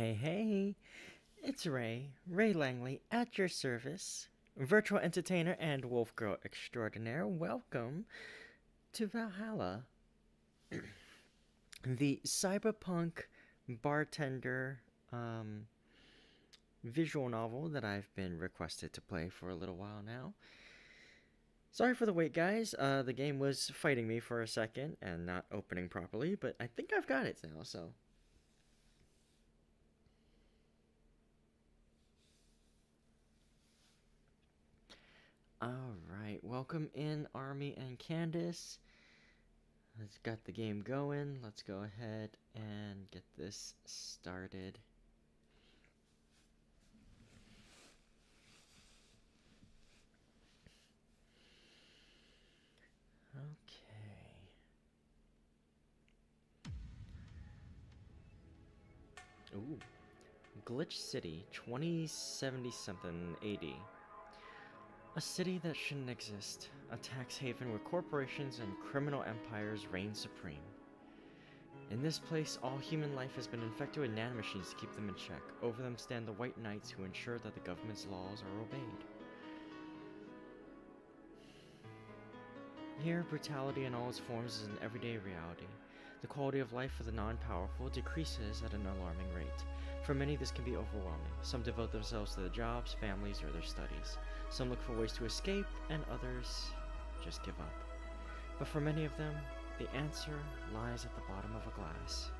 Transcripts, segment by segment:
Hey, hey, it's Ray Langley at your service, virtual entertainer and wolf girl extraordinaire. Welcome to Valhalla, the cyberpunk bartender visual novel that I've been requested to play for a little while now. Sorry for the wait, guys. The game was fighting me for a second and not opening properly, but I think I've got it now, so. Alright, welcome in, Army and Candace. Let's get the game going. Let's go ahead and get this started. Okay. Ooh. Glitch City, 2070 something 80. A city that shouldn't exist. A tax haven where corporations and criminal empires reign supreme. In this place, all human life has been infected with nanomachines to keep them in check. Over them stand the White Knights who ensure that the government's laws are obeyed. Here, brutality in all its forms is an everyday reality. The quality of life for the non-powerful decreases at an alarming rate. For many, this can be overwhelming. Some devote themselves to their jobs, families, or their studies. Some look for ways to escape, and others just give up. But for many of them, the answer lies at the bottom of a glass.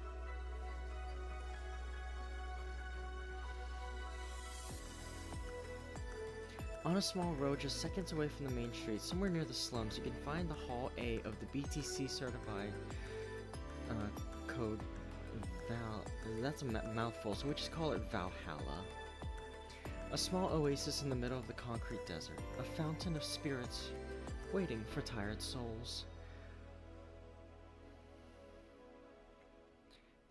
On a small road just seconds away from the main street, somewhere near the slums, you can find the Hall A of the BTC certified code that's a mouthful, so we just call it Valhalla. A small oasis in the middle of the concrete desert, a fountain of spirits waiting for tired souls.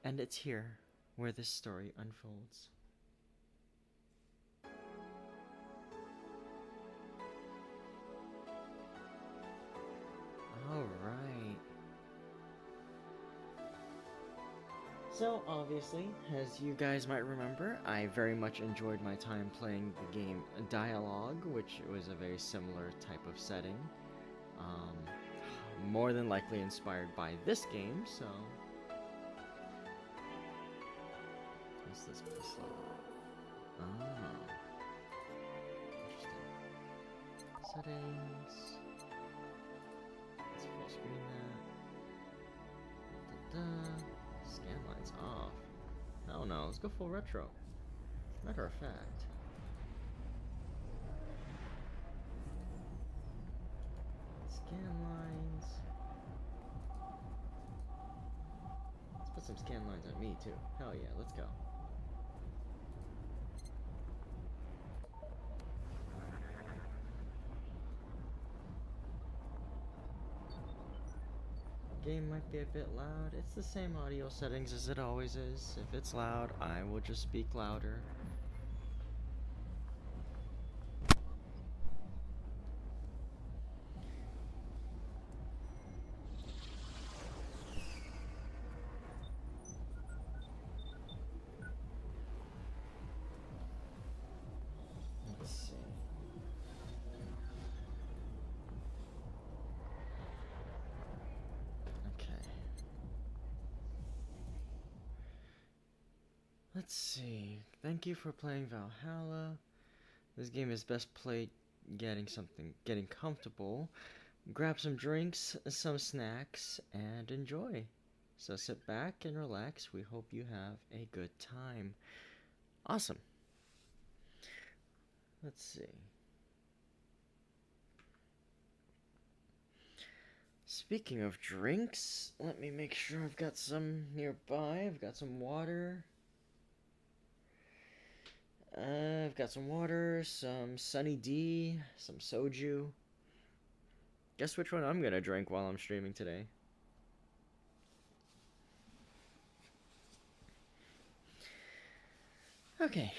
And it's here where this story unfolds. Alright. So, obviously, as you guys might remember, I very much enjoyed my time playing the game Dialogue, which was a very similar type of setting. More than likely inspired by this game, so... What's this place like? Oh. Interesting. Settings. Let's full screen that. Da-da. Scan lines off. Oh no, let's go full retro. Matter of fact. Scan lines. Let's put some scan lines on me too. Hell yeah, let's go. Game might be a bit loud. It's the same audio settings as it always is. If it's loud, I will just speak louder. Let's see. Let's see. Thank you for playing Valhalla. This game is best played getting comfortable. Grab some drinks, some snacks, and enjoy. So sit back and relax. We hope you have a good time. Awesome. Let's see. Speaking of drinks, let me make sure I've got some nearby. I've got some water. I've got some water, some Sunny D, some soju. Guess which one I'm gonna drink while I'm streaming today. Okay.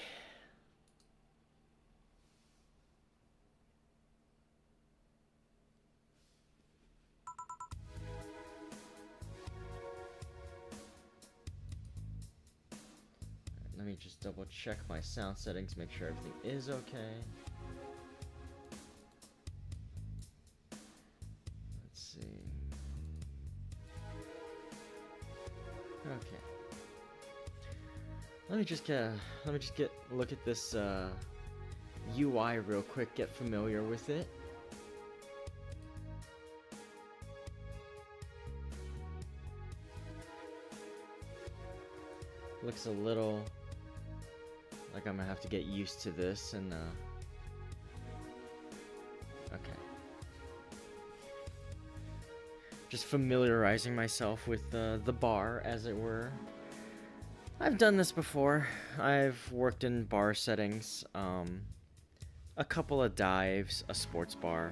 Let me just double check my sound settings, make sure everything is okay. Let's see. Okay. Let me just look at this UI real quick, get familiar with it. Looks a little like I'm gonna have to get used to this and okay. Just familiarizing myself with the bar, as it were. I've done this before. I've worked in bar settings, a couple of dives, a sports bar.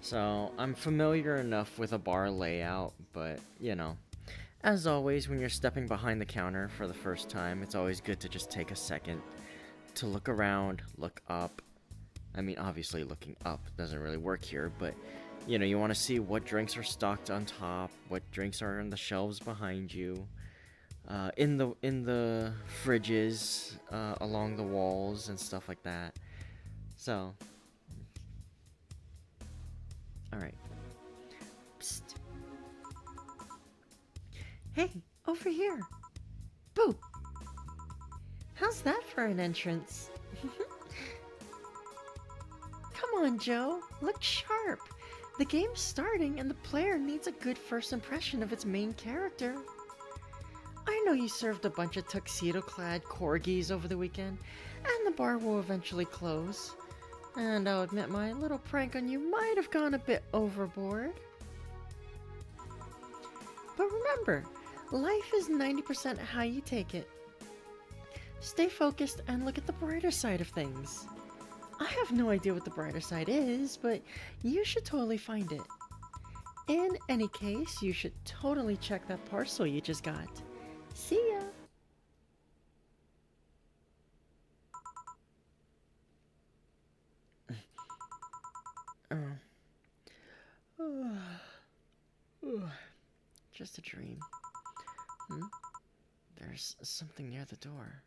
So I'm familiar enough with a bar layout, but you know, as always, when you're stepping behind the counter for the first time, it's always good to just take a second to look around, look up. I mean, obviously looking up doesn't really work here, but you know, you want to see what drinks are stocked on top, what drinks are on the shelves behind you, in the fridges, along the walls and stuff like that. So, all right. Psst. Hey, over here. Boo. How's that for an entrance? Come on, Joe. Look sharp. The game's starting and the player needs a good first impression of its main character. I know you served a bunch of tuxedo-clad corgis over the weekend, and the bar will eventually close. And I'll admit my little prank on you might have gone a bit overboard. But remember, life is 90% how you take it. Stay focused and look at the brighter side of things. I have no idea what the brighter side is, but you should totally find it. In any case, you should totally check that parcel you just got. See ya! Just a dream. There's something near the door.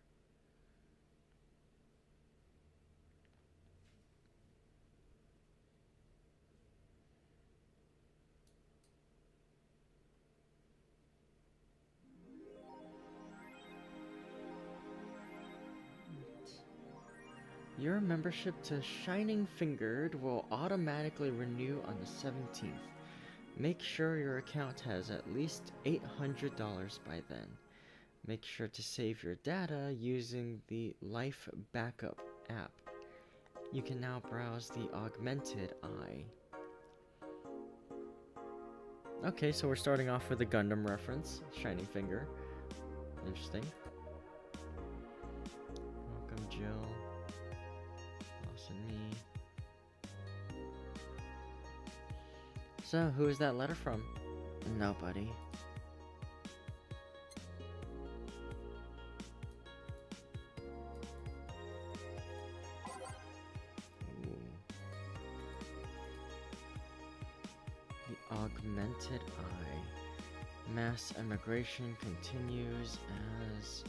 Your membership to Shining Fingered will automatically renew on the 17th. Make sure your account has at least $800 by then. Make sure to save your data using the Life Backup app. You can now browse the Augmented Eye. Okay, so we're starting off with a Gundam reference, Shining Finger. Interesting. Welcome, Jill. And me. So, who is that letter from? Nobody. Ooh. The Augmented Eye. Mass immigration continues as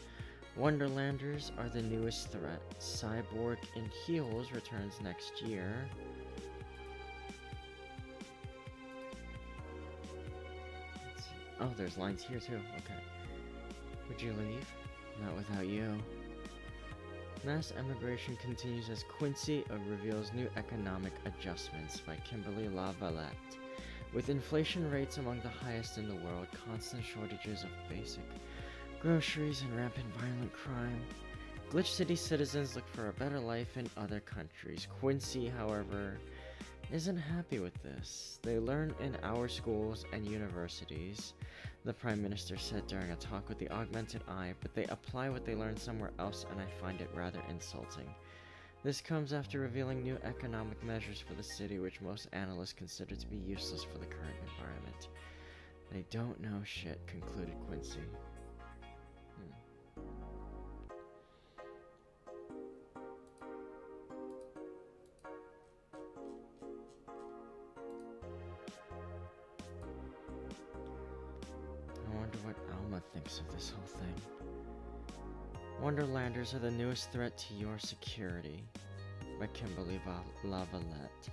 Wonderlanders are the newest threat. Cyborg in Heels returns next year. Oh, there's lines here too. Okay. Would you leave? Not without you. Mass immigration continues as Quincy reveals new economic adjustments by Kimberly LaVallette. With inflation rates among the highest in the world, constant shortages of basic groceries and rampant violent crime, Glitch City citizens look for a better life in other countries. Quincy, however, isn't happy with this. They learn in our schools and universities, the Prime Minister said during a talk with the Augmented Eye, but they apply what they learn somewhere else, and I find it rather insulting. This comes after revealing new economic measures for the city, which most analysts consider to be useless for the current environment. They don't know shit, concluded Quincy. I wonder what Alma thinks of this whole thing. Wonderlanders are the newest threat to your security. By Kimberly Lavalette.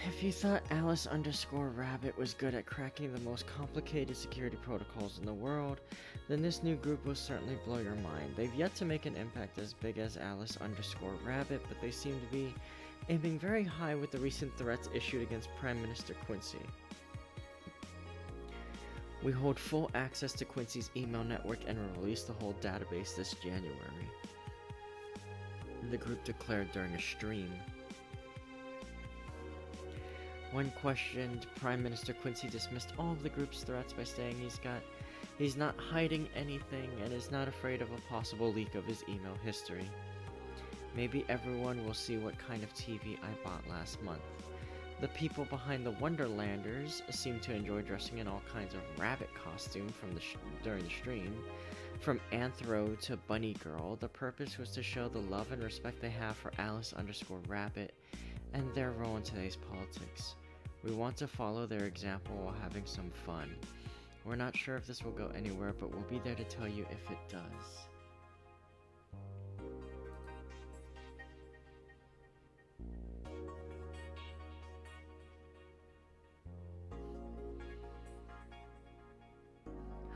If you thought Alice_Rabbit was good at cracking the most complicated security protocols in the world, then this new group will certainly blow your mind. They've yet to make an impact as big as Alice_Rabbit, but they seem to be aiming very high with the recent threats issued against Prime Minister Quincy. We hold full access to Quincy's email network and will release the whole database this January, the group declared during a stream. When questioned, Prime Minister Quincy dismissed all of the group's threats by saying he's not hiding anything and is not afraid of a possible leak of his email history. Maybe everyone will see what kind of TV I bought last month. The people behind the Wonderlanders seem to enjoy dressing in all kinds of rabbit costume during the stream. From Anthro to Bunny Girl, the purpose was to show the love and respect they have for Alice_Rabbit and their role in today's politics. We want to follow their example while having some fun. We're not sure if this will go anywhere, but we'll be there to tell you if it does.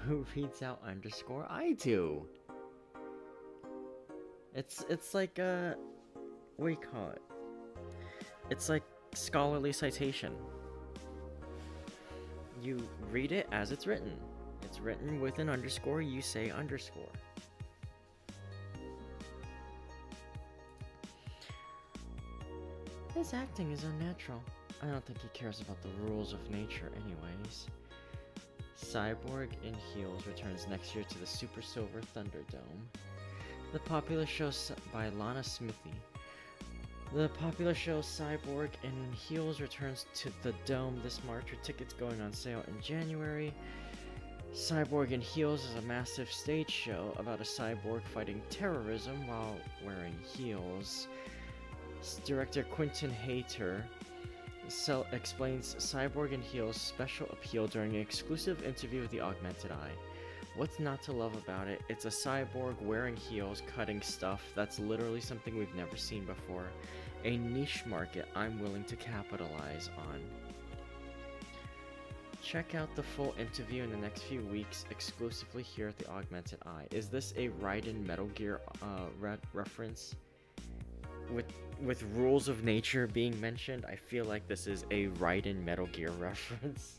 Who reads out underscore? I do. It's like what do you call it? It's like scholarly citation. You read it as it's written. It's written with an underscore, you say underscore. His acting is unnatural. I don't think he cares about the rules of nature anyways. Cyborg in Heels returns next year to the Super Silver Thunderdome. The popular show by Lana Smithy. The popular show Cyborg in Heels returns to the Dome this March with tickets going on sale in January. Cyborg in Heels is a massive stage show about a cyborg fighting terrorism while wearing heels. Director Quentin Hayter explains Cyborg in Heels' special appeal during an exclusive interview with the Augmented Eye. What's not to love about it? It's a cyborg wearing heels cutting stuff. That's literally something we've never seen before. A niche market I'm willing to capitalize on. Check out the full interview in the next few weeks exclusively here at the Augmented Eye. Is this a Raiden Metal Gear reference? With rules of nature being mentioned, I feel like this is a Raiden Metal Gear reference.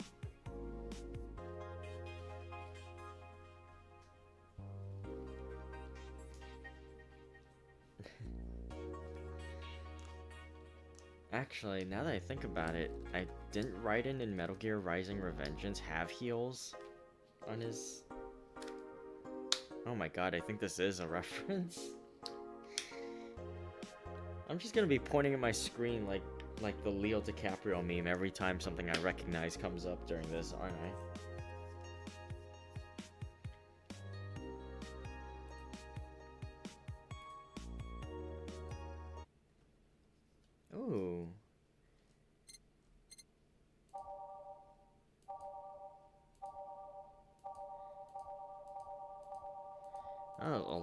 Actually, now that I think about it, didn't Raiden in Metal Gear Rising Revengeance have heels on his... Oh my god, I think this is a reference. I'm just gonna be pointing at my screen like the Leo DiCaprio meme every time something I recognize comes up during this, aren't I? Ooh. Oh, a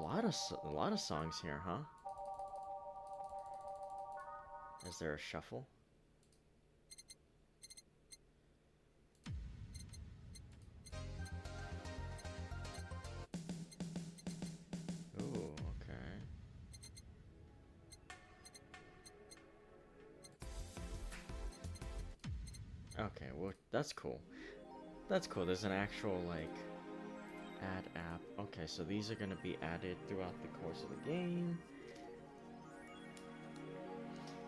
lot of songs here, huh? Is there a shuffle? Ooh, okay. Okay, well, that's cool. That's cool. There's an actual, like, add app. Okay, so these are gonna be added throughout the course of the game.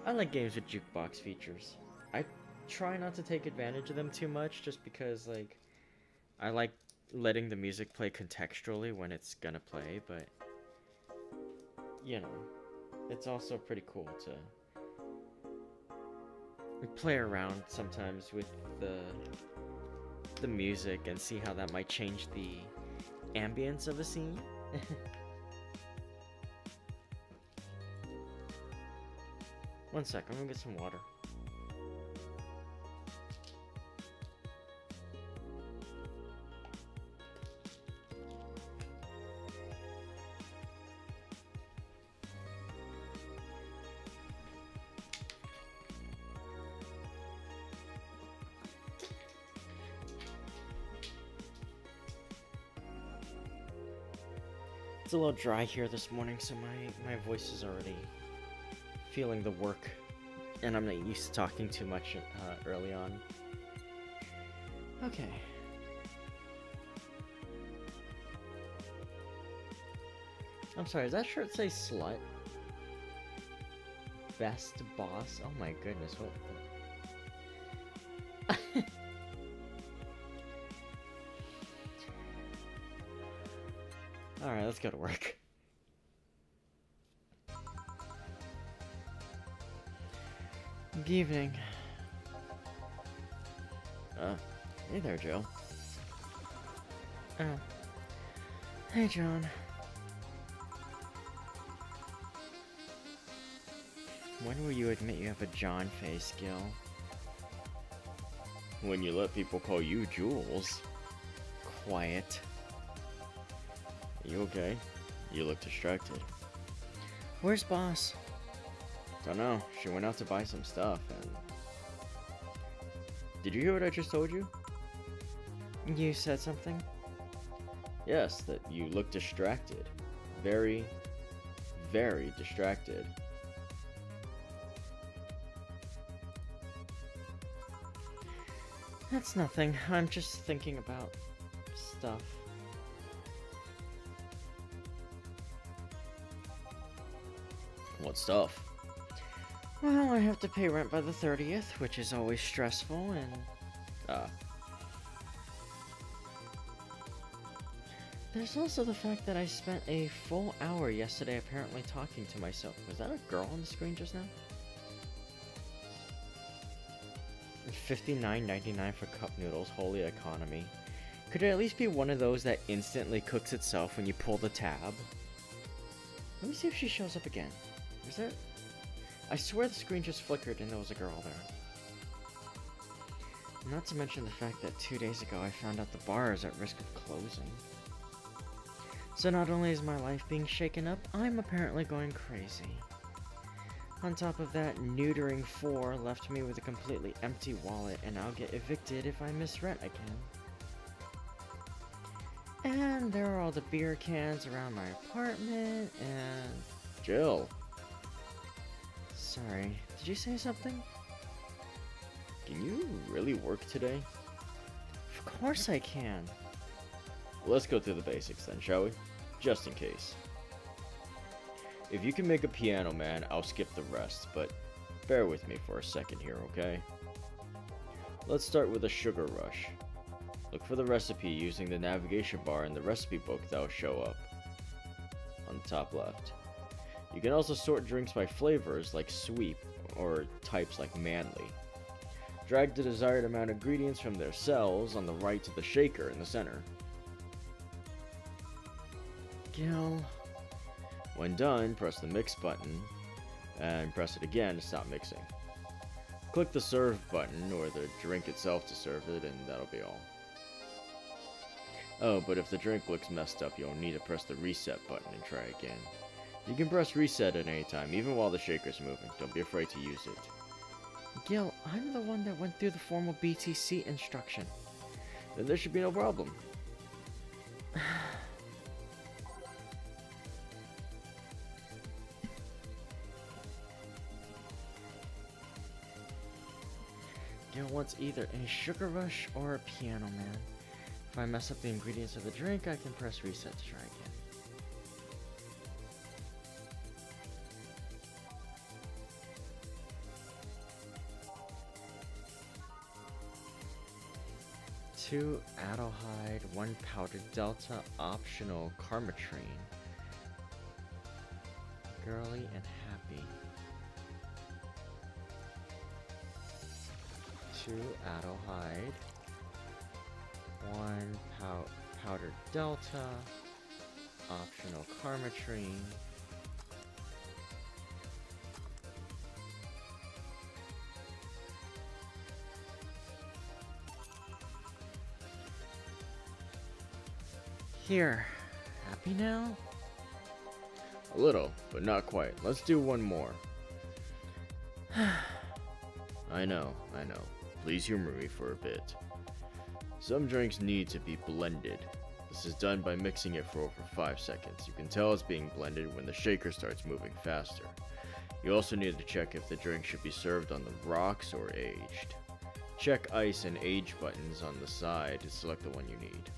I like games with jukebox features. I try not to take advantage of them too much just because, like, I like letting the music play contextually when it's gonna play, but, you know, it's also pretty cool to play around sometimes with the music and see how that might change the ambience of a scene. One sec, I'm gonna get some water. It's a little dry here this morning, so my voice is already feeling the work, and I'm not used to talking too much early on. Okay. I'm sorry, does that shirt say slut? Best boss? Oh my goodness, what the... Alright, let's go to work. Good evening. Hey there, Joe. Oh. Hey, John. When will you admit you have a John face, Gil? When you let people call you Jules. Quiet. You okay? You look distracted. Where's Boss? Don't know. She went out to buy some stuff and... Did you hear what I just told you? You said something? Yes, that you look distracted. Very, very distracted. That's nothing. I'm just thinking about stuff. What stuff? Well, I have to pay rent by the 30th, which is always stressful, and... There's also the fact that I spent a full hour yesterday apparently talking to myself. Was that a girl on the screen just now? $59.99 for cup noodles, holy economy. Could it at least be one of those that instantly cooks itself when you pull the tab? Let me see if she shows up again. Is there... I swear the screen just flickered and there was a girl there. Not to mention the fact that 2 days ago I found out the bar is at risk of closing. So not only is my life being shaken up, I'm apparently going crazy. On top of that, neutering 4 left me with a completely empty wallet, and I'll get evicted if I miss rent again. And there are all the beer cans around my apartment, and... Jill! Sorry, did you say something? Can you really work today? Of course I can. Let's go through the basics then, shall we? Just in case. If you can make a piano man, I'll skip the rest, but bear with me for a second here, okay? Let's start with a sugar rush. Look for the recipe using the navigation bar in the recipe book that will show up on the top left. You can also sort drinks by flavors like sweet or types like manly. Drag the desired amount of ingredients from their cells on the right to the shaker in the center. Gil. When done, press the mix button and press it again to stop mixing. Click the serve button or the drink itself to serve it, and that'll be all. Oh, but if the drink looks messed up, you'll need to press the reset button and try again. You can press reset at any time, even while the shaker's moving. Don't be afraid to use it. Gil, I'm the one that went through the formal BTC instruction. Then there should be no problem. Gil wants either a sugar rush or a piano man. If I mess up the ingredients of the drink, I can press reset to try again. Two Adelhyde, 1 powdered delta, optional Carmatrine. Girly and happy. 2 Adelhyde, 1 powdered delta, optional Carmatrine. Here, happy now? A little, but not quite. Let's do one more. I know. Please humor me for a bit. Some drinks need to be blended. This is done by mixing it for over 5 seconds. You can tell it's being blended when the shaker starts moving faster. You also need to check if the drink should be served on the rocks or aged. Check ice and age buttons on the side to select the one you need.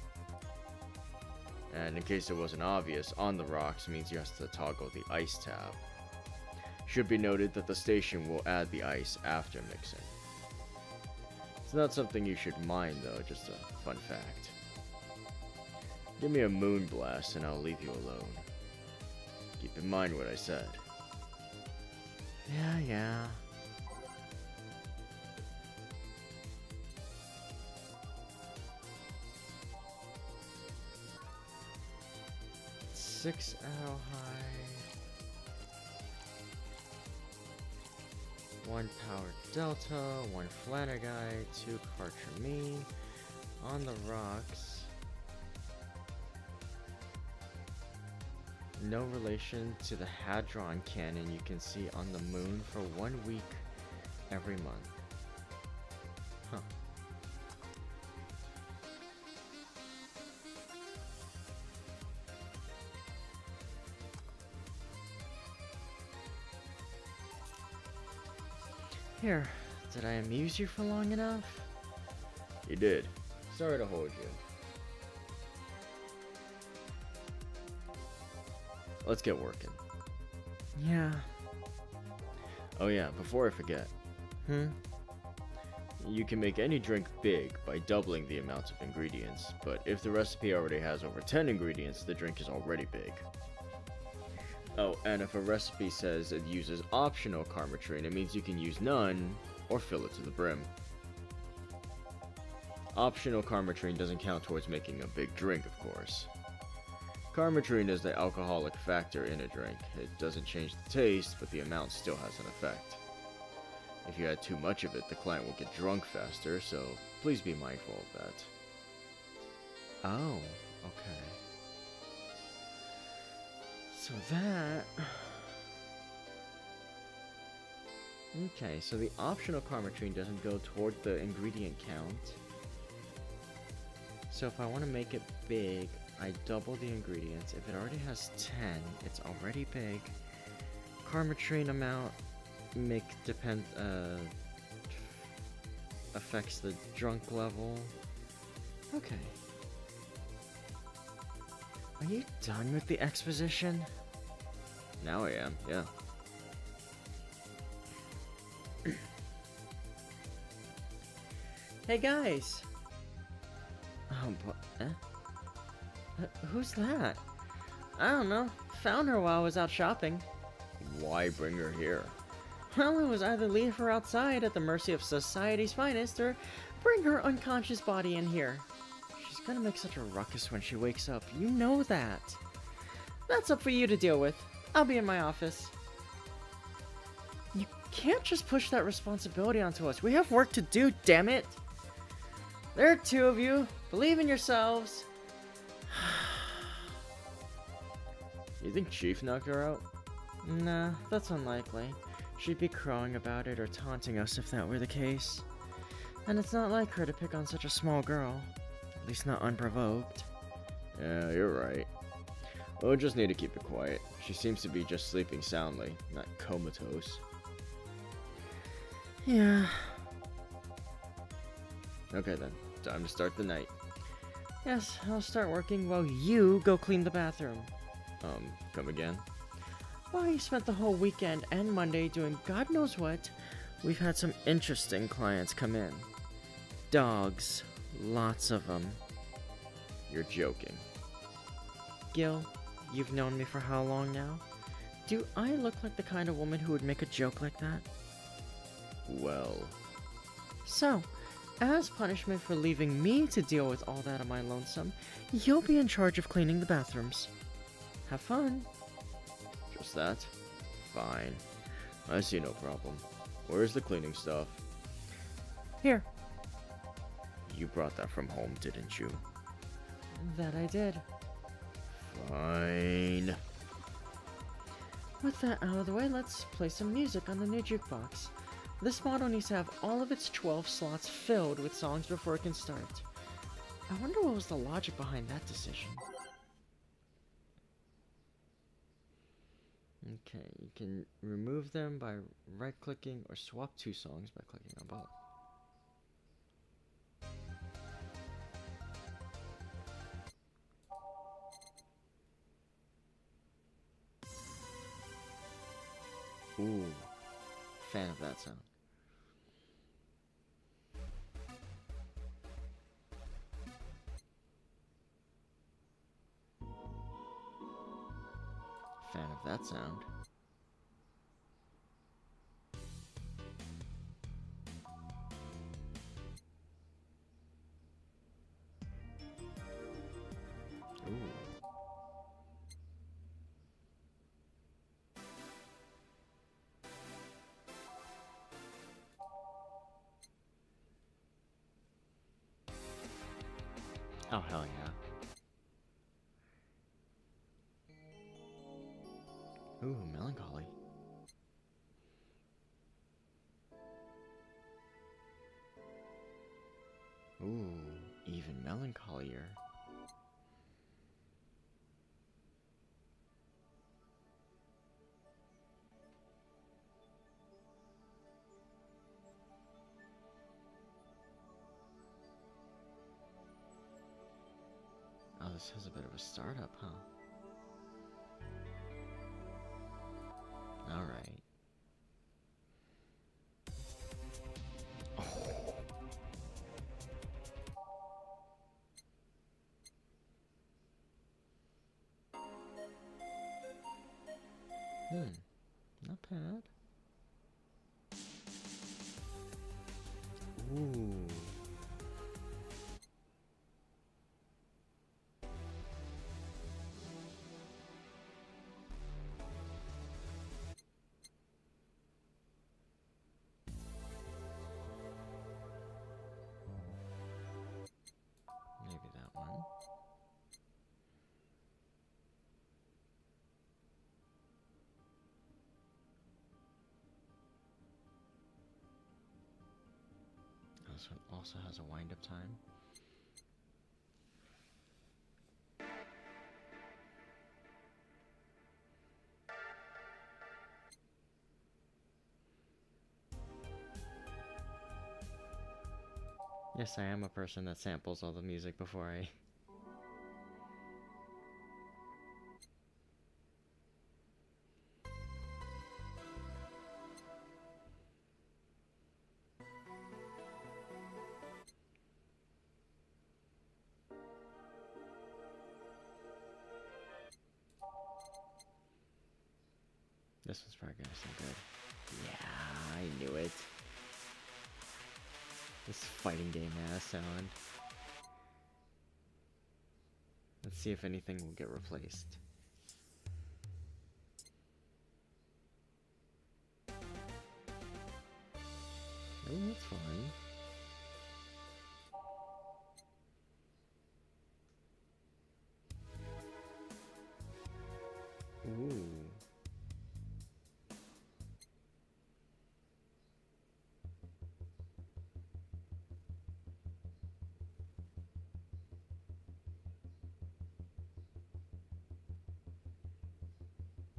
And in case it wasn't obvious, on the rocks means you have to toggle the ice tab. Should be noted that the station will add the ice after mixing. It's not something you should mind though, just a fun fact. Give me a moon blast and I'll leave you alone. Keep in mind what I said. Yeah. 6 arrow high. 1 power delta, 1 Flanagai, 2 Cartrami. On the rocks. No relation to the Hadron Cannon you can see on the moon for 1 week every month. Huh. Here, did I amuse you for long enough? You did. Sorry to hold you. Let's get working. Yeah. Oh yeah, before I forget. You can make any drink big by doubling the amount of ingredients, but if the recipe already has over 10 ingredients, the drink is already big. Oh, and if a recipe says it uses optional karmatrine, it means you can use none or fill it to the brim. Optional karmatrine doesn't count towards making a big drink, of course. Karmatrine is the alcoholic factor in a drink. It doesn't change the taste, but the amount still has an effect. If you add too much of it, the client will get drunk faster, so please be mindful of that. Oh, okay. So that... Okay, so the optional karmatrine doesn't go toward the ingredient count. So if I want to make it big, I double the ingredients. If it already has 10, it's already big. Karmatrine amount affects the drunk level. Okay. Are you done with the exposition? Now I am, yeah. Hey guys! Oh, who's that? I don't know. Found her while I was out shopping. Why bring her here? Well, it was either leave her outside at the mercy of society's finest or bring her unconscious body in here. She's gonna make such a ruckus when she wakes up. You know that. That's up for you to deal with. I'll be in my office. You can't just push that responsibility onto us. We have work to do, damn it! There are 2 of you. Believe in yourselves. You think Chief knocked her out? Nah, that's unlikely. She'd be crowing about it or taunting us if that were the case. And it's not like her to pick on such a small girl. At least not unprovoked. Yeah, you're right. We'll just need to keep it quiet. She seems to be just sleeping soundly, not comatose. Yeah. Okay then, time to start the night. Yes, I'll start working while you go clean the bathroom. Come again? While you spent the whole weekend and Monday doing God knows what, we've had some interesting clients come in. Dogs. Lots of them. You're joking. Gil, you've known me for how long now? Do I look like the kind of woman who would make a joke like that? Well... So, as punishment for leaving me to deal with all that on my lonesome, you'll be in charge of cleaning the bathrooms. Have fun. Just that? Fine. I see no problem. Where's the cleaning stuff? Here. You brought that from home, didn't you? That I did. Fine. With that out of the way, let's play some music on the new jukebox. This model needs to have all of its 12 slots filled with songs before it can start. I wonder what was the logic behind that decision. Okay, you can remove them by right-clicking or swap two songs by clicking on both. Ooh, fan of that sound. Fan of that sound. Ooh. Oh, hell yeah. Ooh, melancholy. Ooh, even melancholier. Oh, this has a bit of a startup, huh? Alright. Oh. Not bad. Ooh. Maybe that one. This one also has a wind-up time. Yes, I am a person that samples all the music before I... This one's probably gonna sound good. Yeah, I knew it. This fighting game ass sound. Let's see if anything will get replaced. Oh, that's fine. Ooh.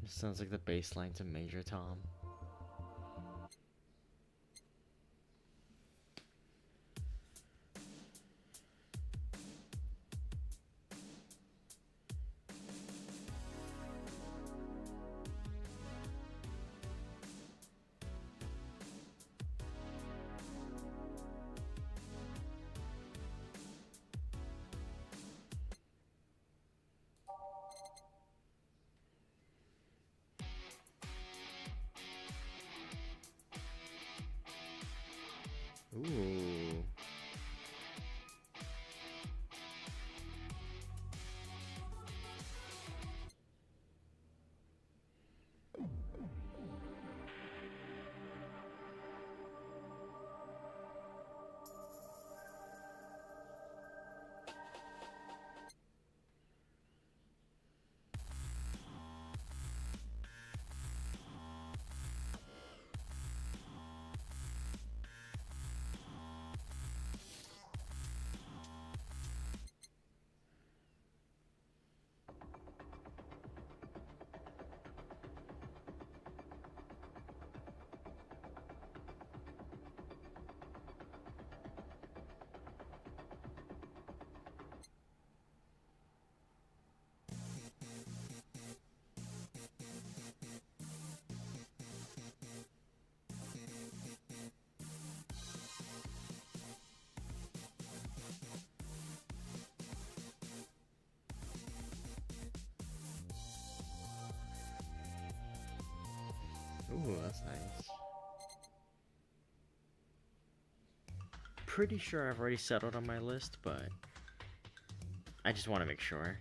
This sounds like the bass line to Major Tom. Ooh, that's nice. Pretty sure I've already settled on my list, but I just want to make sure.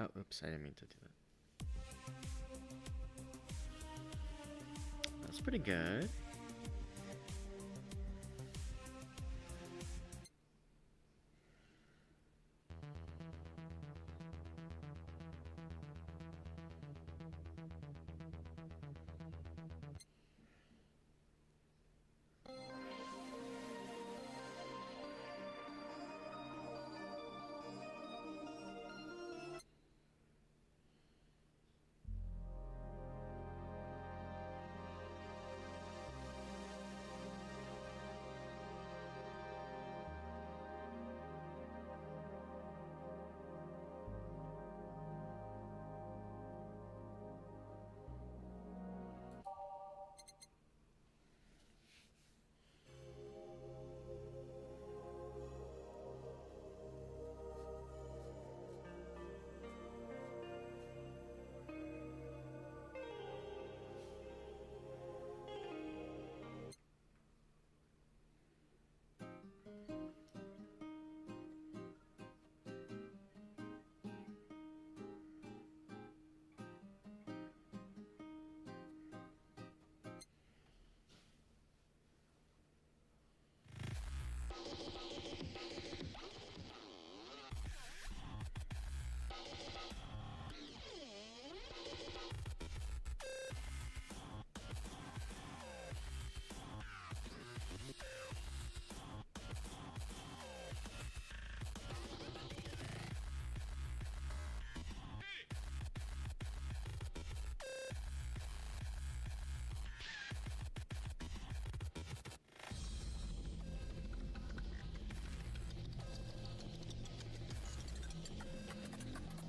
Oh, oops, I didn't mean to do that. That's pretty good.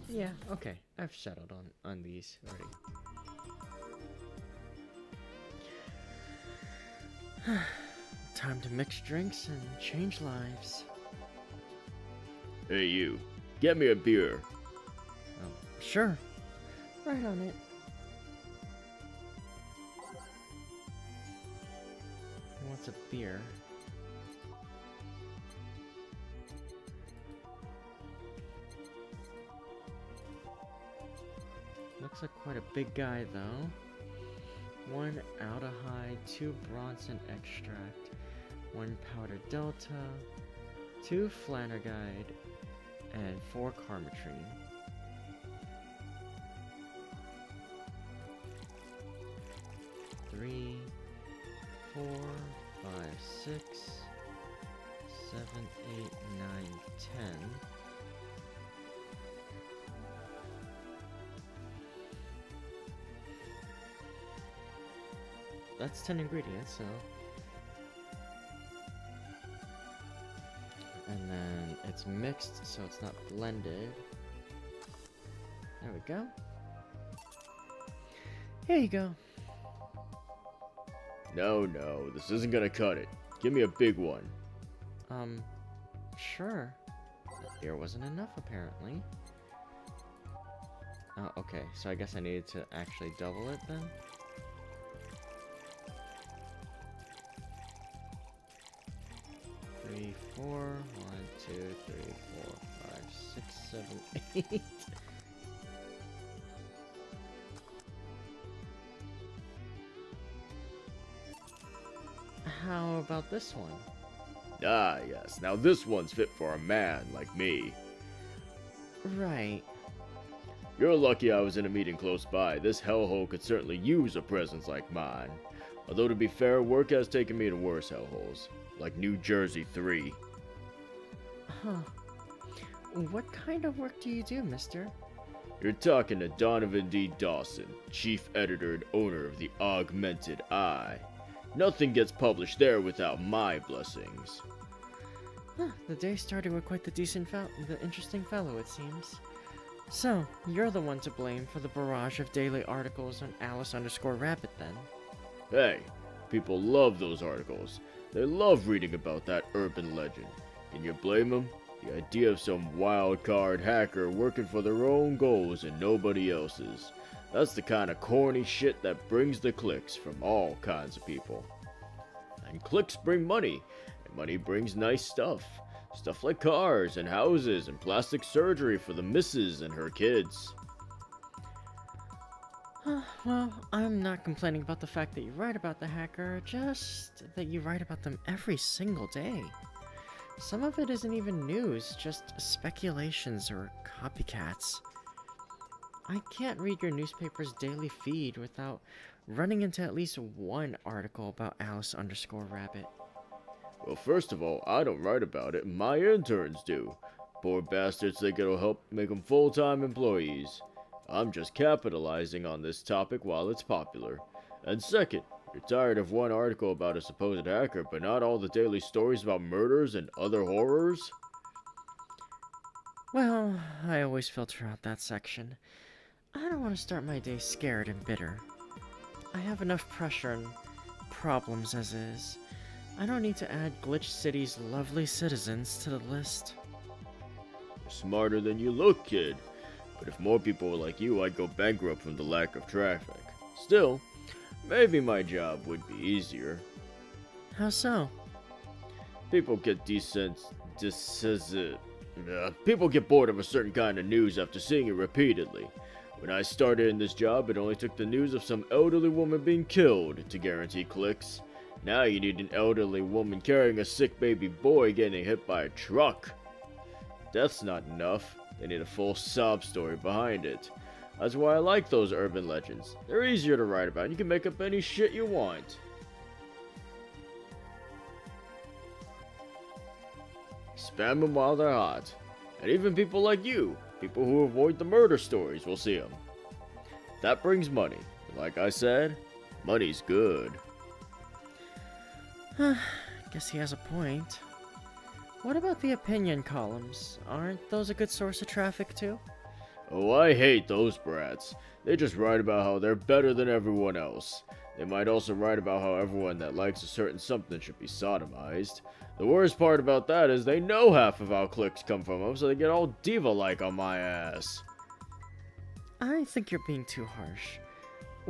Yeah, okay. I've settled on these already. Time to mix drinks and change lives. Hey you, get me a beer. Oh, sure. Right on it. Who wants a beer? Looks like quite a big guy, though. 1 Aldehyde, 2 Bronson extract, 1 Powder Delta, 2 Flanergide, and 4 Carmetrine. Three, 4, 5, 6, 7, 8, 9, 10. That's 10 ingredients, so. And then it's mixed, so it's not blended. There we go. Here you go. No, this isn't gonna cut it. Give me a big one. Sure. That beer wasn't enough, apparently. Oh, okay, so I guess I needed to actually double it then? Three, 4, 1, 2, 3, 4, 5, 6, 7, 8. How about this one? Ah, yes. Now this one's fit for a man like me. Right. You're lucky I was in a meeting close by. This hellhole could certainly use a presence like mine. Although to be fair, work has taken me to worse hellholes, like New Jersey 3. Huh. What kind of work do you do, mister? You're talking to Donovan D. Dawson, chief editor and owner of the Augmented Eye. Nothing gets published there without my blessings. Huh, the day started with quite the interesting fellow, it seems. So, you're the one to blame for the barrage of daily articles on Alice_Rabbit then? Hey, people love those articles. They love reading about that urban legend. Can you blame them? The idea of some wild card hacker working for their own goals and nobody else's. That's the kind of corny shit that brings the clicks from all kinds of people. And clicks bring money, and money brings nice stuff. Stuff like cars and houses and plastic surgery for the missus and her kids. Well, I'm not complaining about the fact that you write about the hacker, just that you write about them every single day. Some of it isn't even news, just speculations or copycats. I can't read your newspaper's daily feed without running into at least one article about Alice_Rabbit. Well, first of all, I don't write about it, my interns do. Poor bastards think it'll help make them full-time employees. I'm just capitalizing on this topic while it's popular. And second, you're tired of one article about a supposed hacker, but not all the daily stories about murders and other horrors? Well, I always filter out that section. I don't want to start my day scared and bitter. I have enough pressure and problems as is. I don't need to add Glitch City's lovely citizens to the list. You're smarter than you look, kid. But if more people were like you, I'd go bankrupt from the lack of traffic. Still, maybe my job would be easier. How so? People get people get bored of a certain kind of news after seeing it repeatedly. When I started in this job, it only took the news of some elderly woman being killed to guarantee clicks. Now you need an elderly woman carrying a sick baby boy getting hit by a truck. Death's not enough. They need a full sob story behind it. That's why I like those urban legends. They're easier to write about, and you can make up any shit you want. Spam them while they're hot. And even people like you, people who avoid the murder stories, will see them. That brings money. Like I said, money's good. Guess he has a point. What about the opinion columns? Aren't those a good source of traffic too? Oh, I hate those brats. They just write about how they're better than everyone else. They might also write about how everyone that likes a certain something should be sodomized. The worst part about that is they know half of our clicks come from them, so they get all diva-like on my ass. I think you're being too harsh.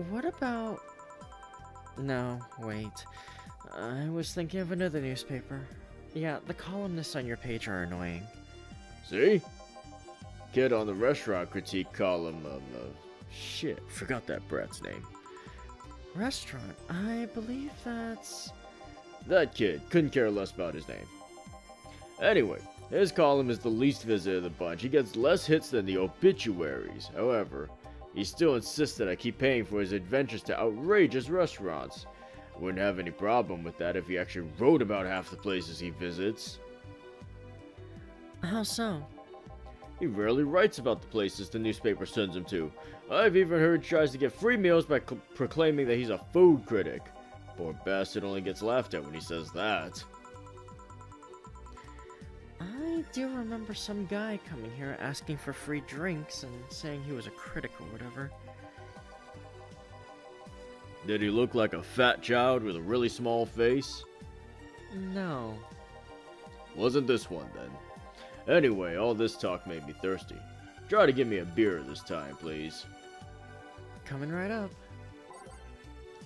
What about... No, wait. I was thinking of another newspaper. Yeah, the columnists on your page are annoying. See? Kid on the restaurant critique column, shit, forgot that brat's name. Restaurant? I believe that's... That kid, couldn't care less about his name. Anyway, his column is the least visited of the bunch. He gets less hits than the obituaries. However, he still insists that I keep paying for his adventures to outrageous restaurants. I wouldn't have any problem with that if he actually wrote about half the places he visits. How so? He rarely writes about the places the newspaper sends him to. I've even heard he tries to get free meals by proclaiming that he's a food critic. Poor bastard only gets laughed at when he says that. I do remember some guy coming here asking for free drinks and saying he was a critic or whatever. Did he look like a fat child with a really small face? No. Wasn't this one then. Anyway, all this talk made me thirsty. Try to give me a beer this time, please. Coming right up.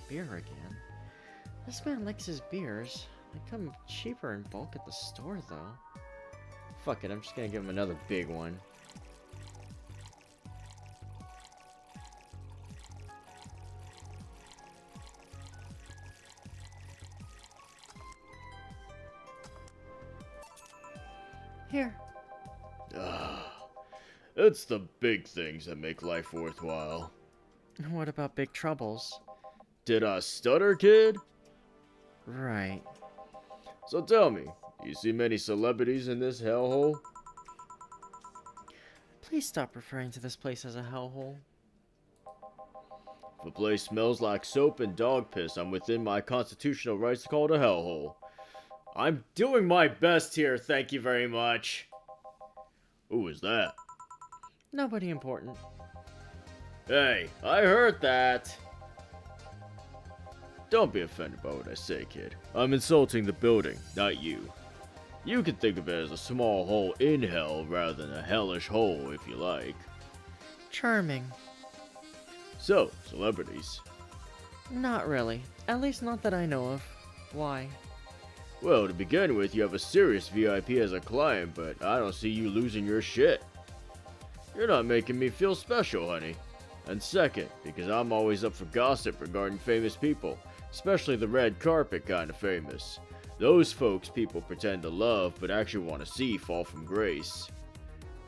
Beer again. This man likes his beers. They come cheaper in bulk at the store, though. Fuck it, I'm just gonna give him another big one. Here. It's the big things that make life worthwhile. What about big troubles? Did I stutter, kid? Right. So tell me, you see many celebrities in this hellhole? Please stop referring to this place as a hellhole. If a place smells like soap and dog piss, I'm within my constitutional rights to call it a hellhole. I'm doing my best here, thank you very much. Who was that? Nobody important. Hey, I heard that. Don't be offended by what I say, kid. I'm insulting the building, not you. You can think of it as a small hole in hell rather than a hellish hole, if you like. Charming. So, celebrities. Not really. At least not that I know of. Why? Well, to begin with, you have a serious VIP as a client, but I don't see you losing your shit. You're not making me feel special, honey. And second, because I'm always up for gossip regarding famous people, especially the red carpet kind of famous. Those folks people pretend to love, but actually want to see fall from grace.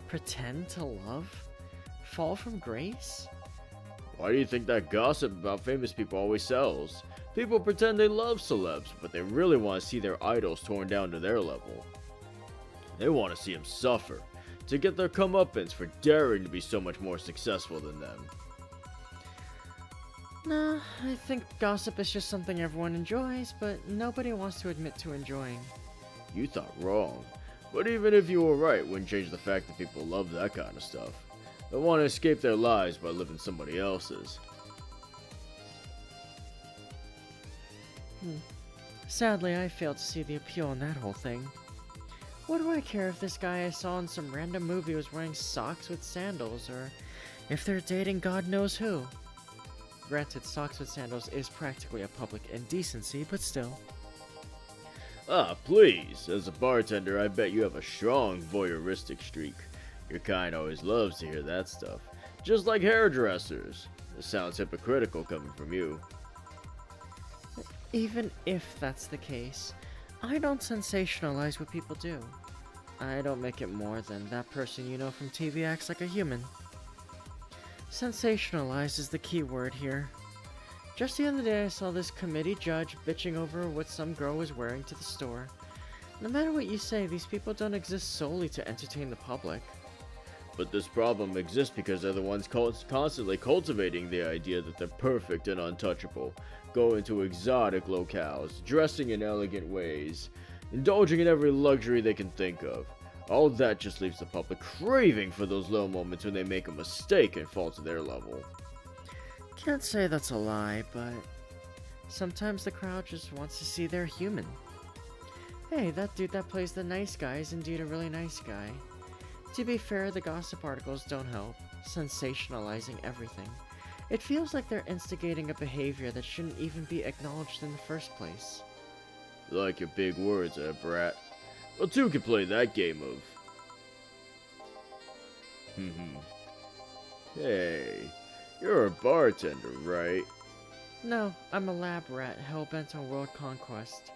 Pretend to love? Fall from grace? Why do you think that gossip about famous people always sells? People pretend they love celebs, but they really want to see their idols torn down to their level. They want to see them suffer, to get their comeuppance for daring to be so much more successful than them. Nah, I think gossip is just something everyone enjoys, but nobody wants to admit to enjoying. You thought wrong. But even if you were right, wouldn't change the fact that people love that kind of stuff. They want to escape their lives by living somebody else's. Sadly, I failed to see the appeal in that whole thing. What do I care if this guy I saw in some random movie was wearing socks with sandals, or if they're dating God knows who? Granted, socks with sandals is practically a public indecency, but still. Ah, please. As a bartender, I bet you have a strong voyeuristic streak. Your kind always loves to hear that stuff. Just like hairdressers. This sounds hypocritical coming from you. Even if that's the case, I don't sensationalize what people do. I don't make it more than that person you know from TV acts like a human. Sensationalize is the key word here. Just the other day I saw this committee judge bitching over what some girl was wearing to the store. No matter what you say, these people don't exist solely to entertain the public. But this problem exists because they're the ones constantly cultivating the idea that they're perfect and untouchable, going to exotic locales, dressing in elegant ways, indulging in every luxury they can think of. All that just leaves the public craving for those little moments when they make a mistake and fall to their level. Can't say that's a lie, but sometimes the crowd just wants to see they're human. Hey, that dude that plays the nice guy is indeed a really nice guy. To be fair, the gossip articles don't help, sensationalizing everything. It feels like they're instigating a behavior that shouldn't even be acknowledged in the first place. Like your big words, brat. Well, two can play that game of... Hey, you're a bartender, right? No, I'm a lab rat hell-bent on world conquest.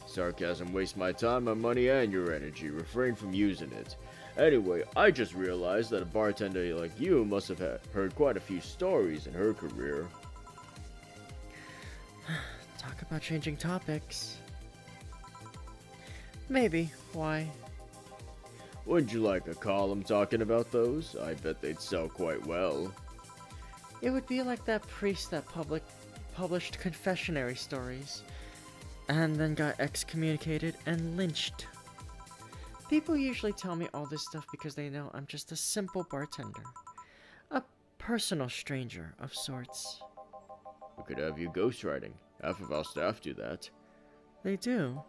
Sarcasm wastes my time, my money, and your energy. Refrain from using it. Anyway, I just realized that a bartender like you must have heard quite a few stories in her career. Talk about changing topics. Maybe. Why? Wouldn't you like a column talking about those? I bet they'd sell quite well. It would be like that priest that published confessionary stories, and then got excommunicated and lynched. People usually tell me all this stuff because they know I'm just a simple bartender. A personal stranger of sorts. We could have you ghostwriting. Half of our staff do that. They do?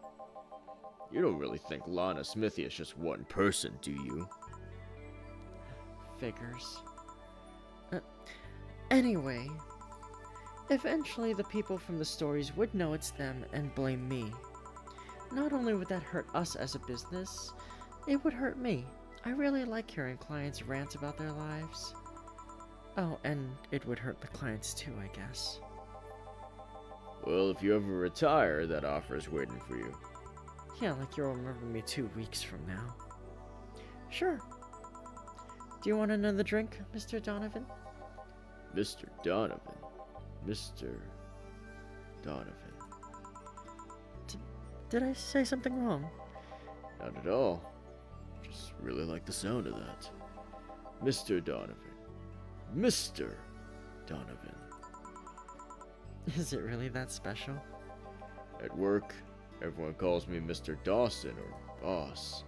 You don't really think Lana Smithy is just one person, do you? Figures. Anyway, eventually the people from the stories would know it's them and blame me. Not only would that hurt us as a business, it would hurt me. I really like hearing clients rant about their lives. Oh, and it would hurt the clients too, I guess. Well, if you ever retire, that offer is waiting for you. Yeah, like you'll remember me 2 weeks from now. Sure. Do you want another drink, Mr. Donovan? Mr. Donovan. Mr. Donovan. Did I say something wrong? Not at all. Just really like the sound of that. Mr. Donovan. Mr. Donovan. Is it really that special? At work, everyone calls me Mr. Dawson or Boss.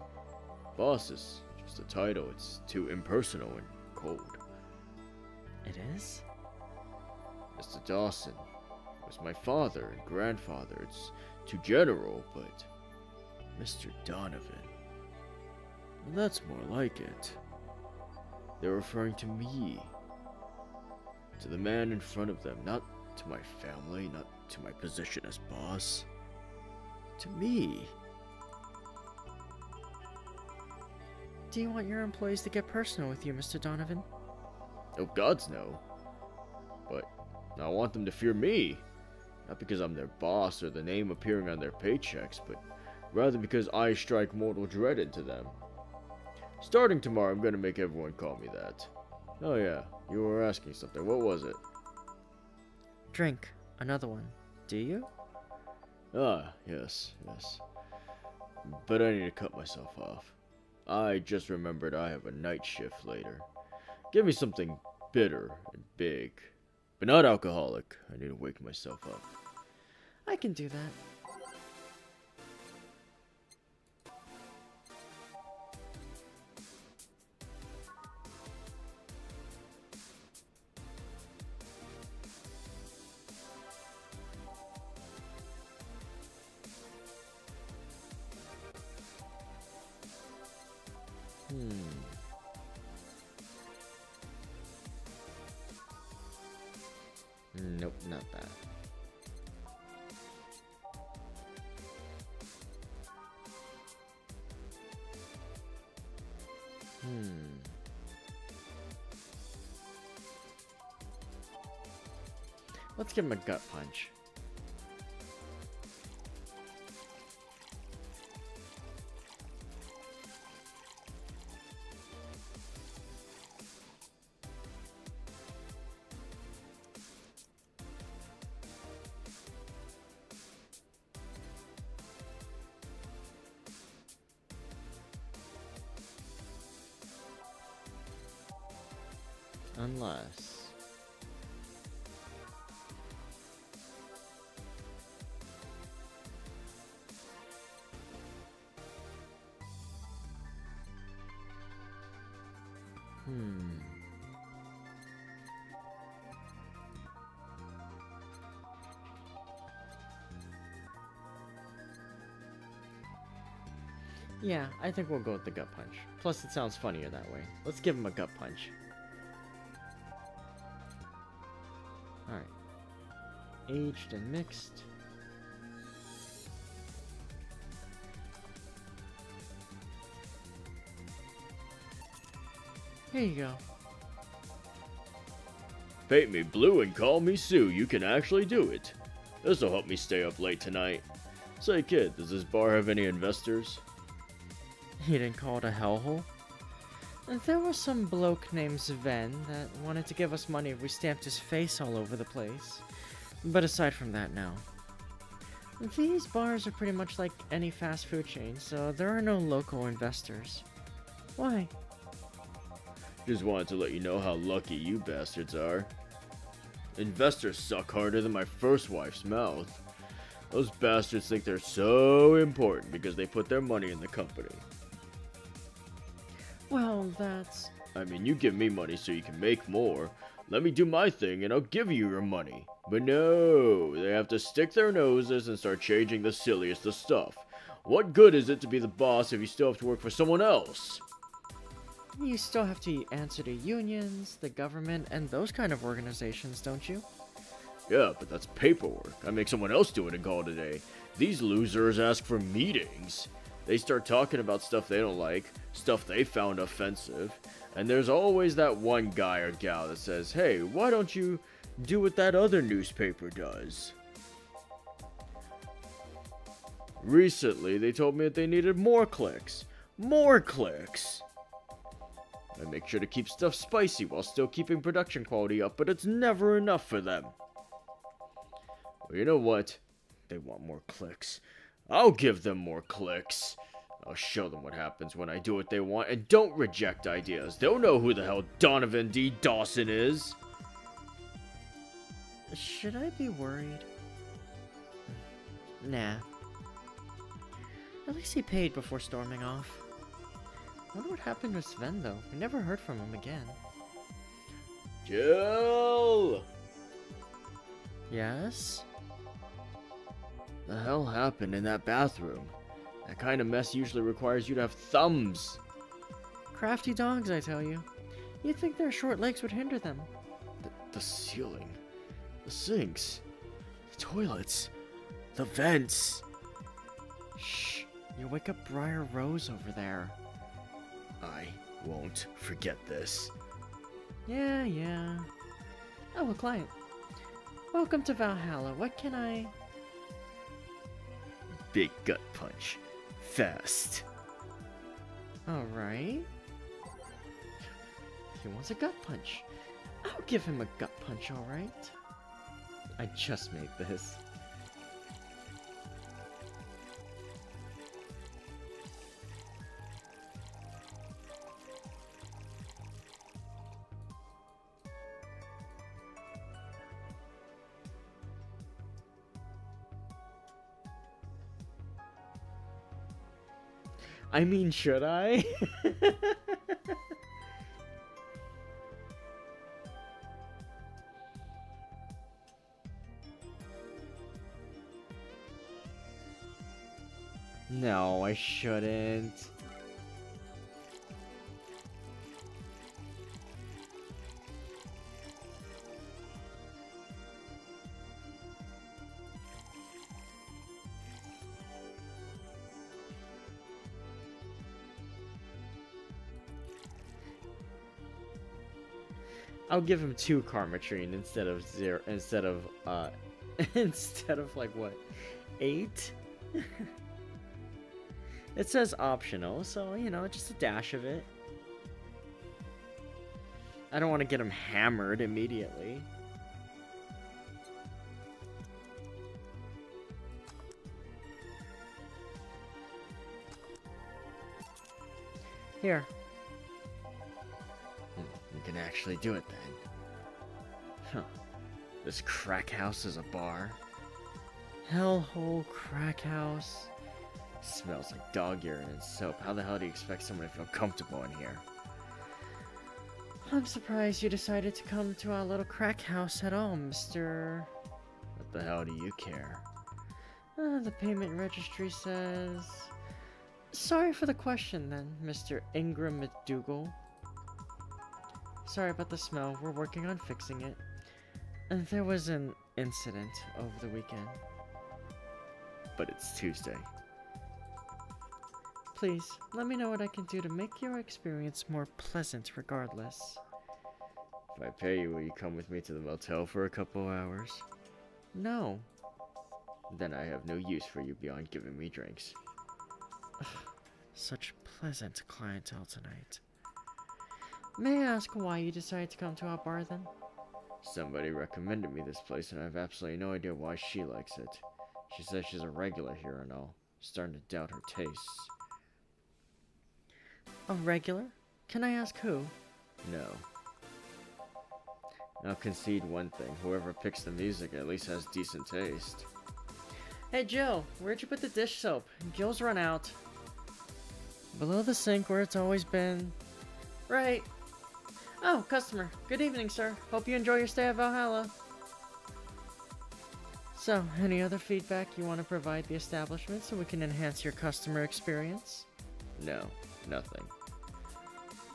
Boss is just a title. It's too impersonal and cold. It is? Mr. Dawson, was my father and grandfather. It's too general, but Mr. Donovan. Well, that's more like it. They're referring to me. To the man in front of them, not to my family, not to my position as boss. To me. Do you want your employees to get personal with you, Mr. Donovan? Oh, gods no. But I want them to fear me. Not because I'm their boss or the name appearing on their paychecks, but rather because I strike mortal dread into them. Starting tomorrow, I'm gonna make everyone call me that. Oh yeah, you were asking something. What was it? Drink. Another one. Do you? Ah, yes. But I need to cut myself off. I just remembered I have a night shift later. Give me something bitter and big. But not alcoholic. I need to wake myself up. I can do that. Nope, not that. Let's give him a gut punch. Unless... Yeah, I think we'll go with the gut punch. Plus, it sounds funnier that way. Let's give him a gut punch. Alright. Aged and mixed. Here you go. Paint me blue and call me Sue. You can actually do it. This'll help me stay up late tonight. Say, kid, does this bar have any investors? You didn't call it a hellhole? There was some bloke named Sven that wanted to give us money if we stamped his face all over the place. But aside from that now. These bars are pretty much like any fast food chain, so there are no local investors. Why? Just wanted to let you know how lucky you bastards are. Investors suck harder than my first wife's mouth. Those bastards think they're so important because they put their money in the company. Well, that's... I mean, you give me money so you can make more. Let me do my thing and I'll give you your money. But no, they have to stick their noses and start changing the silliest of stuff. What good is it to be the boss if you still have to work for someone else? You still have to answer to unions, the government, and those kind of organizations, don't you? Yeah, but that's paperwork. I make someone else do it and call it a day. These losers ask for meetings. They start talking about stuff they don't like, stuff they found offensive, and there's always that one guy or gal that says, hey, why don't you do what that other newspaper does? Recently, they told me that they needed more clicks. More clicks! I make sure to keep stuff spicy while still keeping production quality up, but it's never enough for them. Well, you know what? They want more clicks. I'll give them more clicks. I'll show them what happens when I do what they want, and don't reject ideas. They'll know who the hell Donovan D. Dawson is. Should I be worried? Nah. At least he paid before storming off. I wonder what happened to Sven, though. We never heard from him again. Jill! Yes? The hell happened in that bathroom? That kind of mess usually requires you to have thumbs. Crafty dogs, I tell you. You'd think their short legs would hinder them. The ceiling, the sinks, the toilets, the vents. Shh, you wake up Briar Rose over there. I won't forget this. Yeah. Oh, a client. Welcome to Valhalla. What can I... Big gut punch. Fast. Alright. He wants a gut punch. I'll give him a gut punch, alright? I just made this. I mean, should I? No, I shouldn't. I'll give him 2 Karmatrine instead of 0, instead of like what, 8? It says optional, so you know, just a dash of it. I don't want to get him hammered immediately. Here. You can actually do it then. Huh. This crack house is a bar. Hellhole crack house. Smells like dog urine and soap. How the hell do you expect someone to feel comfortable in here? I'm surprised you decided to come to our little crack house at all, Mr. What the hell do you care? The payment registry says... Sorry for the question then, Mr. Ingram McDougal. Sorry about the smell, we're working on fixing it. And there was an incident over the weekend. But it's Tuesday. Please, let me know what I can do to make your experience more pleasant regardless. If I pay you, will you come with me to the motel for a couple hours? No. Then I have no use for you beyond giving me drinks. Such pleasant clientele tonight. May I ask why you decided to come to our bar then? Somebody recommended me this place and I have absolutely no idea why she likes it. She says she's a regular here and all. Starting to doubt her tastes. A regular? Can I ask who? No. I'll concede one thing. Whoever picks the music at least has decent taste. Hey Jill, where'd you put the dish soap? Gil's run out. Below the sink where it's always been. Right. Oh, customer. Good evening, sir. Hope you enjoy your stay at Valhalla. So, any other feedback you want to provide the establishment so we can enhance your customer experience? No, nothing.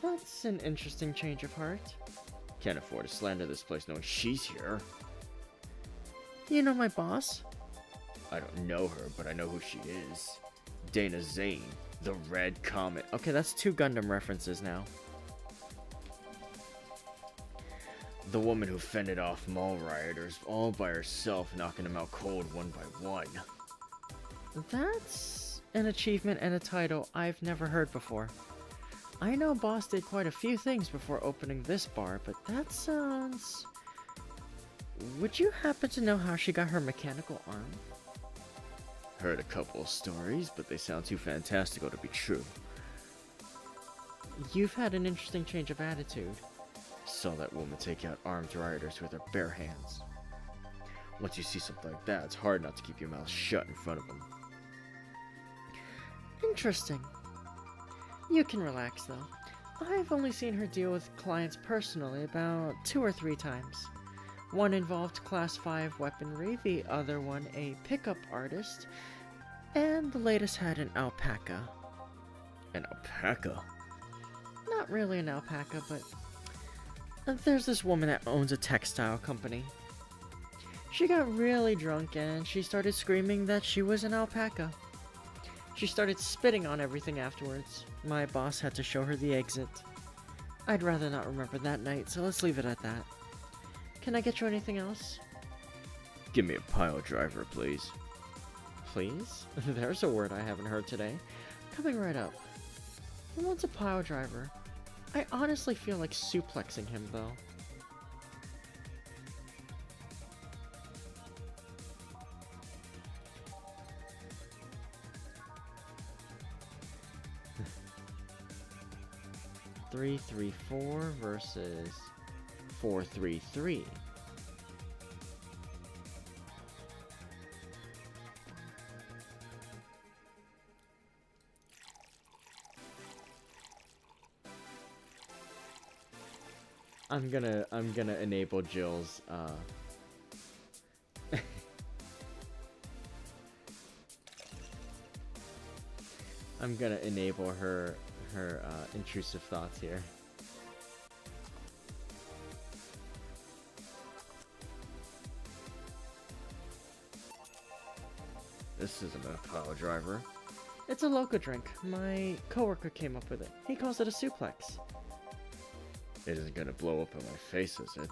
That's an interesting change of heart. Can't afford to slander this place knowing she's here. You know my boss? I don't know her, but I know who she is. Dana Zane, the Red Comet. Okay, that's 2 Gundam references now. The woman who fended off mall rioters all by herself, knocking them out cold one by one. That's an achievement and a title I've never heard before. I know Boss did quite a few things before opening this bar, but that sounds... Would you happen to know how she got her mechanical arm? Heard a couple of stories, but they sound too fantastical to be true. You've had an interesting change of attitude. Saw that woman take out armed rioters with her bare hands. Once you see something like that, it's hard not to keep your mouth shut in front of them. Interesting. You can relax though. I've only seen her deal with clients personally about 2 or 3 times. One involved Class 5 weaponry, the other one a pickup artist, and the latest had an alpaca. An alpaca? Not really an alpaca, but there's this woman that owns a textile company. She got really drunk and she started screaming that she was an alpaca. She started spitting on everything afterwards. My boss had to show her the exit. I'd rather not remember that night, so let's leave it at that. Can I get you anything else? Give me a pile driver, please. Please? There's a word I haven't heard today. Coming right up. He wants a pile driver. I honestly feel like suplexing him, though. Three, 3-4 versus 4-3-3. I'm gonna enable Jill's I'm gonna enable her intrusive thoughts here. This isn't a pile driver. It's a local drink. My coworker came up with it. He calls it a suplex. It isn't gonna blow up in my face, is it?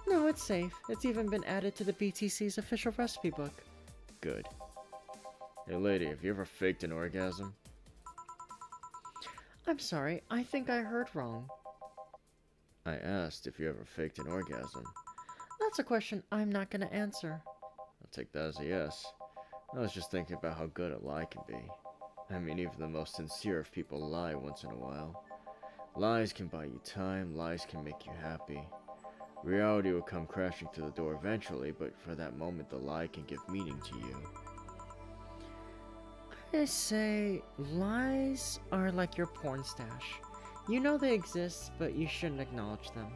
No, it's safe. It's even been added to the BTC's official recipe book. Good. Hey lady, have you ever faked an orgasm? I'm sorry, I think I heard wrong. I asked if you ever faked an orgasm. That's a question I'm not gonna answer. I'll take that as a yes. I was just thinking about how good a lie can be. I mean, even the most sincere of people lie once in a while. Lies can buy you time, lies can make you happy. Reality will come crashing through the door eventually, but for that moment the lie can give meaning to you. I say, lies are like your porn stash. You know they exist, but you shouldn't acknowledge them.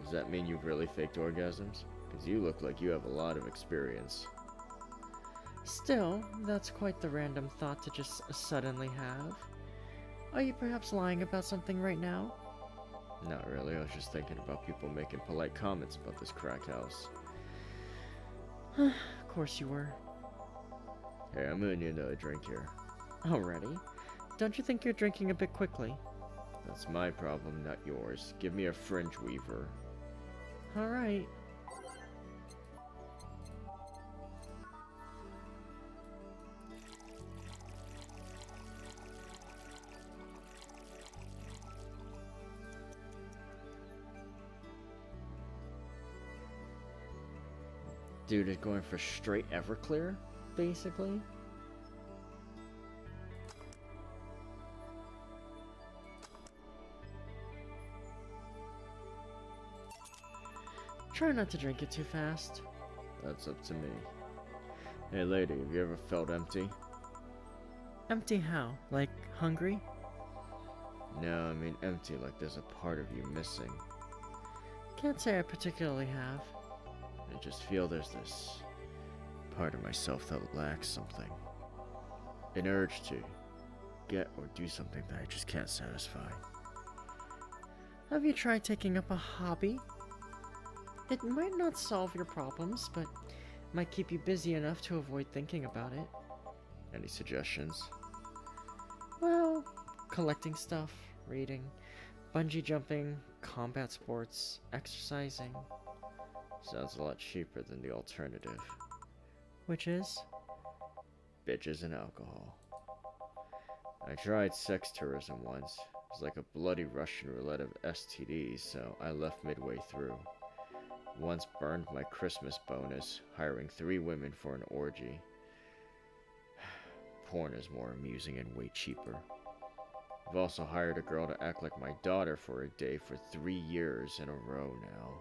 Does that mean you've really faked orgasms? Because you look like you have a lot of experience. Still, that's quite the random thought to just suddenly have. Are you perhaps lying about something right now? Not really, I was just thinking about people making polite comments about this crack house. Of course you were. Hey, I'm gonna need another drink here. Already? Don't you think you're drinking a bit quickly? That's my problem, not yours. Give me a fringe weaver. Alright. Dude is going for straight Everclear, basically. Try not to drink it too fast. That's up to me. Hey lady, have you ever felt empty? Empty how? Like, hungry? No, I mean empty like there's a part of you missing. Can't say I particularly have. I just feel there's this part of myself that lacks something. An urge to get or do something that I just can't satisfy. Have you tried taking up a hobby? It might not solve your problems, but might keep you busy enough to avoid thinking about it. Any suggestions? Well, collecting stuff, reading, bungee jumping, combat sports, exercising. Sounds a lot cheaper than the alternative. Which is? Bitches and alcohol. I tried sex tourism once. It was like a bloody Russian roulette of STDs, so I left midway through. Once burned my Christmas bonus, hiring 3 women for an orgy. Porn is more amusing and way cheaper. I've also hired a girl to act like my daughter for a day for 3 years in a row now.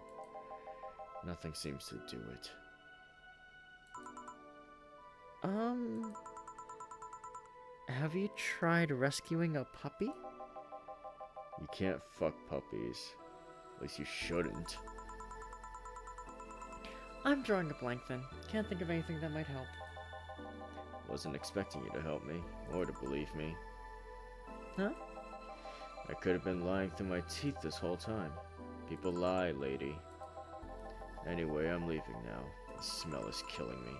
Nothing seems to do it. Have you tried rescuing a puppy? You can't fuck puppies. At least you shouldn't. I'm drawing a blank then. Can't think of anything that might help. Wasn't expecting you to help me, or to believe me. Huh? I could have been lying through my teeth this whole time. People lie, lady. Anyway, I'm leaving now. The smell is killing me.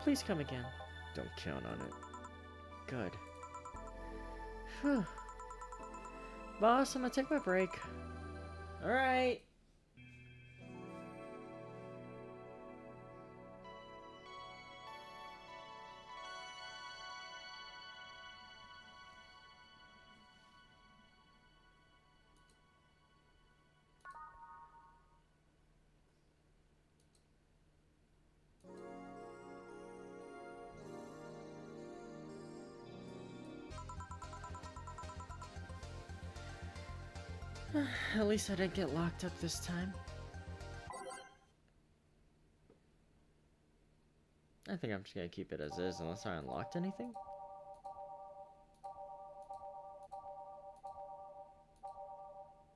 Please come again. Don't count on it. Good. Phew. Boss, I'm gonna take my break. Alright. At least I didn't get locked up this time. I think I'm just gonna keep it as is unless I unlocked anything.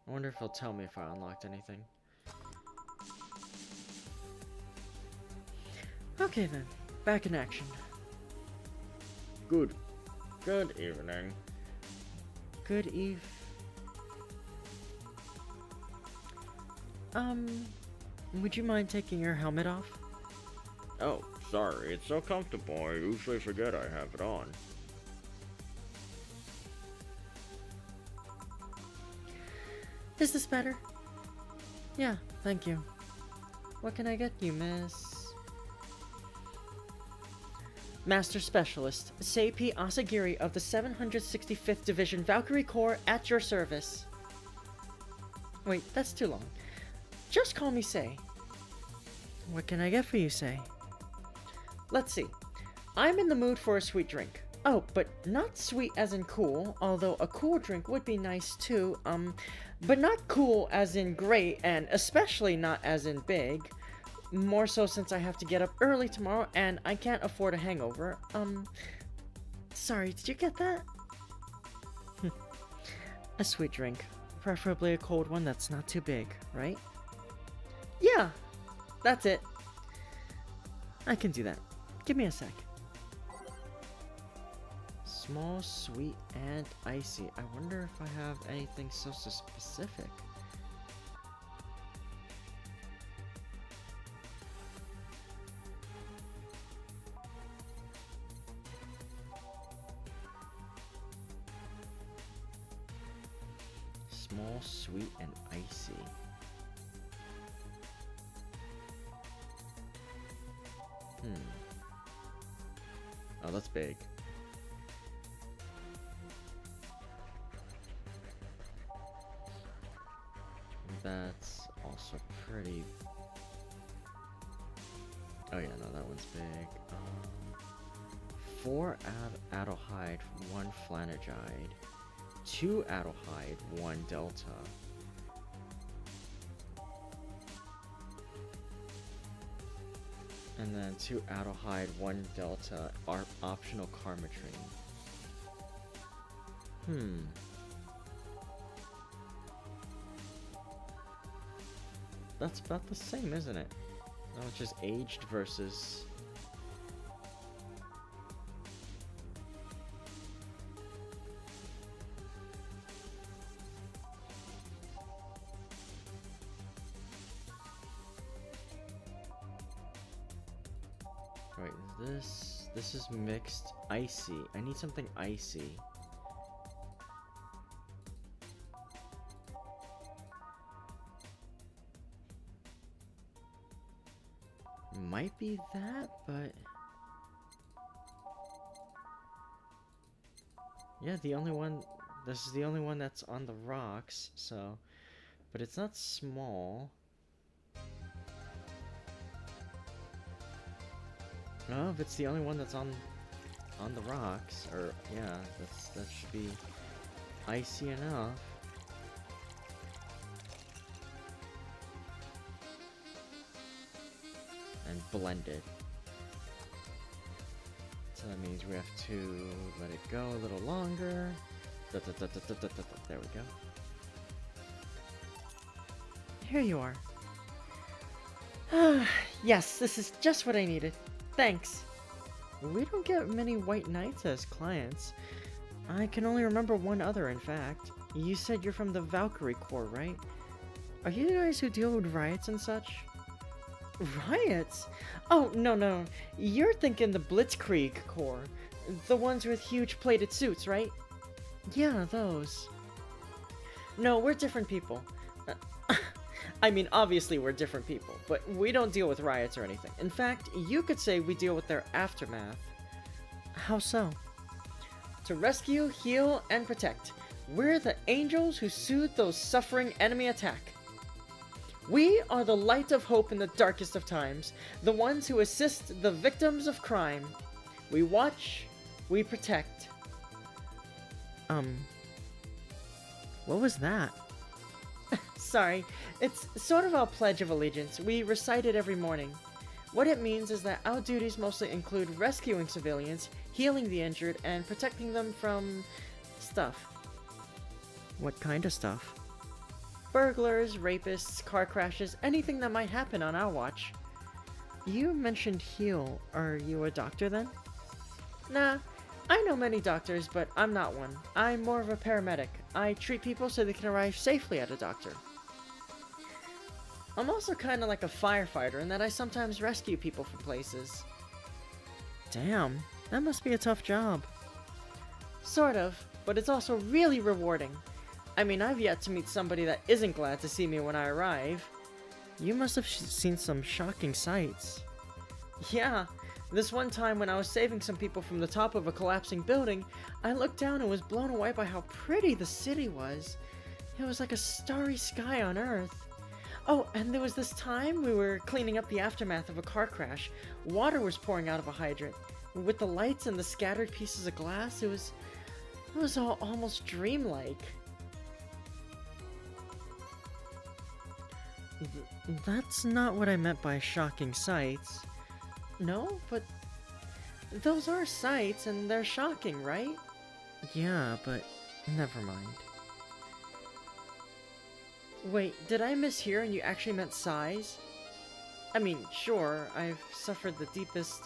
I wonder if he'll tell me if I unlocked anything. Okay then, back in action. Good evening. Good eve. Would you mind taking your helmet off? Oh, sorry, it's so comfortable, I usually forget I have it on. Is this better? Yeah, thank you. What can I get you, miss? Master Specialist, Seipi Asagiri of the 765th Division Valkyrie Corps at your service. Wait, that's too long. Just call me Sei. What can I get for you, Sei? Let's see. I'm in the mood for a sweet drink. Oh, but not sweet as in cool, although a cool drink would be nice too, but not cool as in great, and especially not as in big. More so since I have to get up early tomorrow and I can't afford a hangover. Sorry, did you get that? A sweet drink. Preferably a cold one that's not too big, right? Yeah, that's it. I can do that. Give me a sec. Small, sweet, and icy. I wonder if I have anything so specific. Small, sweet, and icy. Oh, that's big. That's also pretty... Oh yeah, no, that one's big. 4 Adelhyde, 1 Flanagide, 2 Adelhyde, 1 Delta. And then 2 Adelhyde, 1 Delta, optional Karmatrine. That's about the same, isn't it? No, it's just aged versus... Right, this is mixed icy. I need something icy. Might be that, but yeah, the only one, this is the only one that's on the rocks, so, but it's not small. No, if it's the only one that's on the rocks, or yeah, that should be icy enough. And blended. So that means we have to let it go a little longer. There we go. Here you are. Yes, this is just what I needed. Thanks. We don't get many white knights as clients. I can only remember one other, in fact. You said you're from the Valkyrie Corps, right? Are you the guys who deal with riots and such? Riots? Oh, no. You're thinking the Blitzkrieg Corps. The ones with huge plated suits, right? Yeah, those. No, we're different people. I mean, obviously we're different people, but we don't deal with riots or anything. In fact, you could say we deal with their aftermath. How so? To rescue, heal, and protect. We're the angels who soothe those suffering enemy attack. We are the light of hope in the darkest of times, the ones who assist the victims of crime. We watch, we protect. What was that? Sorry, it's sort of our Pledge of Allegiance. We recite it every morning. What it means is that our duties mostly include rescuing civilians, healing the injured, and protecting them from stuff. What kind of stuff? Burglars, rapists, car crashes, anything that might happen on our watch. You mentioned heal. Are you a doctor then? Nah, I know many doctors, but I'm not one. I'm more of a paramedic. I treat people so they can arrive safely at a doctor. I'm also kinda like a firefighter in that I sometimes rescue people from places. Damn, that must be a tough job. Sort of, but it's also really rewarding. I mean, I've yet to meet somebody that isn't glad to see me when I arrive. You must have seen some shocking sights. Yeah, this one time when I was saving some people from the top of a collapsing building, I looked down and was blown away by how pretty the city was. It was like a starry sky on Earth. Oh, and there was this time we were cleaning up the aftermath of a car crash. Water was pouring out of a hydrant. With the lights and the scattered pieces of glass, it was all almost dreamlike. That's not what I meant by shocking sights. No, but those are sights and they're shocking, right? Yeah, but never mind. Wait, did I mishear and you actually meant sighs? I mean, sure, I've suffered the deepest,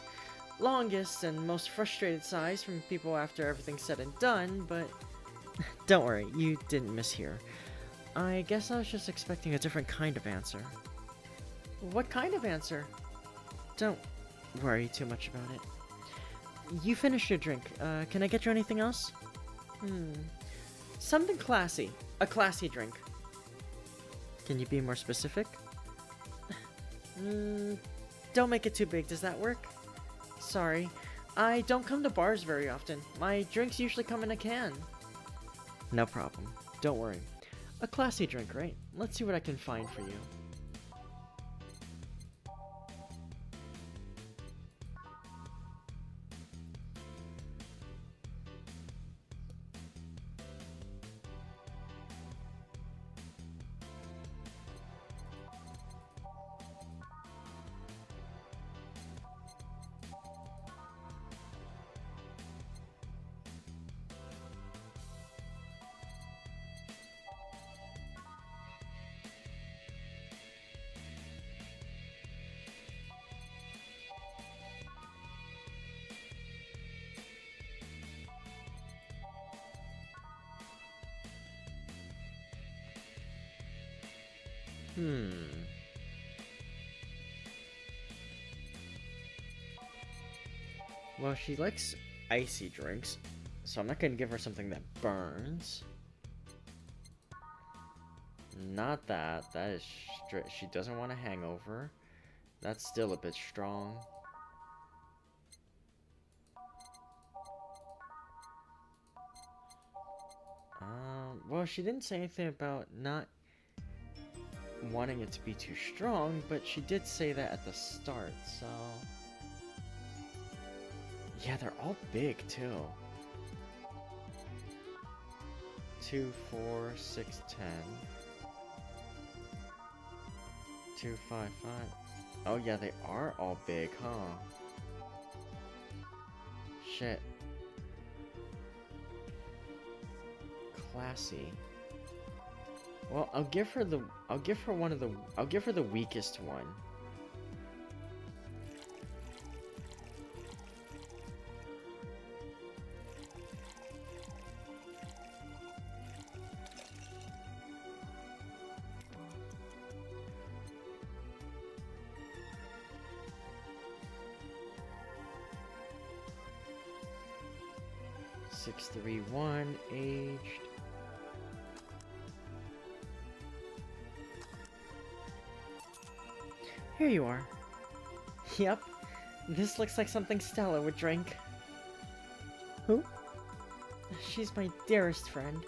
longest, and most frustrated sighs from people after everything's said and done, but... Don't worry, you didn't mishear. I guess I was just expecting a different kind of answer. What kind of answer? Don't worry too much about it. You finished your drink. Can I get you anything else? Something classy. A classy drink. Can you be more specific? Don't make it too big. Does that work? Sorry. I don't come to bars very often. My drinks usually come in a can. No problem. Don't worry. A classy drink, right? Let's see what I can find for you. Well, she likes icy drinks, so I'm not gonna give her something that burns. Not that. That is she doesn't want a hangover. That's still a bit strong. Well, she didn't say anything about not wanting it to be too strong, but she did say that at the start, so... Yeah, they're all big, too. 2, 4, 6, 10. 2, 5, 5. Oh, yeah, they are all big, huh? Shit. Classy. Well, I'll give her the weakest one. 631 aged. Here you are. Yep, this looks like something Stella would drink. Who? She's my dearest friend.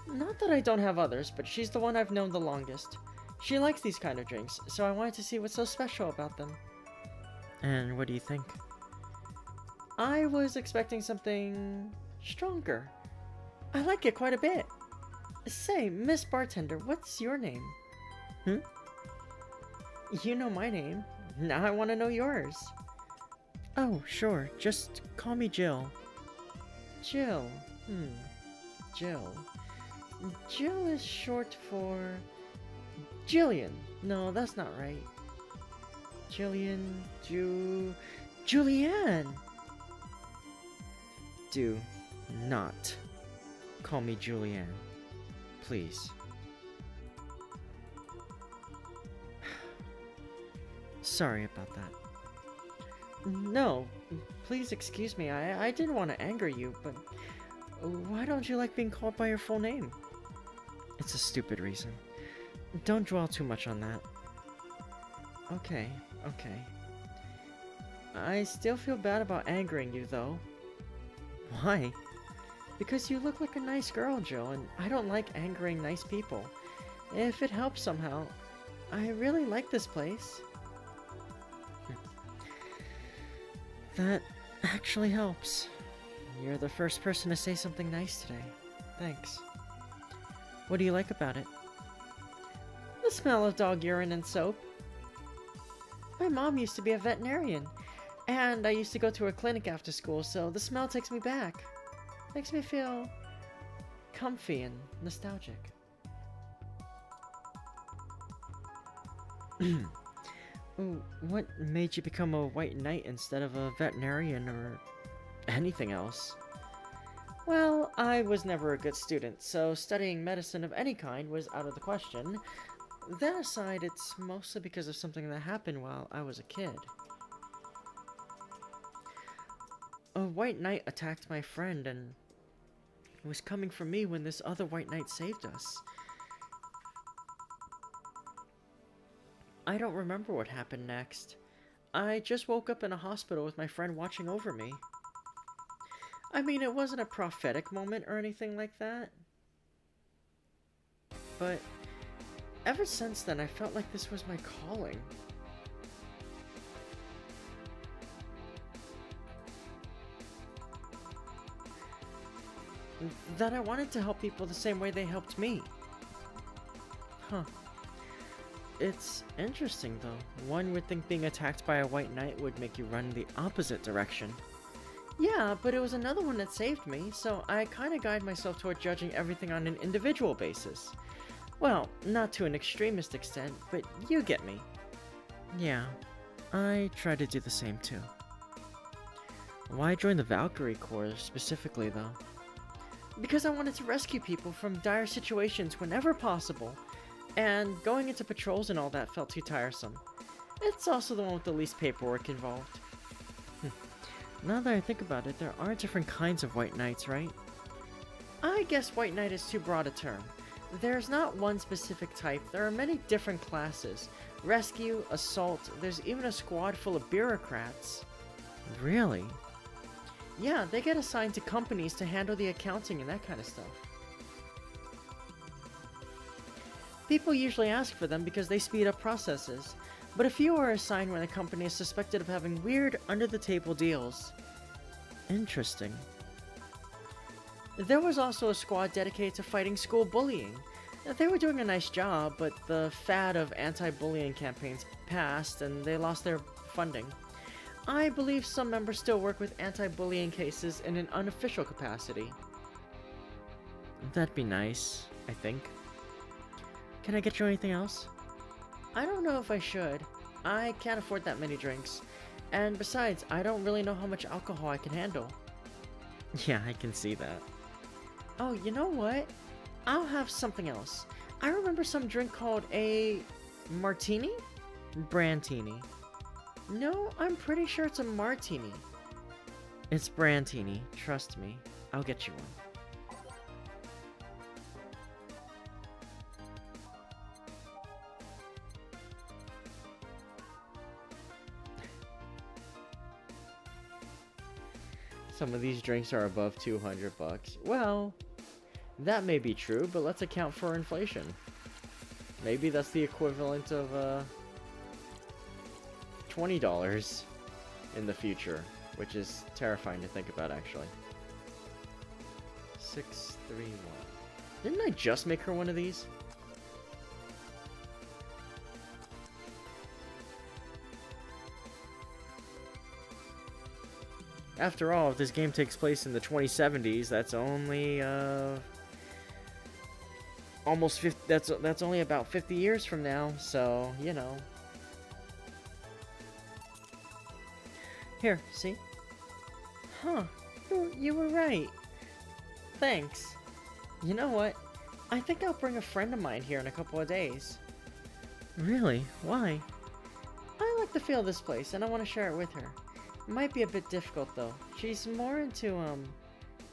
Not that I don't have others, but she's the one I've known the longest. She likes these kind of drinks, so I wanted to see what's so special about them. And what do you think? I was expecting something stronger. I like it quite a bit. Say, Miss Bartender, what's your name? You know my name. Now I want to know yours. Oh, sure. Just call me Jill. Jill. Jill. Jill is short for... Jillian. No, that's not right. Jillian... Julianne! Do not call me Julianne. Please. Sorry about that. No, please excuse me. I didn't want to anger you, but why don't you like being called by your full name? It's a stupid reason. Don't dwell too much on that. Okay. I still feel bad about angering you, though. Why? Because you look like a nice girl, Jill, and I don't like angering nice people. If it helps somehow, I really like this place. That actually helps. You're the first person to say something nice today. Thanks. What do you like about it? The smell of dog urine and soap. My mom used to be a veterinarian, and I used to go to her clinic after school, so the smell takes me back. Makes me feel comfy and nostalgic. What made you become a white knight instead of a veterinarian or anything else? Well, I was never a good student, so studying medicine of any kind was out of the question. That aside, it's mostly because of something that happened while I was a kid. A white knight attacked my friend and was coming for me when this other white knight saved us. I don't remember what happened next. I just woke up in a hospital with my friend watching over me. I mean, it wasn't a prophetic moment or anything like that. But ever since then, I felt like this was my calling. That I wanted to help people the same way they helped me. Huh. It's interesting, though. One would think being attacked by a white knight would make you run the opposite direction. Yeah, but it was another one that saved me, so I kinda guide myself toward judging everything on an individual basis. Well, not to an extremist extent, but you get me. Yeah, I try to do the same too. Why join the Valkyrie Corps specifically, though? Because I wanted to rescue people from dire situations whenever possible, and going into patrols and all that felt too tiresome. It's also the one with the least paperwork involved. Now that I think about it, there are different kinds of white knights, right? I guess white knight is too broad a term. There's not one specific type, there are many different classes. Rescue, assault, there's even a squad full of bureaucrats. Really? Yeah, they get assigned to companies to handle the accounting and that kind of stuff. People usually ask for them because they speed up processes, but a few are assigned when a company is suspected of having weird, under-the-table deals. Interesting. There was also a squad dedicated to fighting school bullying. They were doing a nice job, but the fad of anti-bullying campaigns passed and they lost their funding. I believe some members still work with anti-bullying cases in an unofficial capacity. That'd be nice, I think. Can I get you anything else? I don't know if I should. I can't afford that many drinks. And besides, I don't really know how much alcohol I can handle. Yeah, I can see that. Oh, you know what? I'll have something else. I remember some drink called a... martini? Brantini. No, I'm pretty sure it's a martini. It's Brantini, trust me. I'll get you one. Some of these drinks are above 200 bucks. Well, that may be true, but let's account for inflation. Maybe that's the equivalent of $20 in the future, which is terrifying to think about, actually. 631. Didn't I just make her one of these? After all, if this game takes place in the 2070s, that's only almost 50. That's only about 50 years from now. So you know. Here, see? Huh? You were right. Thanks. You know what? I think I'll bring a friend of mine here in a couple of days. Really? Why? I like the feel of this place, and I want to share it with her. Might be a bit difficult though. She's more into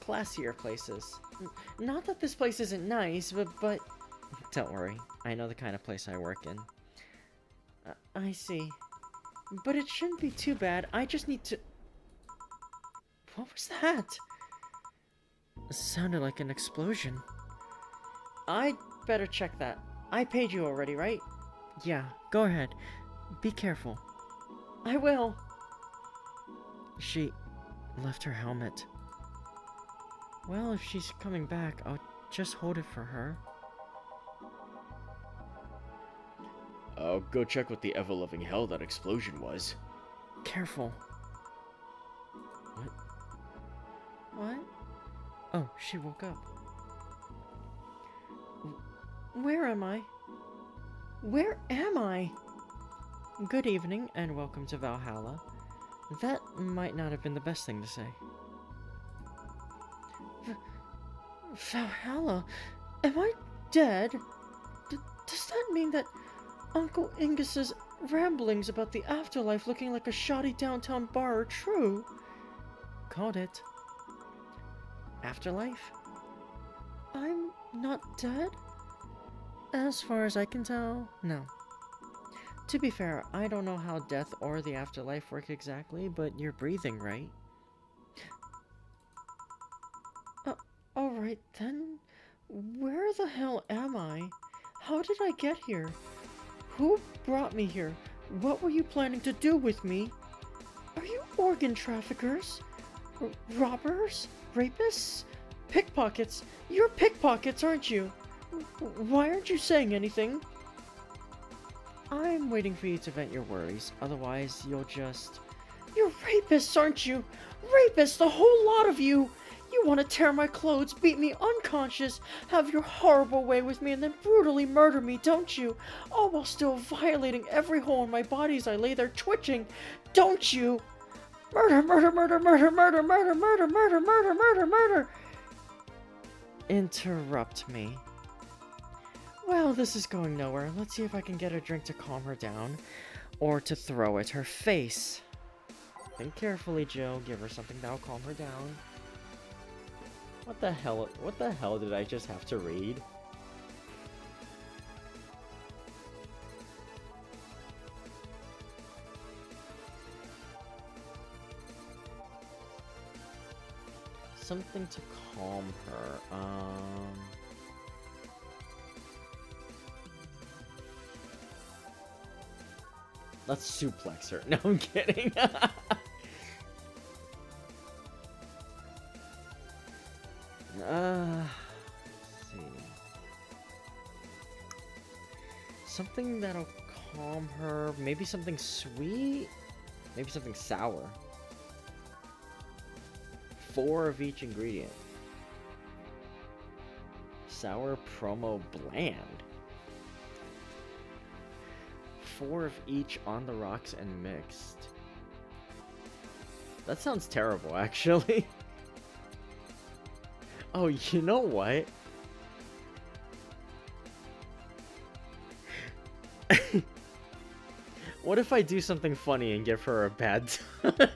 classier places. Not that this place isn't nice, but don't worry. I know the kind of place I work in. I see. But it shouldn't be too bad. I just need to... What was that? It sounded like an explosion. I'd better check that. I paid you already, right? Yeah, go ahead. Be careful. I will. She left her helmet. Well, if she's coming back, I'll just hold it for her. I'll go check what the ever-loving hell that explosion was. Careful. What? Oh, she woke up. Where am I? Where am I? Good evening, and welcome to Valhalla. That might not have been the best thing to say. Valhalla? Am I dead? Does that mean that Uncle Ingus's ramblings about the afterlife looking like a shoddy downtown bar are true? Called it. Afterlife? I'm not dead? As far as I can tell, no. To be fair, I don't know how death or the afterlife work exactly, but you're breathing, right? Alright then. Where the hell am I? How did I get here? Who brought me here? What were you planning to do with me? Are you organ traffickers? Robbers? Rapists? Pickpockets? You're pickpockets, aren't you? Why aren't you saying anything? I'm waiting for you to vent your worries, otherwise you'll just... You're rapists, aren't you? Rapists, the whole lot of you! You want to tear my clothes, beat me unconscious, have your horrible way with me, and then brutally murder me, don't you? All while still violating every hole in my body as I lay there twitching, don't you? Murder, murder, murder, murder, murder, murder, murder, murder, murder, murder, murder! Interrupt me. Well, this is going nowhere. Let's see if I can get a drink to calm her down, or to throw at her face. Think carefully, Joe. Give her something that'll calm her down. What the hell did I just have to read? Something to calm her. Let's suplex her. No, I'm kidding. Let's see. Something that'll calm her. Maybe something sweet? Maybe something sour. 4 of each ingredient. Sour promo bland. 4 of each on the rocks and mixed. That sounds terrible, actually. Oh, you know what? What if I do something funny and give her a bad touch?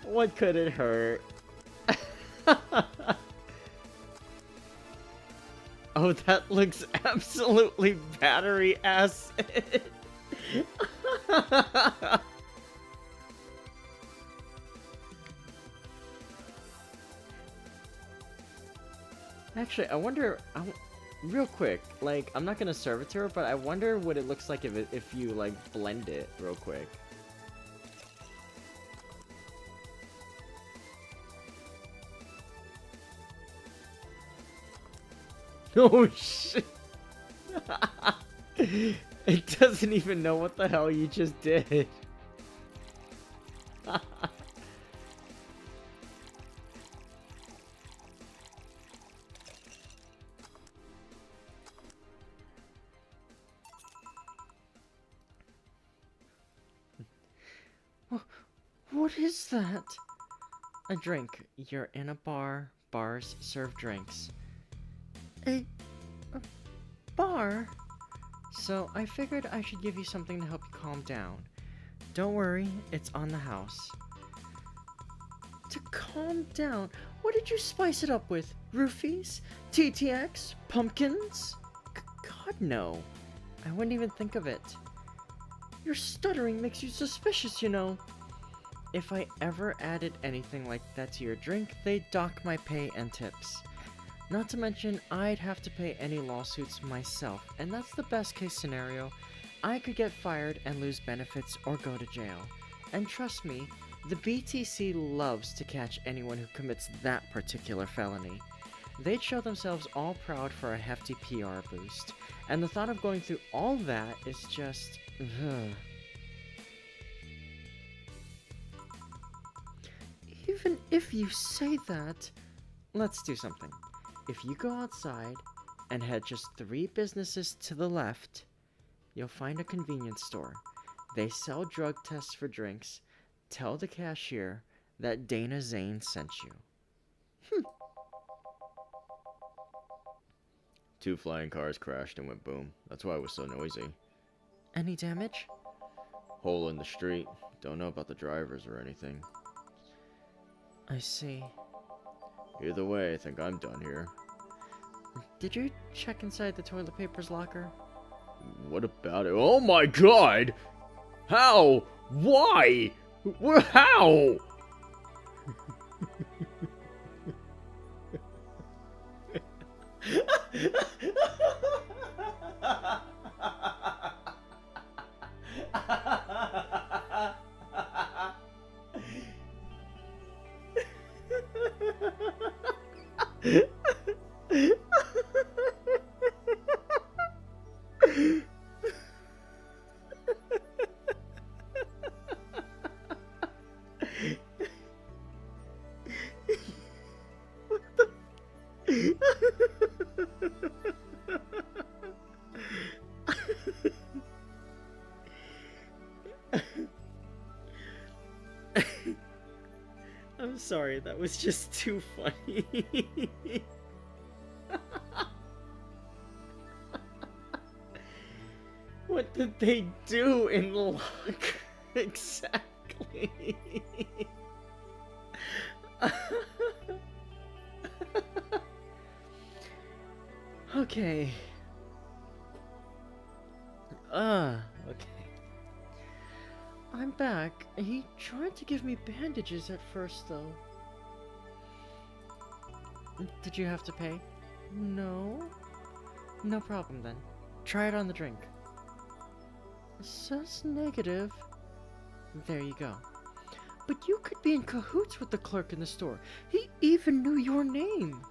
What could it hurt? Oh, that looks absolutely battery acid. Actually, I wonder, real quick, like, I'm not gonna serve it to her, but I wonder what it looks like if you, like, blend it real quick. Oh, shit. It doesn't even know what the hell you just did. What is that? A drink. You're in a bar. Bars serve drinks. A bar? So I figured I should give you something to help you calm down. Don't worry, it's on the house. To calm down? What did you spice it up with? Roofies? TTX? Pumpkins? God, no. I wouldn't even think of it. Your stuttering makes you suspicious, you know. If I ever added anything like that to your drink, they'd dock my pay and tips. Not to mention, I'd have to pay any lawsuits myself, and that's the best case scenario. I could get fired and lose benefits or go to jail. And trust me, the BTC loves to catch anyone who commits that particular felony. They'd show themselves all proud for a hefty PR boost, and the thought of going through all that is just... ugh. Even if you say that, let's do something. If you go outside and head just 3 businesses to the left, you'll find a convenience store. They sell drug tests for drinks. Tell the cashier that Dana Zane sent you. 2 flying cars crashed and went boom. That's why it was so noisy. Any damage? Hole in the street. Don't know about the drivers or anything. I see. Either way, I think I'm done here. Did you check inside the toilet paper's locker? What about it? Oh my god! How? Why? How? I'm sorry, that was just too funny. What did they do in the locker exactly? Okay. Okay. I'm back. He tried to give me bandages at first, though. Did you have to pay? No. No problem, then. Try it on the drink. Says negative. There you go. But you could be in cahoots with the clerk in the store. He even knew your name.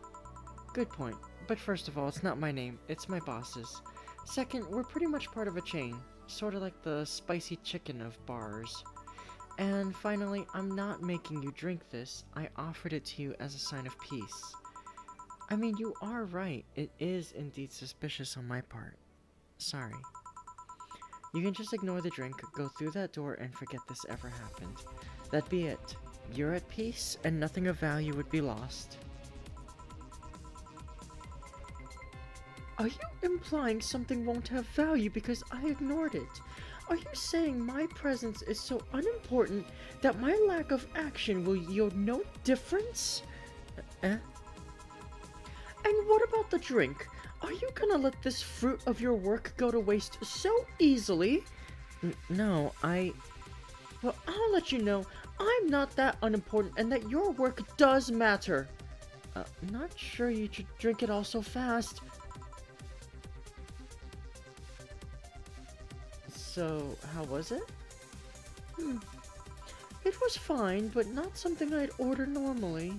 Good point. But first of all, it's not my name. It's my boss's. Second, we're pretty much part of a chain. Sort of like the spicy chicken of bars. And finally, I'm not making you drink this. I offered it to you as a sign of peace. I mean, you are right. It is indeed suspicious on my part. Sorry. You can just ignore the drink, go through that door, and forget this ever happened. That'd be it. You're at peace, and nothing of value would be lost. Are you implying something won't have value because I ignored it? Are you saying my presence is so unimportant that my lack of action will yield no difference? And what about the drink? Are you gonna let this fruit of your work go to waste so easily? No, Well, I'll let you know I'm not that unimportant and that your work does matter. Not sure you should drink it all so fast. So, how was it? It was fine, but not something I'd order normally.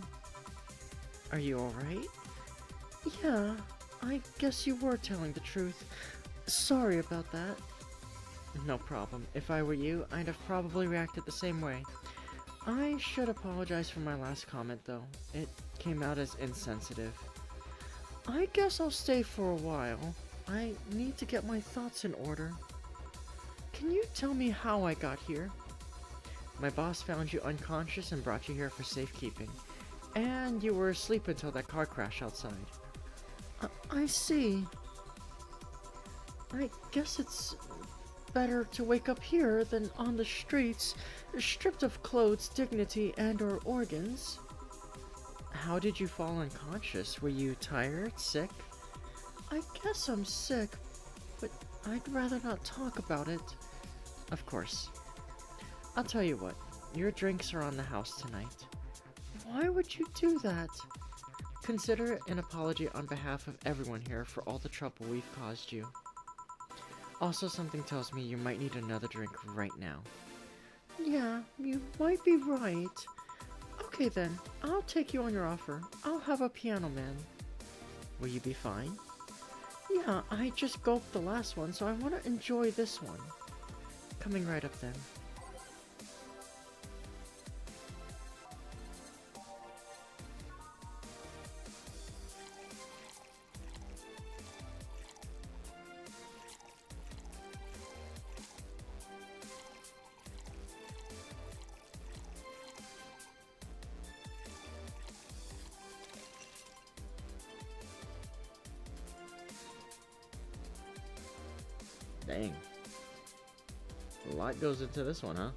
Are you alright? Yeah, I guess you were telling the truth. Sorry about that. No problem. If I were you, I'd have probably reacted the same way. I should apologize for my last comment, though. It came out as insensitive. I guess I'll stay for a while. I need to get my thoughts in order. Can you tell me how I got here? My boss found you unconscious and brought you here for safekeeping. And you were asleep until that car crash outside. I see. I guess it's better to wake up here than on the streets, stripped of clothes, dignity, and/or organs. How did you fall unconscious? Were you tired, sick? I guess I'm sick, but I'd rather not talk about it. Of course. I'll tell you what, your drinks are on the house tonight. Why would you do that? Consider it an apology on behalf of everyone here for all the trouble we've caused you. Also, something tells me you might need another drink right now. Yeah, you might be right. Okay then, I'll take you on your offer. I'll have a piano man. Will you be fine? Yeah, I just gulped the last one, so I want to enjoy this one. Coming right up then. Dang. A lot goes into this one, huh?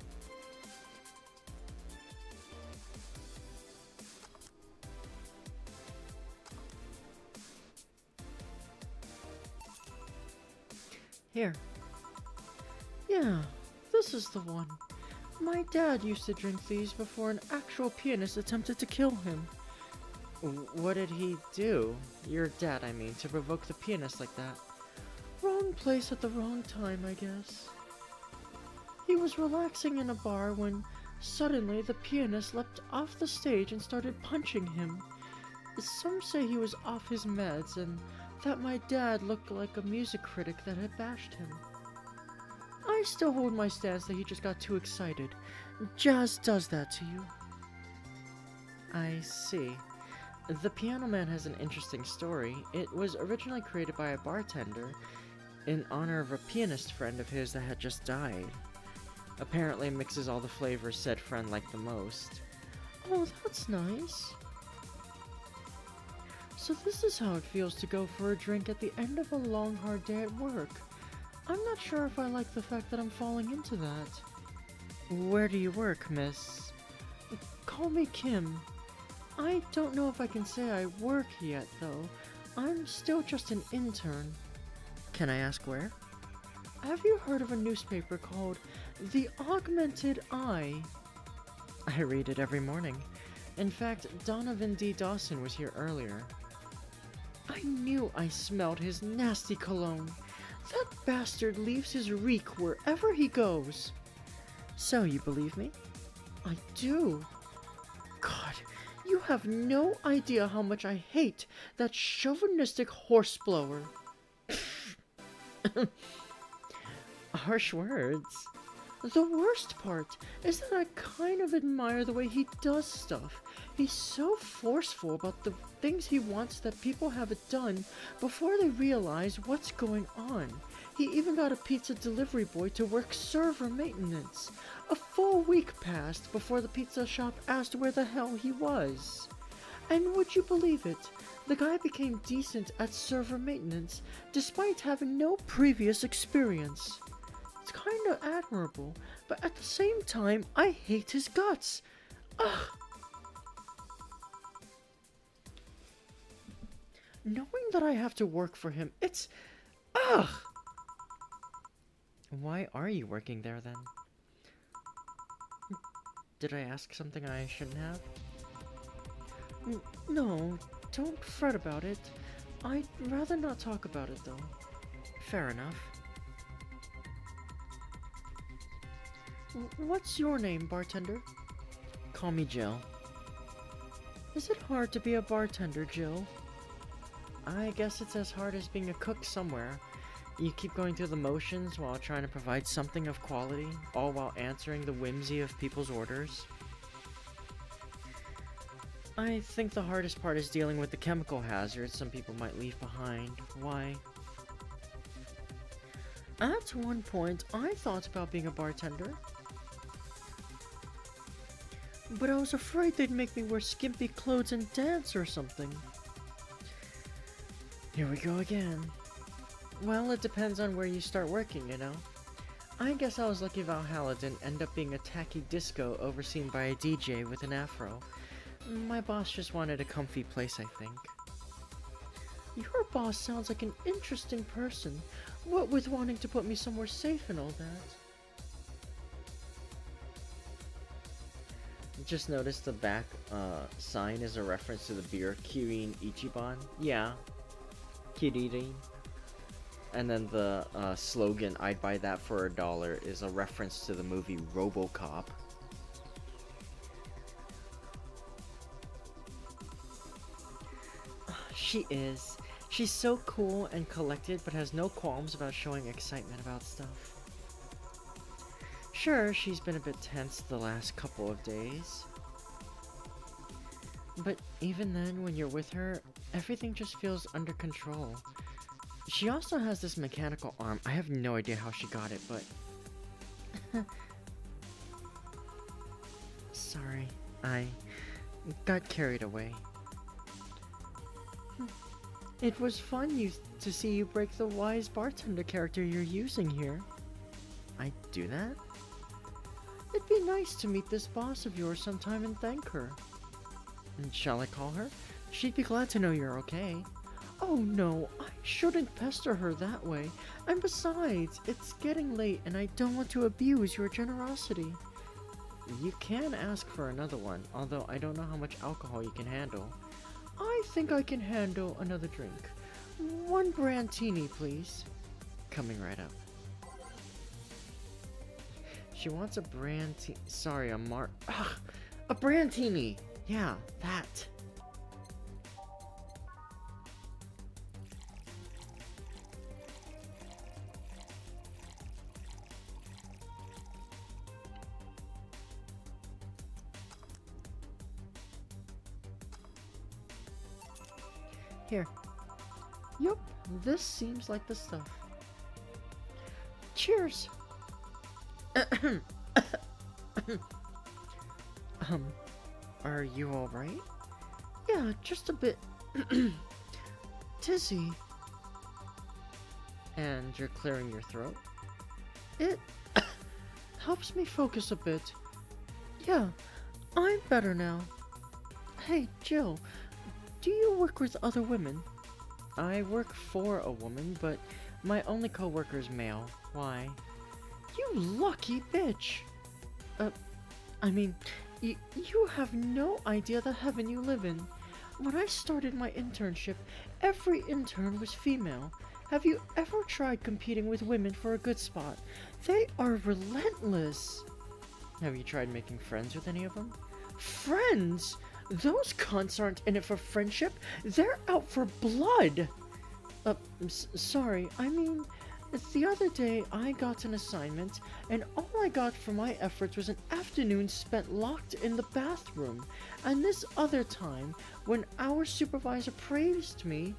Here. Yeah, this is the one. My dad used to drink these before an actual pianist attempted to kill him. What did he do? Your dad, I mean, to provoke the pianist like that? Wrong place at the wrong time, I guess. He was relaxing in a bar when suddenly the pianist leapt off the stage and started punching him. Some say he was off his meds and that my dad looked like a music critic that had bashed him. I still hold my stance that he just got too excited. Jazz does that to you. I see. The Piano Man has an interesting story. It was originally created by a bartender in honor of a pianist friend of his that had just died. Apparently mixes all the flavors said friend liked the most. Oh, that's nice. So this is how it feels to go for a drink at the end of a long, hard day at work. I'm not sure if I like the fact that I'm falling into that. Where do you work, miss? Call me Kim. I don't know if I can say I work yet, though. I'm still just an intern. Can I ask where? Have you heard of a newspaper called The Augmented Eye? I read it every morning. In fact, Donovan D. Dawson was here earlier. I knew I smelled his nasty cologne. That bastard leaves his reek wherever he goes. So, you believe me? I do. God, you have no idea how much I hate that chauvinistic horseblower. Harsh words. The worst part is that I kind of admire the way he does stuff. He's so forceful about the things he wants that people have it done before they realize what's going on. He even got a pizza delivery boy to work server maintenance. A full week passed before the pizza shop asked where the hell he was. And would you believe it? The guy became decent at server maintenance despite having no previous experience. It's kinda admirable, but at the same time, I hate his guts. Ugh. Knowing that I have to work for him, it's... Ugh! Why are you working there then? Did I ask something I shouldn't have? No, don't fret about it. I'd rather not talk about it though. Fair enough. What's your name, bartender? Call me Jill. Is it hard to be a bartender, Jill? I guess it's as hard as being a cook somewhere. You keep going through the motions while trying to provide something of quality, all while answering the whimsy of people's orders. I think the hardest part is dealing with the chemical hazards some people might leave behind. Why? At one point, I thought about being a bartender. But I was afraid they'd make me wear skimpy clothes and dance or something. Here we go again. Well, it depends on where you start working, you know? I guess I was lucky Valhalla didn't end up being a tacky disco overseen by a DJ with an afro. My boss just wanted a comfy place, I think. Your boss sounds like an interesting person. What with wanting to put me somewhere safe and all that. Just noticed the back sign is a reference to the beer Kirin Ichiban. Yeah. Kirin. And then the slogan, "I'd buy that for $1," is a reference to the movie RoboCop. She is. She's so cool and collected, but has no qualms about showing excitement about stuff. Sure, she's been a bit tense the last couple of days. But even then, when you're with her, everything just feels under control. She also has this mechanical arm. I have no idea how she got it, but... Sorry, I got carried away. It was fun to see you break the wise bartender character you're using here. I do that? It'd be nice to meet this boss of yours sometime and thank her. And shall I call her? She'd be glad to know you're okay. Oh no, I shouldn't pester her that way. And besides, it's getting late and I don't want to abuse your generosity. You can ask for another one, although I don't know how much alcohol you can handle. I think I can handle another drink. 1 brandtini, please. Coming right up. She wants a brandtini. Sorry, a brandtini. Yeah, that. Here. Yup, this seems like the stuff. Cheers! Are you alright? Yeah, just a bit dizzy. And you're clearing your throat? It helps me focus a bit. Yeah, I'm better now. Hey, Jill. Do you work with other women? I work for a woman, but my only co-worker is male. Why? You lucky bitch! I mean, you have no idea the heaven you live in. When I started my internship, every intern was female. Have you ever tried competing with women for a good spot? They are relentless. Have you tried making friends with any of them? Friends? Those cunts aren't in it for friendship, they're out for blood! Sorry, I mean, the other day I got an assignment, and all I got for my efforts was an afternoon spent locked in the bathroom. And this other time, when our supervisor praised me,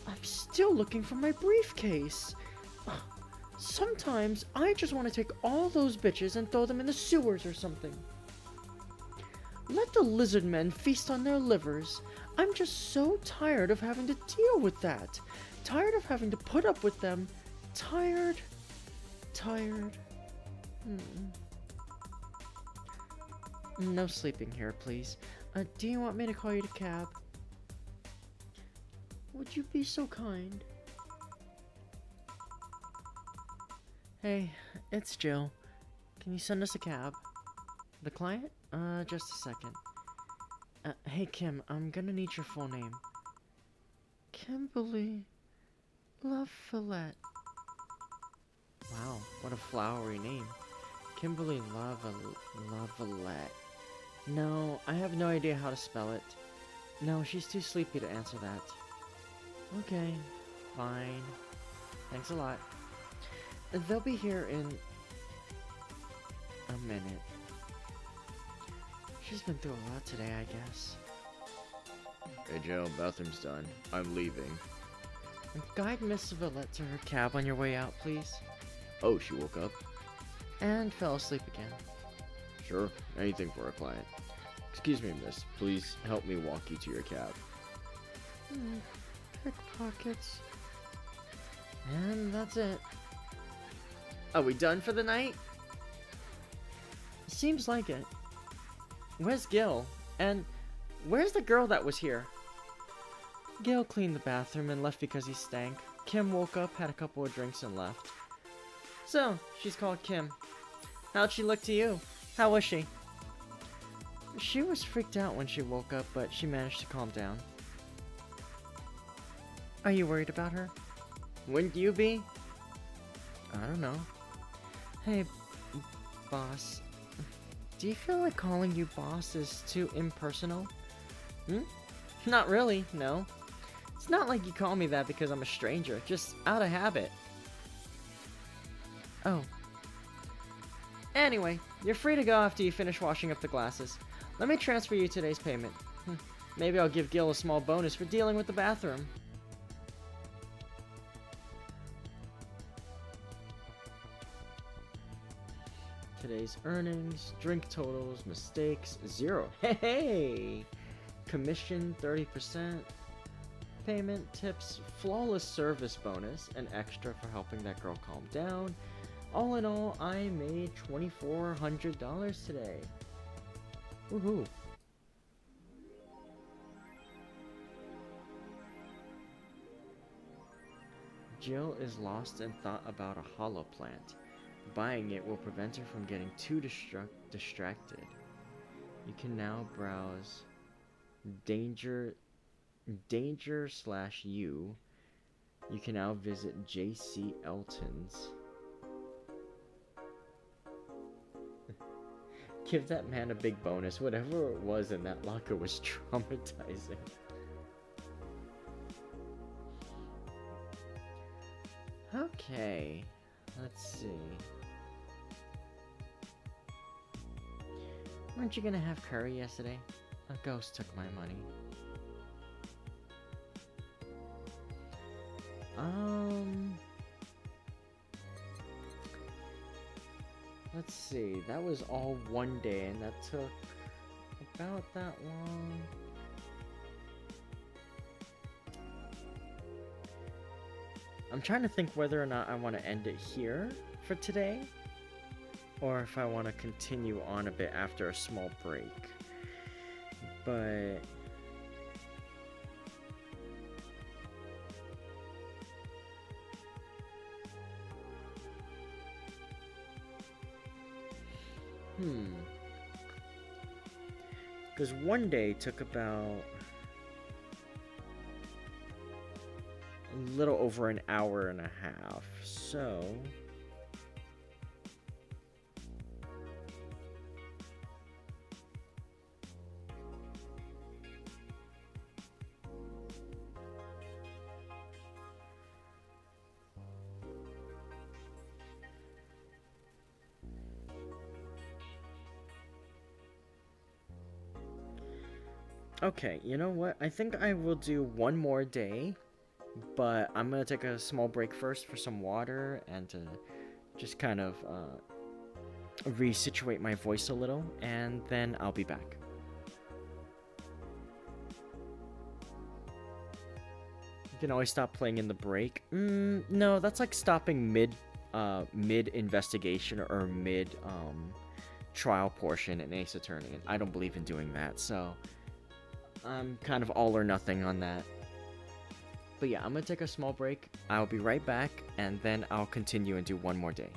I'm still looking for my briefcase. Sometimes I just want to take all those bitches and throw them in the sewers or something. Let the lizard men feast on their livers. I'm just so tired of having to deal with that. Tired of having to put up with them. Tired. No sleeping here, please. Do you want me to call you a cab? Would you be so kind? Hey, it's Jill. Can you send us a cab? The client? Just a second. Hey Kim, I'm gonna need your full name. Kimberly LaVallette. Wow, what a flowery name. Kimberly LaVallette. No, I have no idea how to spell it. No, she's too sleepy to answer that. Okay, fine. Thanks a lot. They'll be here in a minute. She's been through a lot today, I guess. Hey Jill, bathroom's done. I'm leaving. Guide Miss Villette to her cab on your way out, please. Oh, she woke up? And fell asleep again. Sure, anything for a client. Excuse me, miss. Please help me walk you to your cab. Pickpockets. And that's it. Are we done for the night? Seems like it. Where's Gil? And where's the girl that was here? Gil cleaned the bathroom and left because he stank. Kim woke up, had a couple of drinks, and left. So, she's called Kim. How'd she look to you? How was she? She was freaked out when she woke up, but she managed to calm down. Are you worried about her? Wouldn't you be? I don't know. Hey, boss. Do you feel like calling you boss is too impersonal? Not really, no. It's not like you call me that because I'm a stranger, just out of habit. Oh. Anyway, you're free to go after you finish washing up the glasses. Let me transfer you today's payment. Maybe I'll give Gil a small bonus for dealing with the bathroom. Today's earnings, drink totals, mistakes, 0. Hey! Commission, 30%. Payment, tips, flawless service bonus, an extra for helping that girl calm down. All in all, I made $2,400 today. Woohoo! Jill is lost in thought about a hollow plant. Buying it will prevent her from getting too distracted. You can now browse danger/you. You can now visit J.C. Elton's. Give that man a big bonus. Whatever it was in that locker was traumatizing. Okay, let's see. Weren't you gonna have curry yesterday? A ghost took my money. Let's see. That was all one day, and that took about that long. I'm trying to think whether or not I want to end it here for today, or if I want to continue on a bit after a small break. But because one day took about a little over an hour and a half, so okay, you know what? I think I will do one more day but I'm gonna take a small break first for some water and to just kind of resituate my voice a little, and then I'll be back. You can always stop playing in the break. No, that's like stopping mid investigation or mid trial portion in Ace Attorney, and I don't believe in doing that, so I'm kind of all or nothing on that. But yeah, I'm gonna take a small break. I'll be right back, and then I'll continue and do one more day.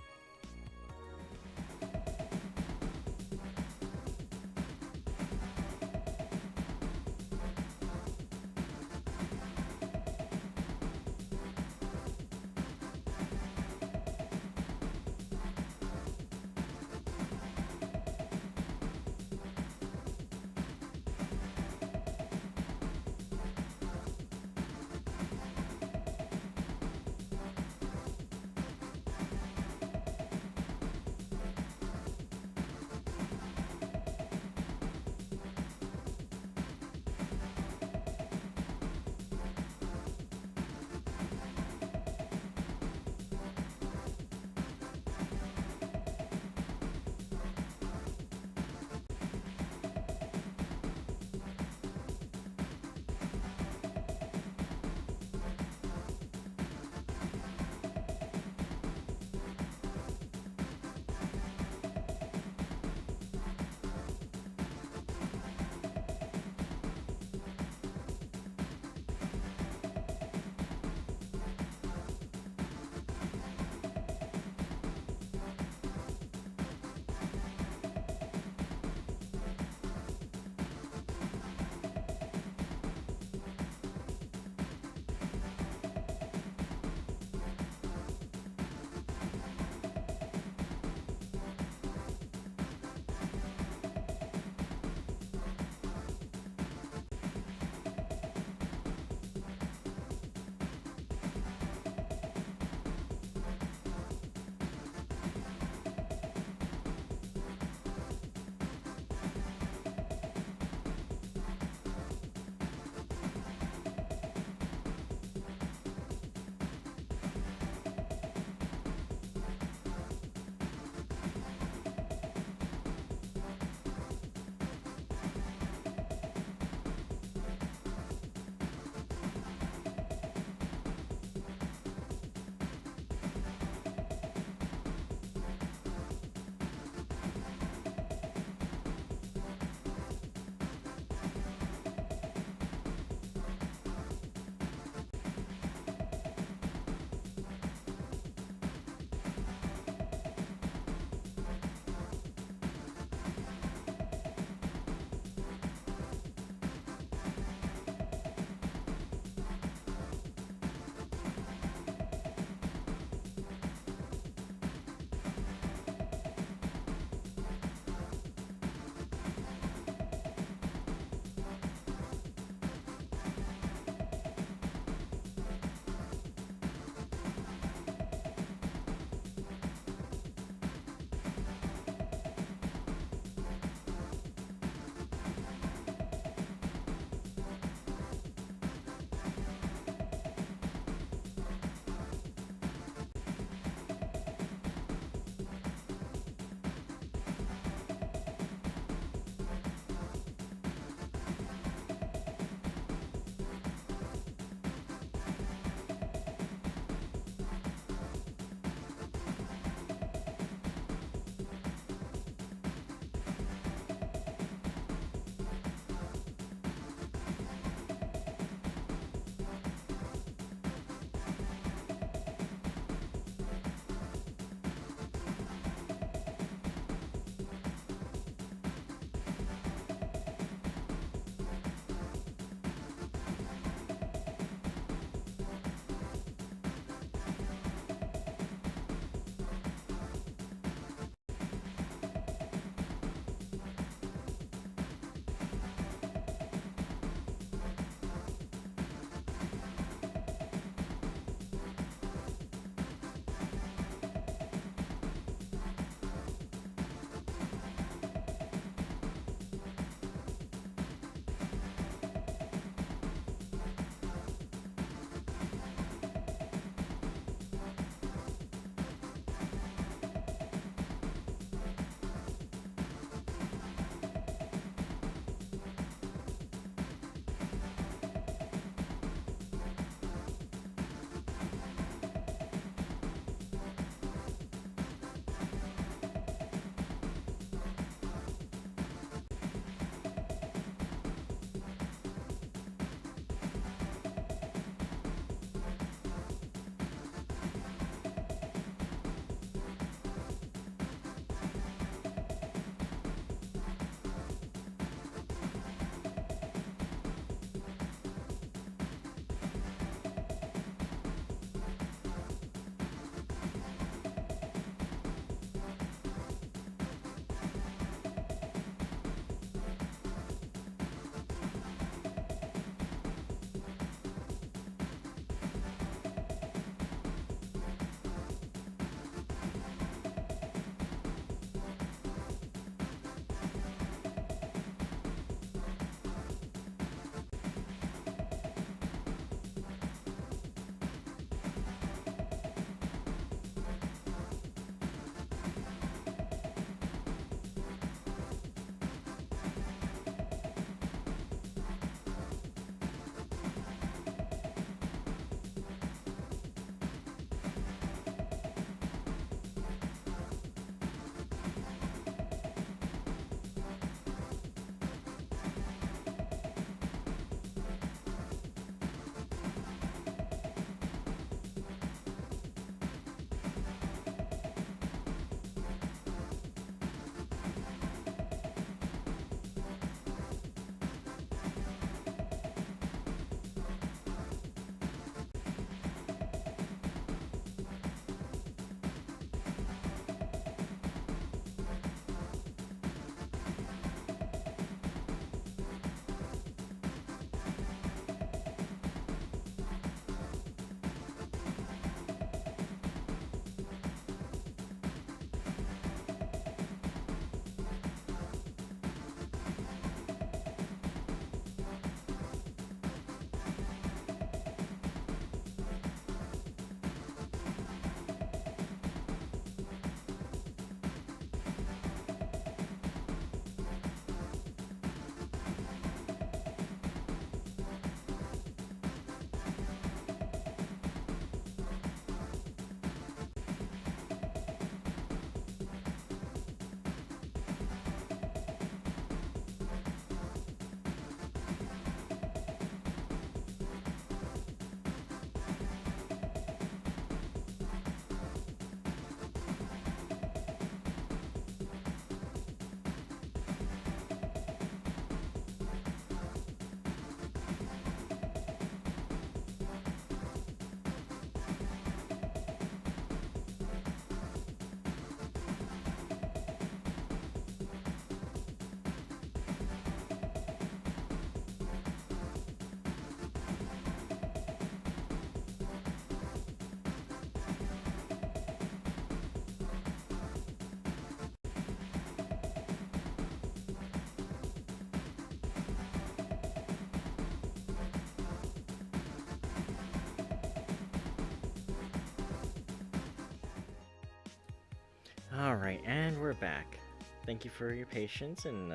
Alright, and we're back. Thank you for your patience and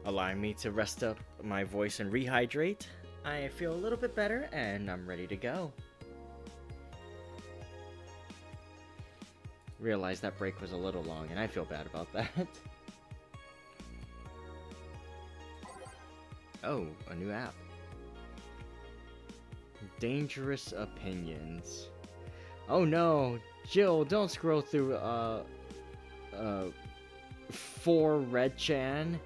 allowing me to rest up my voice and rehydrate. I feel a little bit better and I'm ready to go. Realized that break was a little long and I feel bad about that. Oh, a new app. Dangerous opinions. Oh no, Jill, don't scroll through 4 red chan.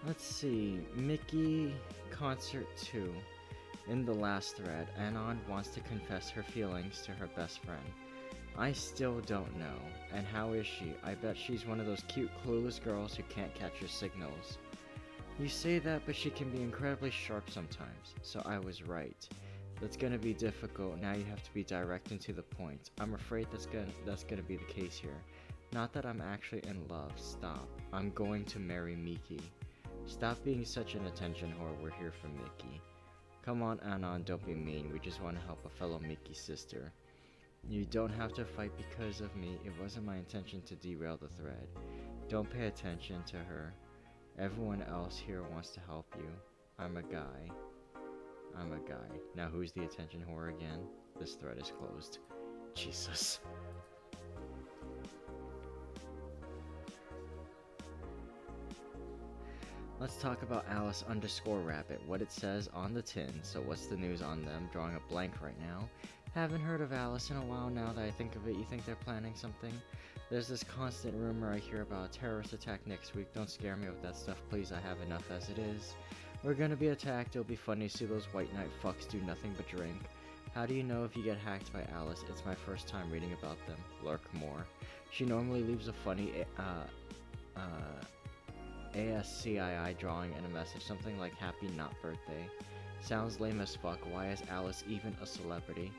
Let's see, Mickey Concert 2. In the last thread, Anon wants to confess her feelings to her best friend. I still don't know. And how is she? I bet she's one of those cute, clueless girls who can't catch your signals. You say that, but she can be incredibly sharp sometimes. So I was right. That's gonna be difficult. Now you have to be direct and to the point. I'm afraid that's gonna be the case here. Not that I'm actually in love. Stop. I'm going to marry Miki. Stop being such an attention whore. We're here for Mickey. Come on, Anon, don't be mean. We just want to help a fellow Mickey sister. You don't have to fight because of me. It wasn't my intention to derail the thread. Don't pay attention to her. Everyone else here wants to help you. I'm a guy. I'm a guy. Now who's the attention whore again? This thread is closed. Jesus. Let's talk about Alice_Rabbit, what it says on the tin. So what's the news on them? Drawing a blank right now. Haven't heard of Alice in a while now that I think of it. You think they're planning something? There's this constant rumor I hear about a terrorist attack next week. Don't scare me with that stuff, please. I have enough as it is. We're gonna be attacked. It'll be funny to see those white knight fucks do nothing but drink. How do you know if you get hacked by Alice? It's my first time reading about them. Lurk more. She normally leaves a funny ASCII drawing and a message, something like happy not birthday. Sounds lame as fuck. Why is Alice even a celebrity?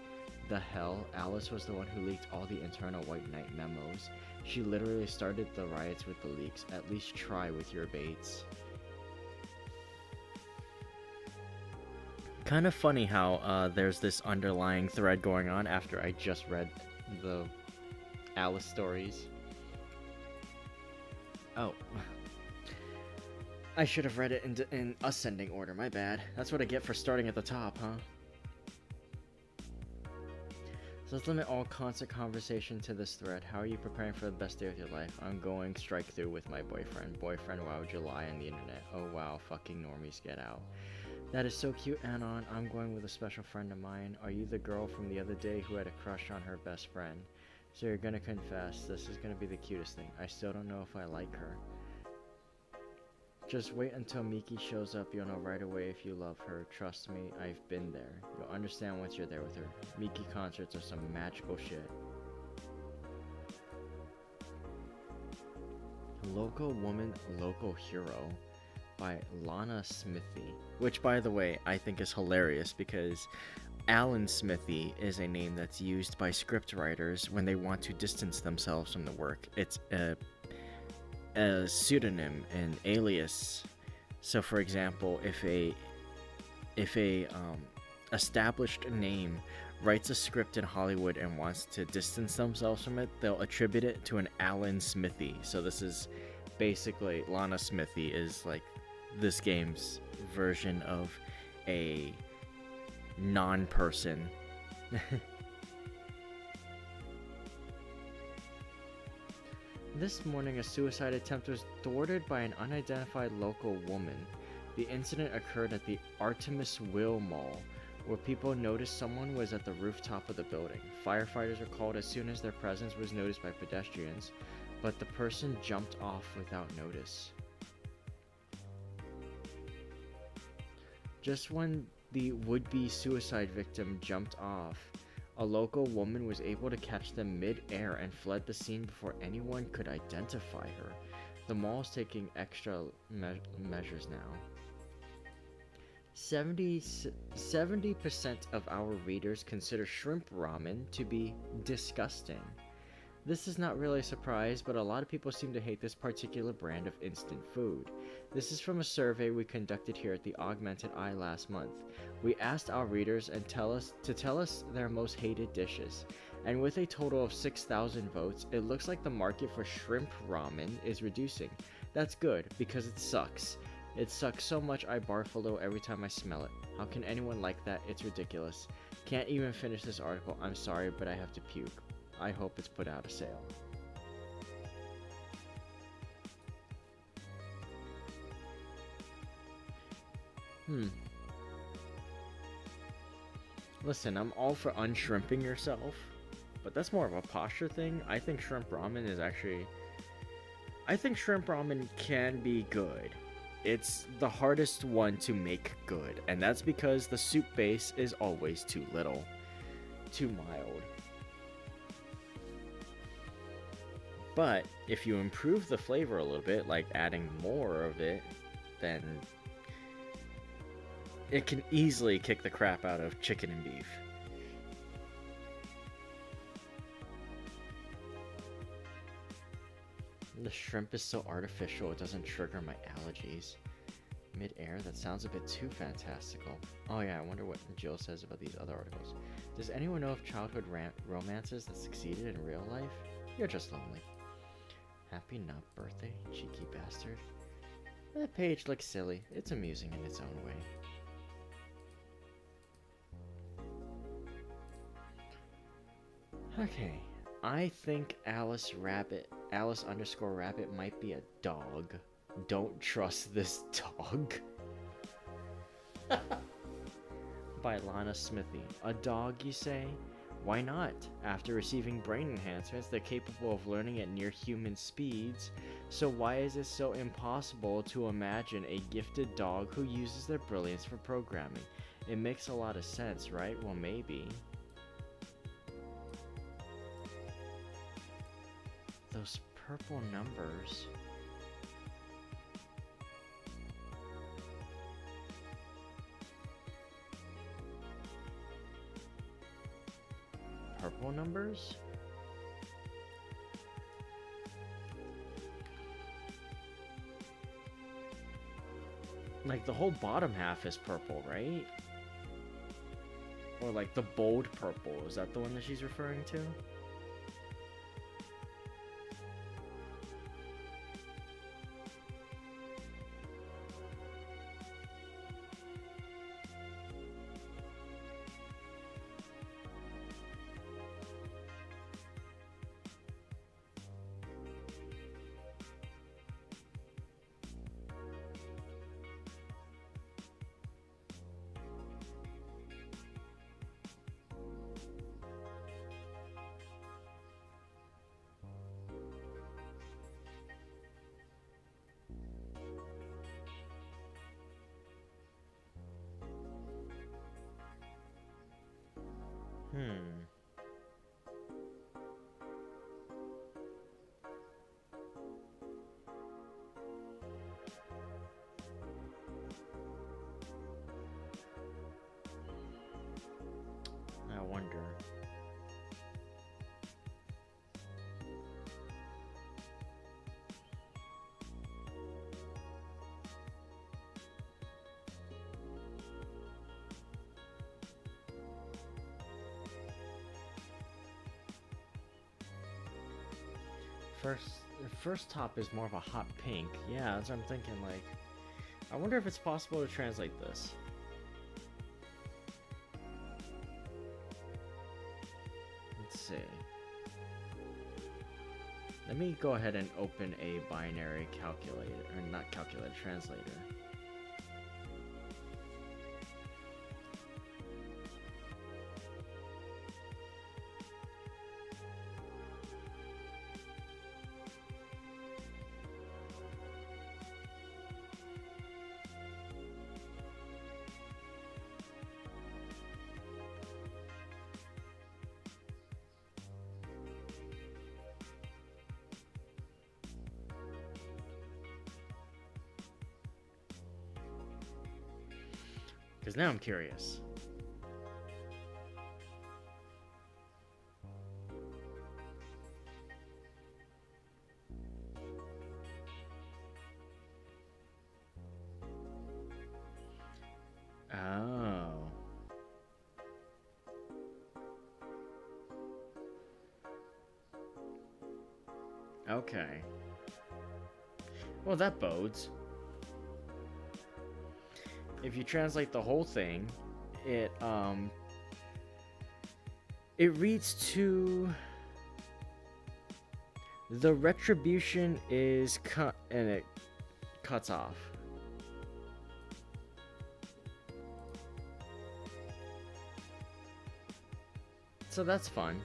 The hell? Alice was the one who leaked all the internal White Knight memos. She literally started the riots with the leaks. At least try with your baits. Kind of funny how there's this underlying thread going on after I just read the Alice stories. Oh. I should have read it in ascending order, my bad. That's what I get for starting at the top, huh? So let's limit all constant conversation to this thread. How are you preparing for the best day of your life? I'm going strike through with my boyfriend. Boyfriend, why would you lie on the internet? Oh wow, fucking normies, get out. That is so cute, Anon. I'm going with a special friend of mine. Are you the girl from the other day who had a crush on her best friend? So you're gonna confess. This is gonna be the cutest thing. I still don't know if I like her. Just wait until Miki shows up. You'll know right away if you love her. Trust me, I've been there. You'll understand once you're there with her. Miki concerts are some magical shit. Local Woman, Local Hero by Lana Smithy. Which, by the way, I think is hilarious because Alan Smithy is a name that's used by scriptwriters when they want to distance themselves from the work. It's a pseudonym, an alias. So for example, if a established name writes a script in Hollywood and wants to distance themselves from it, they'll attribute it to an Alan Smithy. So this is basically Lana Smithy is like this game's version of a non-person. This morning, a suicide attempt was thwarted by an unidentified local woman. The incident occurred at the Artemis Will Mall, where people noticed someone was at the rooftop of the building. Firefighters were called as soon as their presence was noticed by pedestrians, but the person jumped off without notice. Just when the would-be suicide victim jumped off, a local woman was able to catch them mid-air and fled the scene before anyone could identify her. The mall is taking extra measures now. 70% of our readers consider shrimp ramen to be disgusting. This is not really a surprise, but a lot of people seem to hate this particular brand of instant food. This is from a survey we conducted here at the Augmented Eye last month. We asked our readers and tell us their most hated dishes. And with a total of 6,000 votes, it looks like the market for shrimp ramen is reducing. That's good, because it sucks. It sucks so much I barf a little every time I smell it. How can anyone like that? It's ridiculous. Can't even finish this article. I'm sorry, but I have to puke. I hope it's put out of sale. Listen, I'm all for unshrimping yourself, but that's more of a posture thing. I think shrimp ramen can be good. It's the hardest one to make good, and that's because the soup base is always too little, too mild. But if you improve the flavor a little bit, like adding more of it, then it can easily kick the crap out of chicken and beef. The shrimp is so artificial, it doesn't trigger my allergies. Mid-air, that sounds a bit too fantastical. Oh yeah, I wonder what Jill says about these other articles. Does anyone know of childhood romances that succeeded in real life? You're just lonely. Happy nut birthday, cheeky bastard. That page looks silly. It's amusing in its own way. Okay, I think Alice underscore rabbit might be a dog. Don't trust this dog. By Lana Smithy. A dog, you say? Why not? After receiving brain enhancements, they're capable of learning at near human speeds. So why is it so impossible to imagine a gifted dog who uses their brilliance for programming? It makes a lot of sense, right? Well, maybe. Those purple numbers. Purple numbers? Like the whole bottom half is purple, right? Or like the bold purple. Is that the one that she's referring to? I wonder. First top is more of a hot pink. Yeah, that's what I'm thinking. Like, I wonder if it's possible to translate this. Let's see. Let me go ahead and open a binary calculator, or not calculator, translator. Because now I'm curious. Okay. Well, that bodes. If you translate the whole thing, it reads to the retribution is cut, and it cuts off. So that's fun.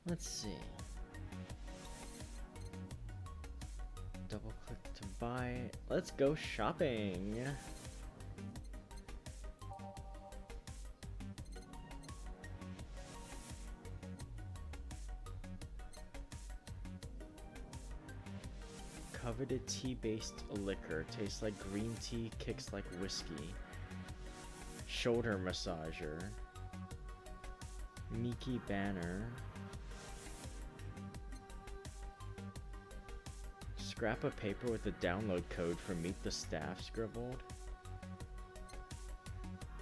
Let's see. Double click to buy. Let's go shopping. Coveted tea-based liquor. Tastes like green tea, kicks like whiskey. Shoulder massager. Miki banner. Scrap of paper with the download code for Meet the Staff scribbled.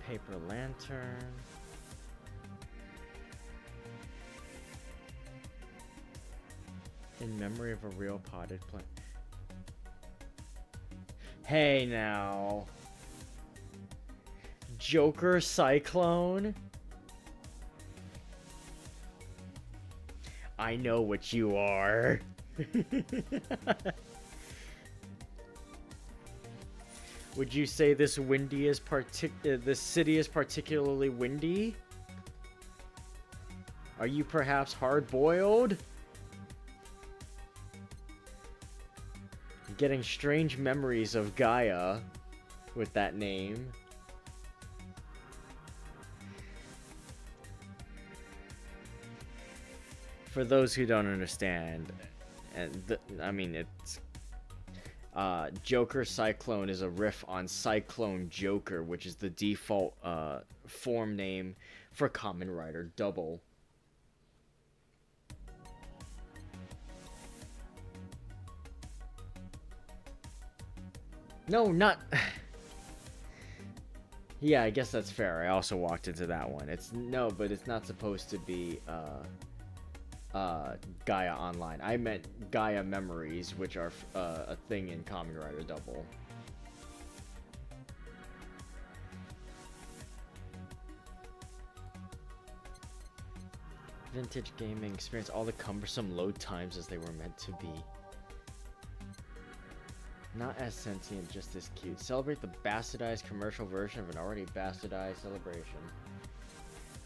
Paper lantern. In memory of a real potted plant. Hey now. Joker Cyclone? I know what you are. Would you say this city is particularly windy? Are you perhaps hard-boiled? Getting strange memories of Gaia with that name. For those who don't understand, and I mean, it's Joker Cyclone is a riff on Cyclone Joker, which is the default form name for Kamen Rider Double. No, not... Yeah, I guess that's fair. I also walked into that one. But it's not supposed to be Gaia Online. I meant Gaia Memories, which are a thing in Kamen Rider Double. Vintage gaming experience all the cumbersome load times as they were meant to be. Not as sentient, just as cute. Celebrate the bastardized commercial version of an already bastardized celebration.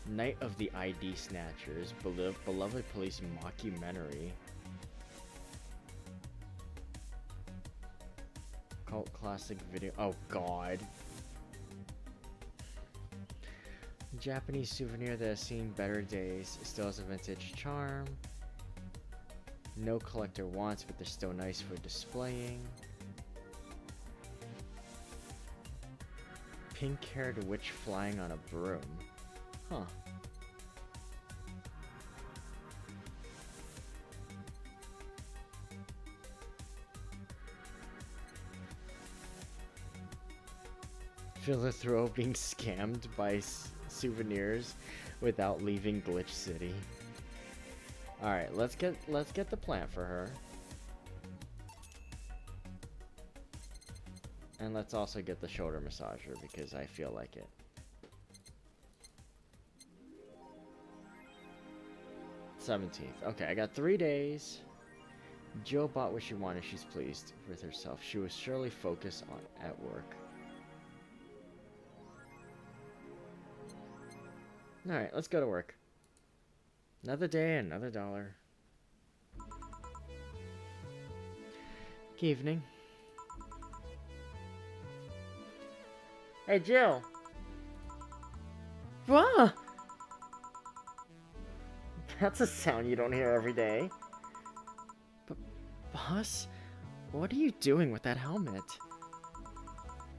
Night of the ID Snatchers, beloved police mockumentary. Cult classic video. Oh god. Japanese souvenir that has seen better days. It still has a vintage charm. No collector wants, but they're still nice for displaying. Pink-haired witch flying on a broom. Huh. Feel the thrill of being scammed by souvenirs without leaving Glitch City. All right, let's get the plant for her. And let's also get the shoulder massager because I feel like it. $17th. Okay, I got 3 days. Jill bought what she wanted. She's pleased with herself. She was surely focused at work. Alright, let's go to work. Another day, another dollar. Good evening. Hey, Jill. What? That's a sound you don't hear every day. Boss? What are you doing with that helmet?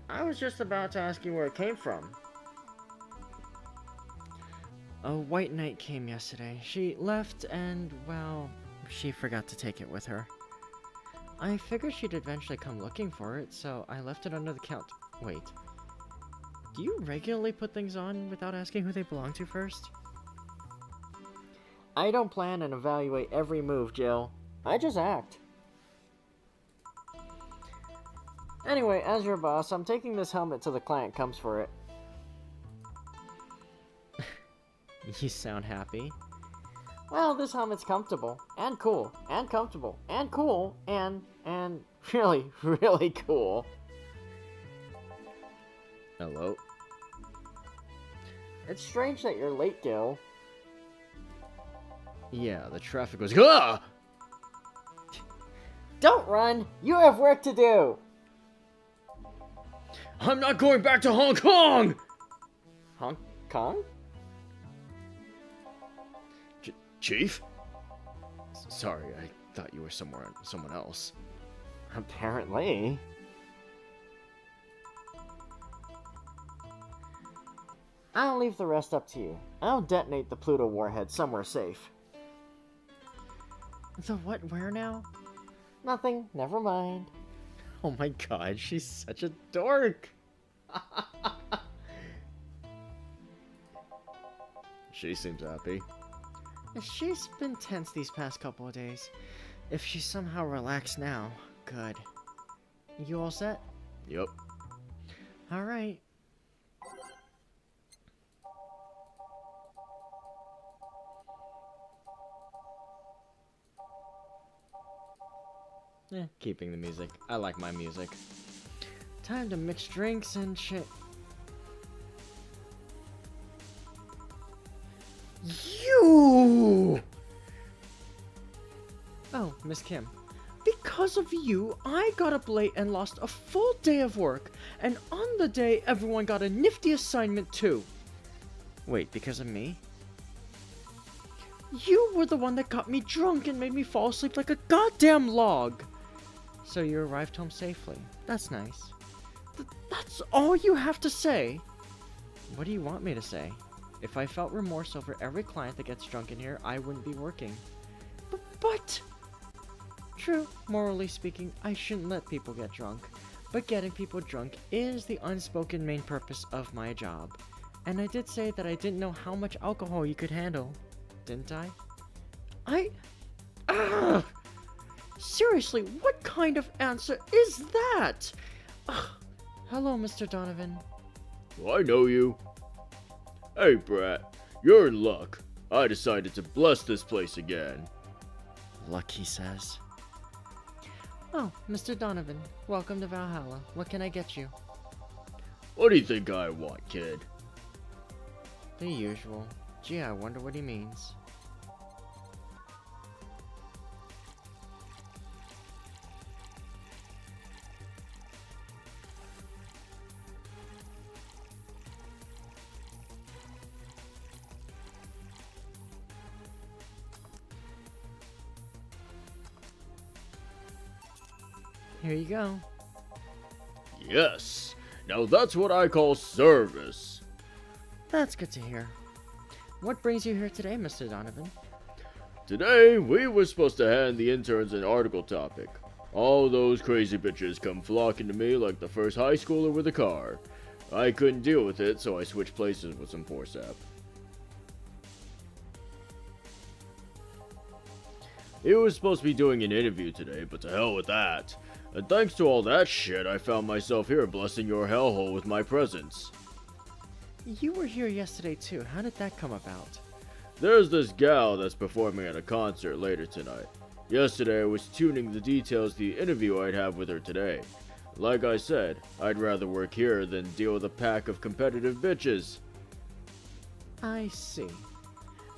I was just about to ask you where it came from. A white knight came yesterday. She left and, well, she forgot to take it with her. I figured she'd eventually come looking for it, so I left it under the count. Wait. Do you regularly put things on without asking who they belong to first? I don't plan and evaluate every move, Jill. I just act. Anyway, as your boss, I'm taking this helmet till the client comes for it. You sound happy. Well, this helmet's comfortable, and cool, and comfortable, and cool, and really, really cool. Hello? It's strange that you're late, Gil. Yeah, the traffic was. Ah! Don't run! You have work to do! I'm not going back to Hong Kong! Hong Kong? Chief? Sorry, I thought you were someone else. Apparently. I'll leave the rest up to you. I'll detonate the Pluto warhead somewhere safe. The what? Where now? Nothing. Never mind. Oh my god, she's such a dork! She seems happy. She's been tense these past couple of days. If she's somehow relaxed now, good. You all set? Yep. Alright. Keeping the music. I like my music. Time to mix drinks and shit. You! Oh, Miss Kim. Because of you, I got up late and lost a full day of work. And on the day, everyone got a nifty assignment too. Wait, because of me? You were the one that got me drunk and made me fall asleep like a goddamn log. So you arrived home safely. That's nice. That's all you have to say? What do you want me to say? If I felt remorse over every client that gets drunk in here, I wouldn't be working. But... True, morally speaking, I shouldn't let people get drunk. But getting people drunk is the unspoken main purpose of my job. And I did say that I didn't know how much alcohol you could handle. Didn't I? Ugh! Seriously, what kind of answer is that? Ugh. Hello, Mr. Donovan. I know you. Hey, Brat, you're in luck. I decided to bless this place again. Luck, he says. Oh, Mr. Donovan, welcome to Valhalla. What can I get you? What do you think I want, kid? The usual. Gee, I wonder what he means. Here you go. Yes. Now that's what I call service. That's good to hear. What brings you here today, Mr. Donovan? Today, we were supposed to hand the interns an article topic. All those crazy bitches come flocking to me like the first high schooler with a car. I couldn't deal with it, so I switched places with some forceps. He was supposed to be doing an interview today, but to hell with that. And thanks to all that shit, I found myself here blessing your hellhole with my presence. You were here yesterday too. How did that come about? There's this gal that's performing at a concert later tonight. Yesterday I was tuning the details of the interview I'd have with her today. Like I said, I'd rather work here than deal with a pack of competitive bitches. I see.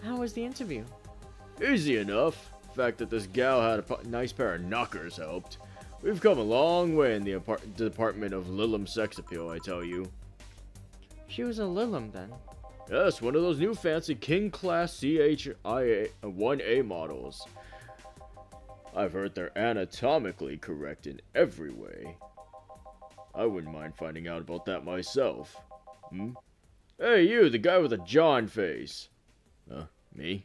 How was the interview? Easy enough. The fact that this gal had a nice pair of knockers helped. We've come a long way in the department of Lilum sex appeal, I tell you. She was a Lilum then. Yes, one of those new fancy King Class CHIA-1A models. I've heard they're anatomically correct in every way. I wouldn't mind finding out about that myself. Hey, you, the guy with a John face. Me?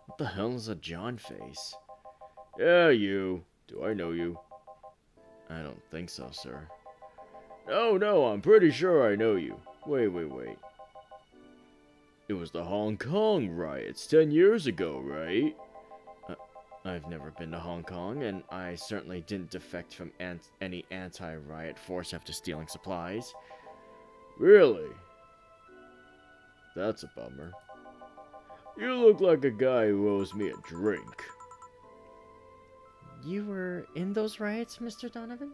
What the hell is a John face? Yeah, you. Do I know you? I don't think so, sir. No, I'm pretty sure I know you. Wait. It was the Hong Kong riots 10 years ago, right? I've never been to Hong Kong, and I certainly didn't defect from any anti-riot force after stealing supplies. Really? That's a bummer. You look like a guy who owes me a drink. You were in those riots, Mr. Donovan?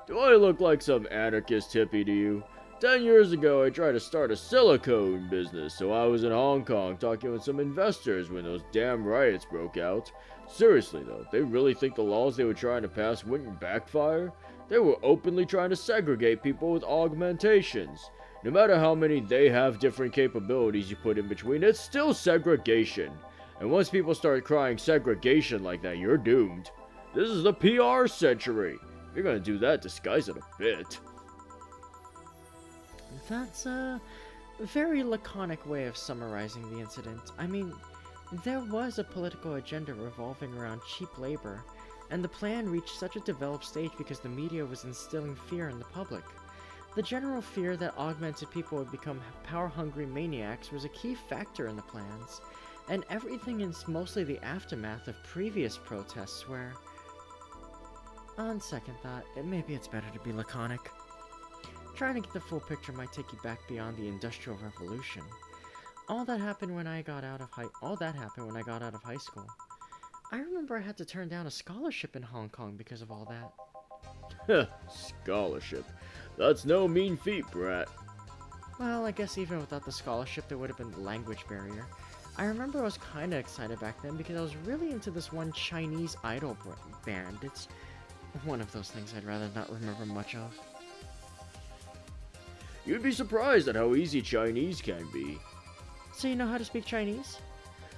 Do I look like some anarchist hippie to you? 10 years ago, I tried to start a silicone business, so I was in Hong Kong talking with some investors when those damn riots broke out. Seriously though, they really think the laws they were trying to pass wouldn't backfire? They were openly trying to segregate people with augmentations. No matter how many they have different capabilities you put in between, it's still segregation. And once people start crying segregation like that, you're doomed. This is the PR century. If you're gonna do that, disguise it a bit. That's a very laconic way of summarizing the incident. I mean, there was a political agenda revolving around cheap labor, and the plan reached such a developed stage because the media was instilling fear in the public. The general fear that augmented people would become power-hungry maniacs was a key factor in the plans, and everything is mostly the aftermath of previous protests where... On second thought, maybe it's better to be laconic. Trying to get the full picture might take you back beyond the Industrial Revolution. All that happened when I got out of high school. I remember I had to turn down a scholarship in Hong Kong because of all that. Scholarship. That's no mean feat, brat. Well, I guess even without the scholarship, there would have been the language barrier. I remember I was kinda excited back then because I was really into this one Chinese idol band. It's one of those things I'd rather not remember much of. You'd be surprised at how easy Chinese can be. So you know how to speak Chinese?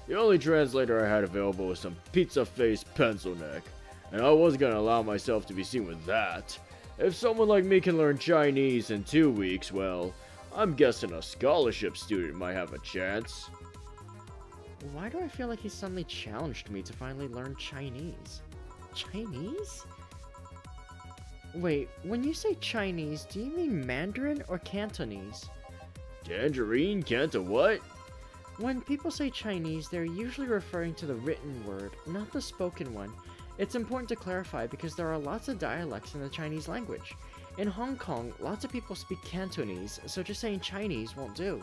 The only translator I had available was some pizza-faced pencil neck, and I wasn't gonna allow myself to be seen with that. If someone like me can learn Chinese in 2 weeks, well, I'm guessing a scholarship student might have a chance. Why do I feel like he suddenly challenged me to finally learn Chinese? Chinese? Wait, when you say Chinese, do you mean Mandarin or Cantonese? Tangerine? Canto what? When people say Chinese, they're usually referring to the written word, not the spoken one. It's important to clarify because there are lots of dialects in the Chinese language. In Hong Kong, lots of people speak Cantonese, so just saying Chinese won't do.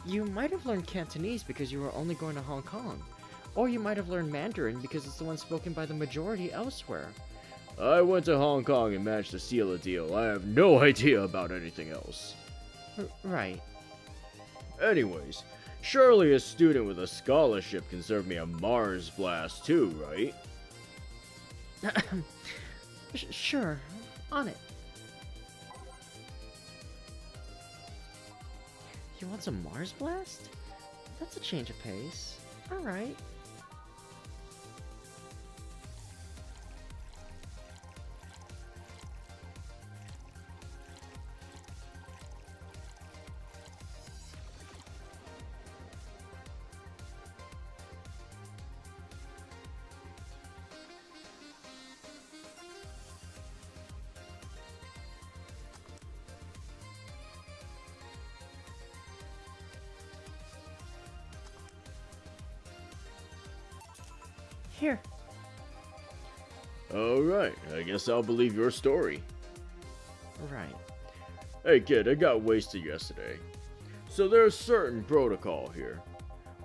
You might have learned Cantonese because you were only going to Hong Kong. Or you might have learned Mandarin because it's the one spoken by the majority elsewhere. I went to Hong Kong and managed to seal a deal. I have no idea about anything else. Right. Anyways, surely a student with a scholarship can serve me a Mars blast too, right? Sure. On it. You want some Mars blast? That's a change of pace. Alright. Here. Alright, I guess I'll believe your story. Right. Hey kid, I got wasted yesterday. So there's certain protocol here.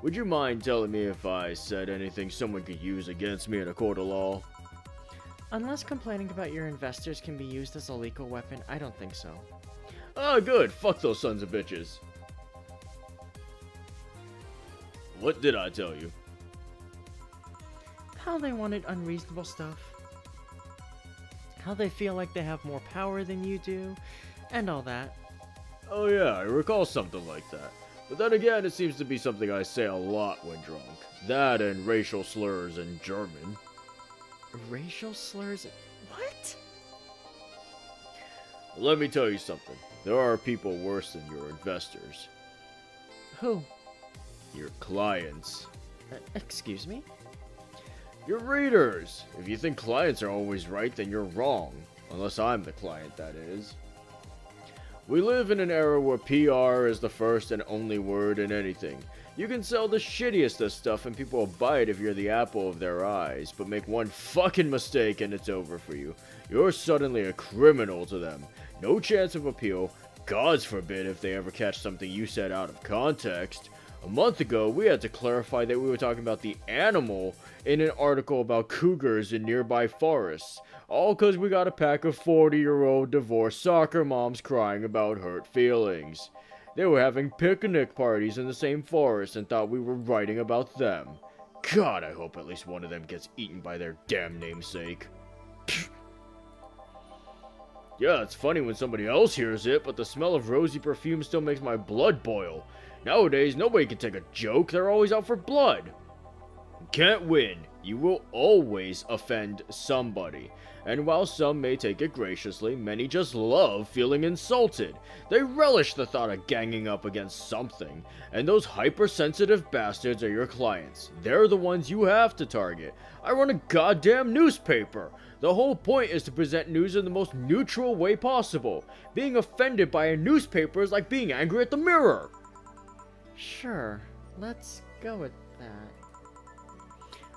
Would you mind telling me if I said anything someone could use against me in a court of law? Unless complaining about your investors can be used as a legal weapon, I don't think so. Ah, good. Fuck those sons of bitches. What did I tell you? How they wanted unreasonable stuff. How they feel like they have more power than you do, and all that. Oh yeah, I recall something like that. But then again, it seems to be something I say a lot when drunk. That and racial slurs in German. Racial slurs? What? Let me tell you something. There are people worse than your investors. Who? Your clients. Excuse me? Your readers! If you think clients are always right, then you're wrong. Unless I'm the client, that is. We live in an era where PR is the first and only word in anything. You can sell the shittiest of stuff and people will buy it if you're the apple of their eyes, but make one fucking mistake and it's over for you. You're suddenly a criminal to them. No chance of appeal. God forbid if they ever catch something you said out of context. A month ago, we had to clarify that we were talking about the animal in an article about cougars in nearby forests. All because we got a pack of 40-year-old divorced soccer moms crying about hurt feelings. They were having picnic parties in the same forest and thought we were writing about them. God, I hope at least one of them gets eaten by their damn namesake. Yeah, it's funny when somebody else hears it, but the smell of rosy perfume still makes my blood boil. Nowadays, nobody can take a joke, they're always out for blood. Can't win. You will always offend somebody. And while some may take it graciously, many just love feeling insulted. They relish the thought of ganging up against something. And those hypersensitive bastards are your clients. They're the ones you have to target. I run a goddamn newspaper. The whole point is to present news in the most neutral way possible. Being offended by a newspaper is like being angry at the mirror. Sure, let's go with that.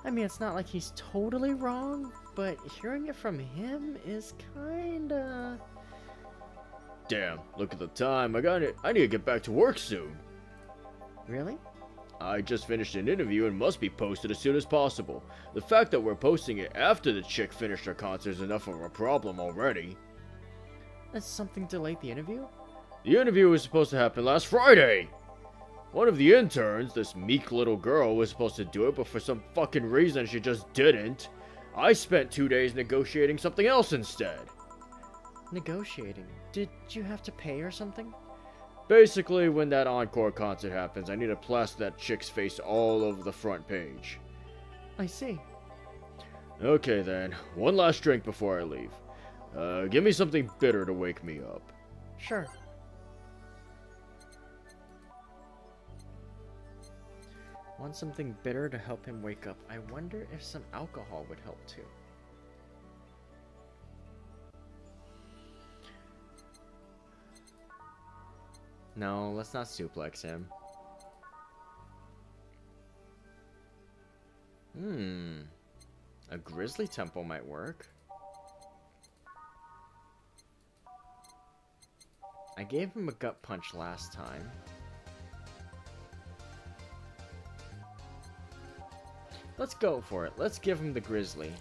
I mean, it's not like he's totally wrong, but hearing it from him is kinda... Damn, look at the time. I need to get back to work soon. Really? I just finished an interview and must be posted as soon as possible. The fact that we're posting it after the chick finished her concert is enough of a problem already. Has something delayed the interview? The interview was supposed to happen last Friday! One of the interns, this meek little girl, was supposed to do it, but for some fucking reason she just didn't. I spent 2 days negotiating something else instead. Negotiating? Did you have to pay or something? Basically, when that encore concert happens, I need to plaster that chick's face all over the front page. I see. Okay then, one last drink before I leave. Give me something bitter to wake me up. Sure. Want something bitter to help him wake up. I wonder if some alcohol would help too. No, let's not suplex him. A grizzly temple might work. I gave him a gut punch last time. Let's go for it. Let's give him the grizzly.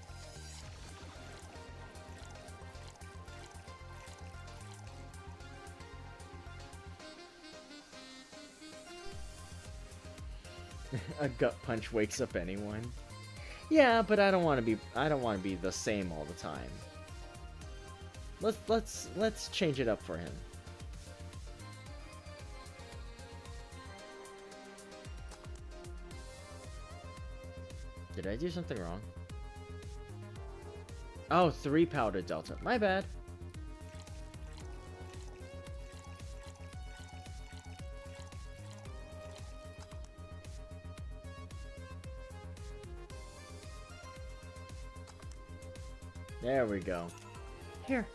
A gut punch wakes up anyone. Yeah, but I don't want to be the same all the time. Let's change it up for him. Did I do something wrong? Oh, 3 powder delta. My bad. There we go. Here.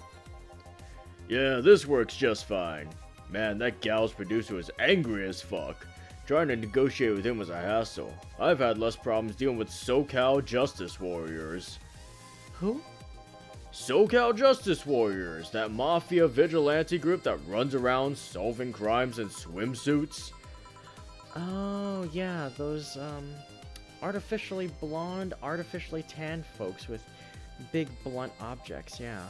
Yeah, this works just fine. Man, that gal's producer was angry as fuck. Trying to negotiate with him was a hassle. I've had less problems dealing with SoCal Justice Warriors. Who? SoCal Justice Warriors, that mafia vigilante group that runs around solving crimes in swimsuits. Oh, yeah, those, artificially blonde, artificially tanned folks with big blunt objects, yeah.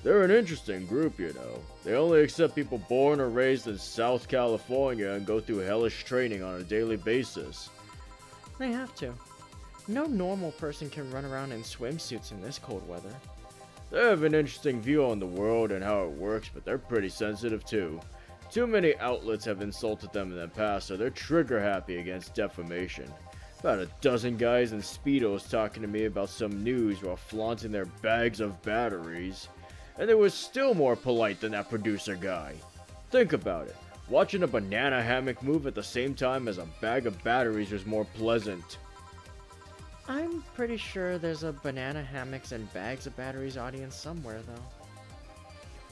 They're an interesting group, you know. They only accept people born or raised in South California and go through hellish training on a daily basis. They have to. No normal person can run around in swimsuits in this cold weather. They have an interesting view on the world and how it works, but they're pretty sensitive too. Too many outlets have insulted them in the past, so they're trigger happy against defamation. About a dozen guys in Speedos talking to me about some news while flaunting their bags of batteries. And they were still more polite than that producer guy. Think about it. Watching a banana hammock move at the same time as a bag of batteries was more pleasant. I'm pretty sure there's a banana hammocks and bags of batteries audience somewhere, though.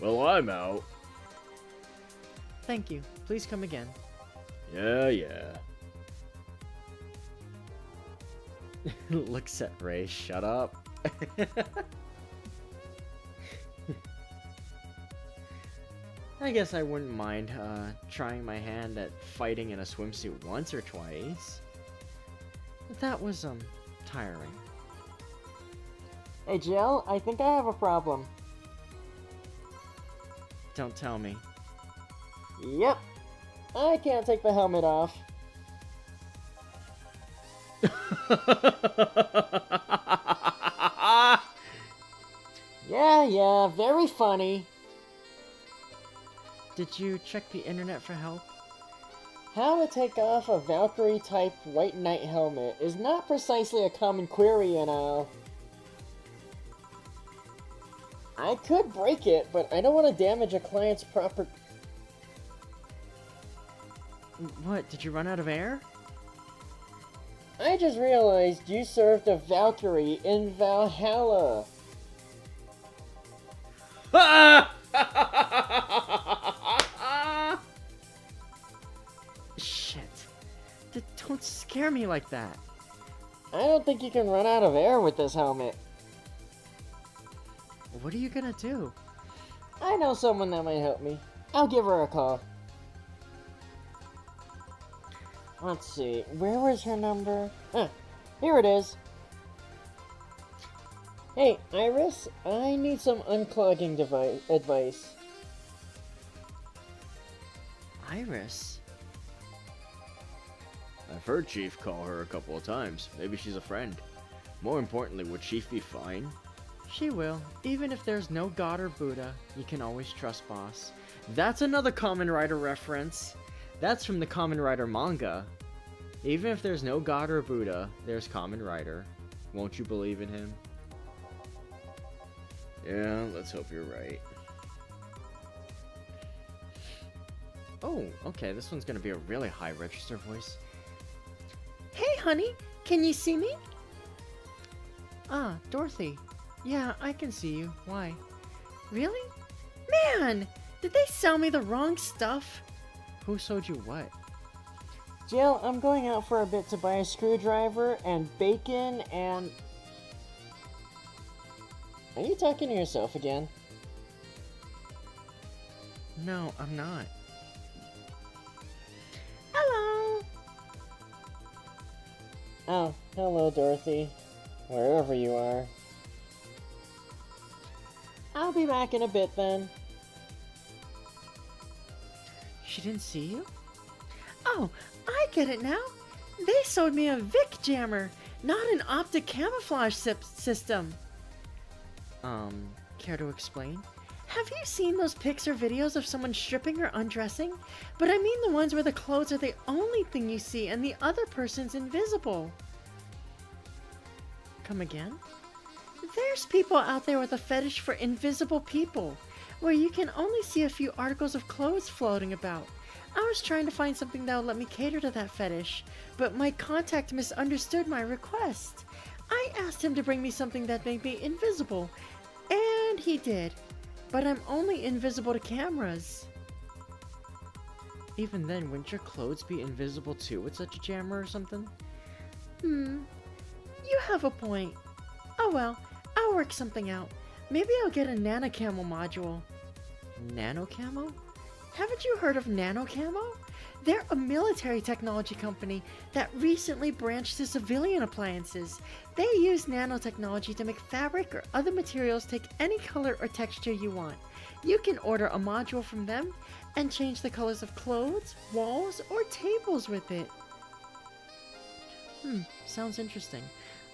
Well, I'm out. Thank you. Please come again. Yeah. Looks at Ray. Shut up. I guess I wouldn't mind trying my hand at fighting in a swimsuit once or twice. But that was, tiring. Hey Jill, I think I have a problem. Don't tell me. Yep. I can't take the helmet off. Yeah, very funny. Did you check the internet for help? How to take off a Valkyrie-type White Knight helmet is not precisely a common query and all. I could break it, but I don't want to damage a client's proper... What, did you run out of air? I just realized you served a Valkyrie in Valhalla. Shit. Don't scare me like that. I don't think you can run out of air with this helmet. What are you gonna do? I know someone that might help me. I'll give her a call. Let's see, where was her number? Here it is. Hey, Iris, I need some unclogging advice. Iris? I've heard Chief call her a couple of times. Maybe she's a friend. More importantly, would Chief be fine? She will. Even if there's no God or Buddha, you can always trust Boss. That's another Kamen Rider reference. That's from the Kamen Rider manga. Even if there's no God or Buddha, there's Kamen Rider. Won't you believe in him? Yeah, let's hope you're right. Oh, okay, this one's gonna be a really high register voice. Hey, honey, can you see me? Ah, Dorothy. Yeah, I can see you. Why? Really? Man, did they sell me the wrong stuff? Who sold you what? Jill, I'm going out for a bit to buy a screwdriver and bacon and... Are you talking to yourself again? No, I'm not. Hello! Oh, hello, Dorothy. Wherever you are. I'll be back in a bit then. She didn't see you? Oh, I get it now. They sold me a Vic jammer, not an optic camouflage system. Care to explain? Have you seen those pics or videos of someone stripping or undressing? But I mean the ones where the clothes are the only thing you see and the other person's invisible. Come again? There's people out there with a fetish for invisible people, where you can only see a few articles of clothes floating about. I was trying to find something that would let me cater to that fetish, but my contact misunderstood my request. I asked him to bring me something that made me invisible, and he did. But I'm only invisible to cameras. Even then, wouldn't your clothes be invisible too with such a jammer or something? You have a point. Oh well, I'll work something out. Maybe I'll get a nano camo module. Nano camo? Haven't you heard of nano camo? They're a military technology company that recently branched to civilian appliances. They use nanotechnology to make fabric or other materials take any color or texture you want. You can order a module from them and change the colors of clothes, walls, or tables with it. Sounds interesting.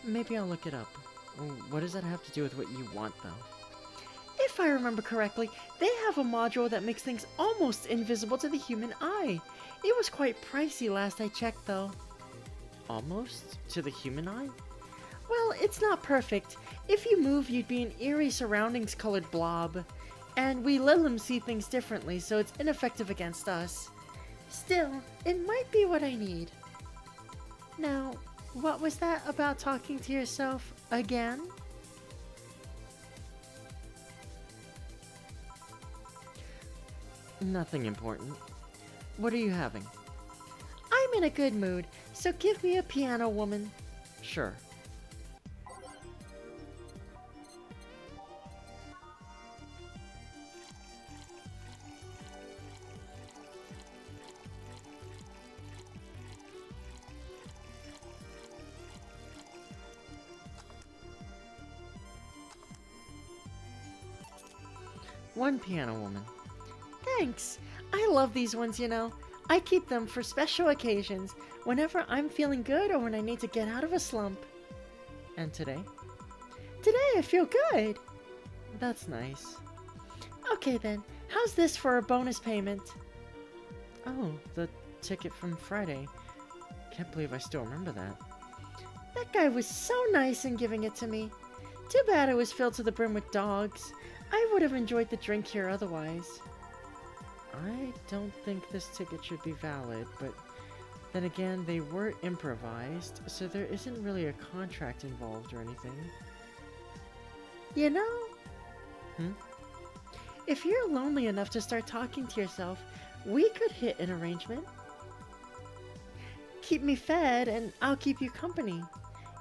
Maybe I'll look it up. What does that have to do with what you want, though? If I remember correctly, they have a module that makes things almost invisible to the human eye. It was quite pricey last I checked, though. Almost? To the human eye? Well, it's not perfect. If you move, you'd be an eerie surroundings-colored blob. And we let them see things differently, so it's ineffective against us. Still, it might be what I need. Now, What was that about talking to yourself again? Nothing important. What are you having? I'm in a good mood, so give me a piano woman. Sure. One piano woman. Thanks. I love these ones, you know. I keep them for special occasions, whenever I'm feeling good or when I need to get out of a slump. And today? Today I feel good. That's nice. Okay then, how's this for a bonus payment? Oh, the ticket from Friday. Can't believe I still remember that. That guy was so nice in giving it to me. Too bad it was filled to the brim with dogs. I would have enjoyed the drink here otherwise. I don't think this ticket should be valid, but then again, they were improvised, so there isn't really a contract involved or anything. You know? Hmm? If you're lonely enough to start talking to yourself, we could hit an arrangement. Keep me fed and I'll keep you company.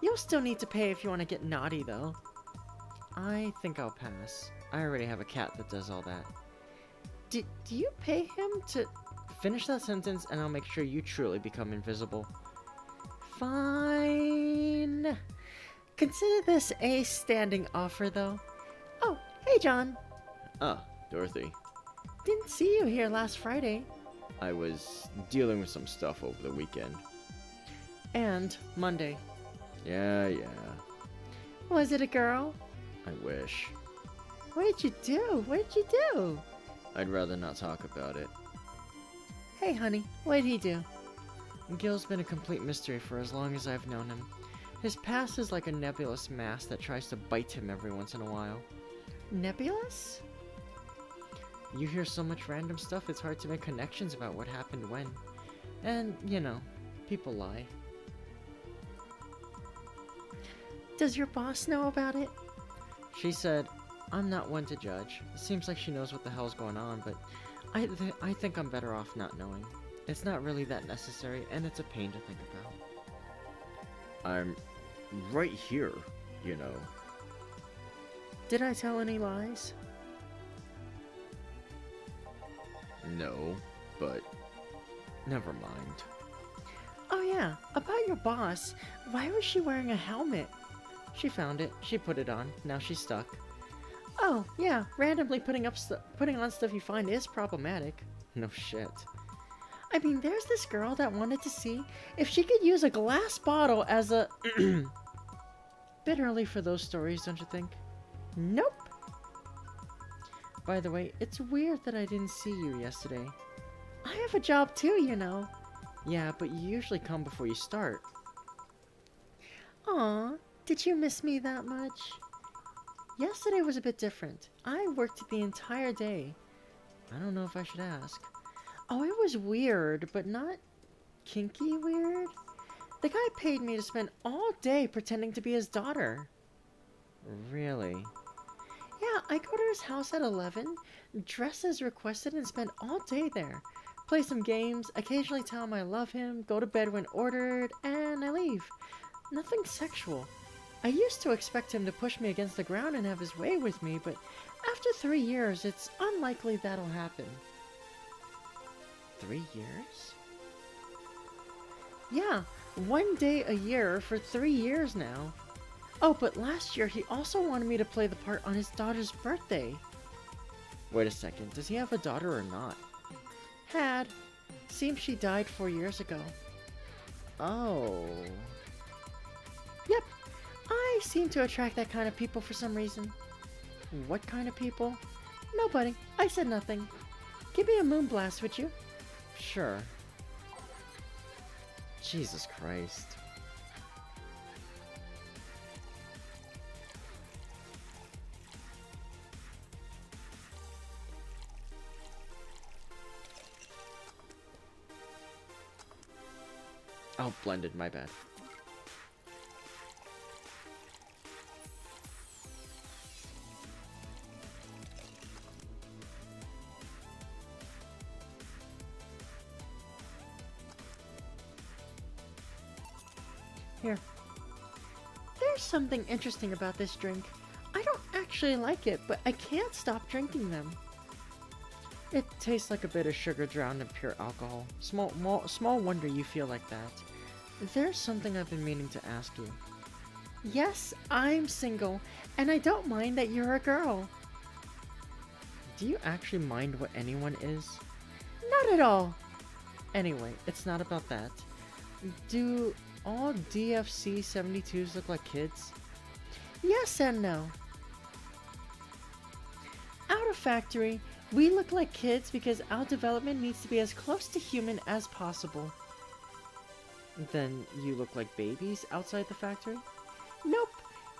You'll still need to pay if you want to get naughty, though. I think I'll pass. I already have a cat that does all that. Do you pay him to... Finish that sentence and I'll make sure you truly become invisible. Fine. Consider this a standing offer, though. Oh, hey, John. Ah, Dorothy. Didn't see you here last Friday. I was dealing with some stuff over the weekend. And Monday. Yeah. Was it a girl? I wish. What did you do? What did you do? I'd rather not talk about it. Hey, honey, what did he do? Gil's been a complete mystery for as long as I've known him. His past is like a nebulous mass that tries to bite him every once in a while. Nebulous? You hear so much random stuff, it's hard to make connections about what happened when. And, you know, people lie. Does your boss know about it? She said, I'm not one to judge. It seems like she knows what the hell's going on, but I think I'm better off not knowing. It's not really that necessary, and it's a pain to think about. I'm right here, you know. Did I tell any lies? No, but Never mind. Oh yeah, about your boss. Why was she wearing a helmet? She found it, she put it on, now she's stuck. Oh, yeah, randomly putting on stuff you find is problematic. No shit. I mean, there's this girl that wanted to see if she could use a glass bottle as a... Bit early for those stories, don't you think? Nope. By the way, it's weird that I didn't see you yesterday. I have a job too, you know. Yeah, but you usually come before you start. Aw, did you miss me that much? Yesterday was a bit different. I worked the entire day. I don't know if I should ask. Oh, it was weird, but not kinky weird. The guy paid me to spend all day pretending to be his daughter. Really? Yeah, I go to his house at 11, dress as requested, and spend all day there. Play some games, occasionally tell him I love him, go to bed when ordered, and I leave. Nothing sexual. I used to expect him to push me against the ground and have his way with me, but after 3 years, it's unlikely that'll happen. 3 years? Yeah, 1 day a year for 3 years now. Oh, but last year he also wanted me to play the part on his daughter's birthday. Wait a second, does he have a daughter or not? Had. Seems she died 4 years ago. Oh. Yep, I seem to attract that kind of people for some reason. What kind of people? Nobody. I said nothing. Give me a moonblast, would you? Sure. Jesus Christ. Oh, blended, my bad. Here. There's something interesting about this drink. I don't actually like it, but I can't stop drinking them. It tastes like a bit of sugar drowned in pure alcohol. Small wonder you feel like that. There's something I've been meaning to ask you. Yes, I'm single, and I don't mind that you're a girl. Do you actually mind what anyone is? Not at all. Anyway, it's not about that. Do all DFC 72s look like kids? Yes and no. Out of factory, we look like kids because our development needs to be as close to human as possible. Then you look like babies outside the factory? Nope.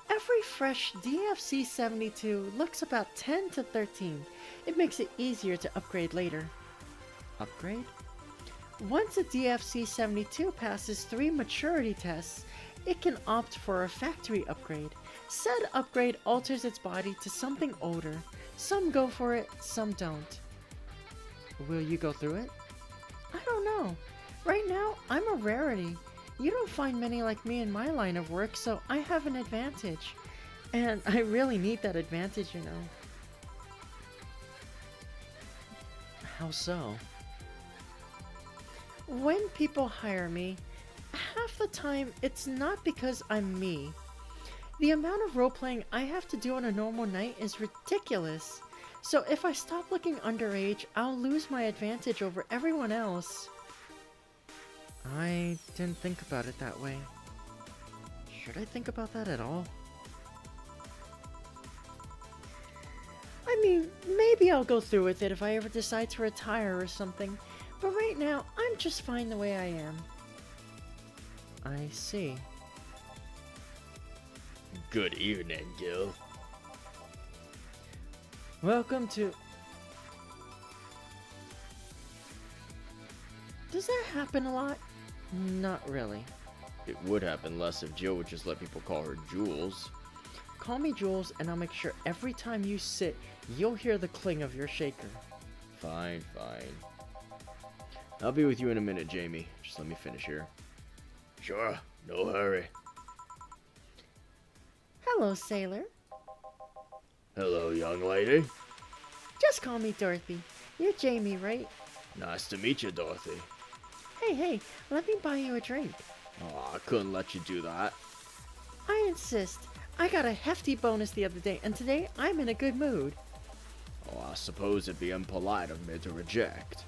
Every fresh DFC 72 looks about 10 to 13. It makes it easier to upgrade later. Upgrade? Once a DFC 72 passes 3 maturity tests, it can opt for a factory upgrade. Said upgrade alters its body to something older. Some go for it, some don't. Will you go through it? I don't know. Right now, I'm a rarity. You don't find many like me in my line of work, so I have an advantage. And I really need that advantage, you know. How so? When people hire me, half the time it's not because I'm me. The amount of role-playing I have to do on a normal night is ridiculous. So if I stop looking underage, I'll lose my advantage over everyone else. I didn't think about it that way. Should I think about that at all? I mean, maybe I'll go through with it if I ever decide to retire or something. But right now, I'm just fine the way I am. I see. Good evening, Gil. Welcome to... Does that happen a lot? Not really. It would happen less if Jill would just let people call her Jules. Call me Jules, and I'll make sure every time you sit, you'll hear the cling of your shaker. Fine, fine. I'll be with you in a minute, Jamie. Just let me finish here. Sure, no hurry. Hello, sailor. Hello, young lady. Just call me Dorothy. You're Jamie, right? Nice to meet you, Dorothy. Hey, let me buy you a drink. Oh, I couldn't let you do that. I insist. I got a hefty bonus the other day, and today I'm in a good mood. Oh, I suppose it'd be impolite of me to reject.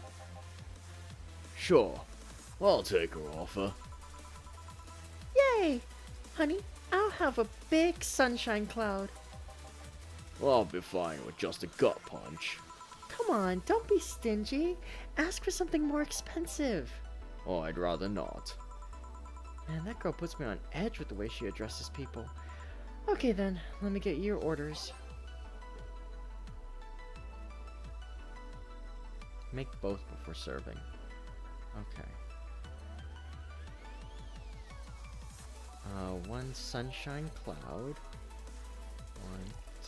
Sure, I'll take her offer. Yay! Honey, I'll have a big sunshine cloud. Well, I'll be fine with just a gut punch. Come on, don't be stingy. Ask for something more expensive. Oh, I'd rather not. Man, that girl puts me on edge with the way she addresses people. Okay then, let me get your orders. Make both before serving. Okay. One sunshine cloud. 1,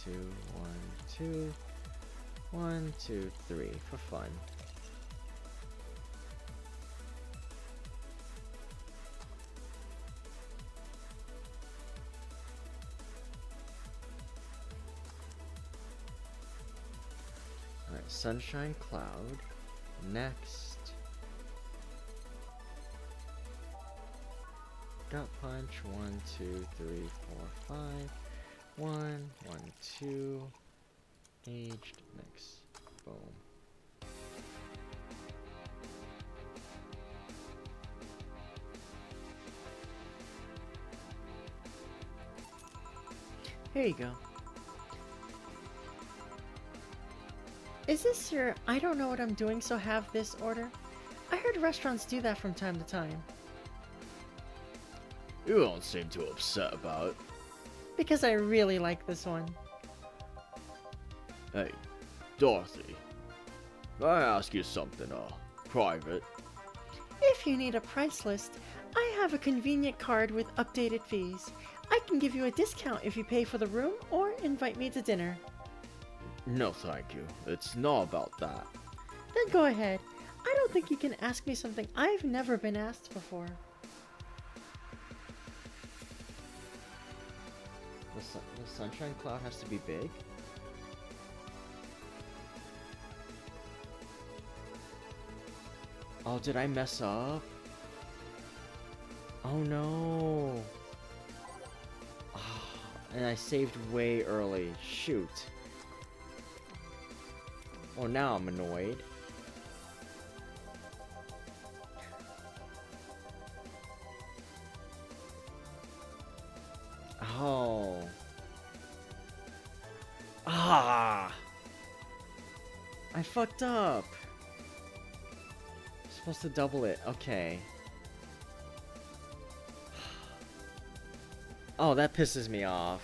2, 1, 2. 1, 2, 3 for fun. Alright, sunshine cloud. Next. Gut punch. 1, 2, 3, 4, 5. 1, 1, 2. Aged mix. Boom. Here you go. Is this your I don't know what I'm doing so have this order? I heard restaurants do that from time to time. You don't seem too upset about it. Because I really like this one. Hey, Dorothy. May I ask you something, private? If you need a price list, I have a convenient card with updated fees. I can give you a discount if you pay for the room or invite me to dinner. No, thank you. It's not about that. Then go ahead. I don't think you can ask me something I've never been asked before. The sunshine cloud has to be big? Oh, did I mess up? Oh no. And I saved way early. Shoot. Oh, now I'm annoyed. Oh. Ah! I fucked up. Supposed to double it. Okay. Oh, that pisses me off.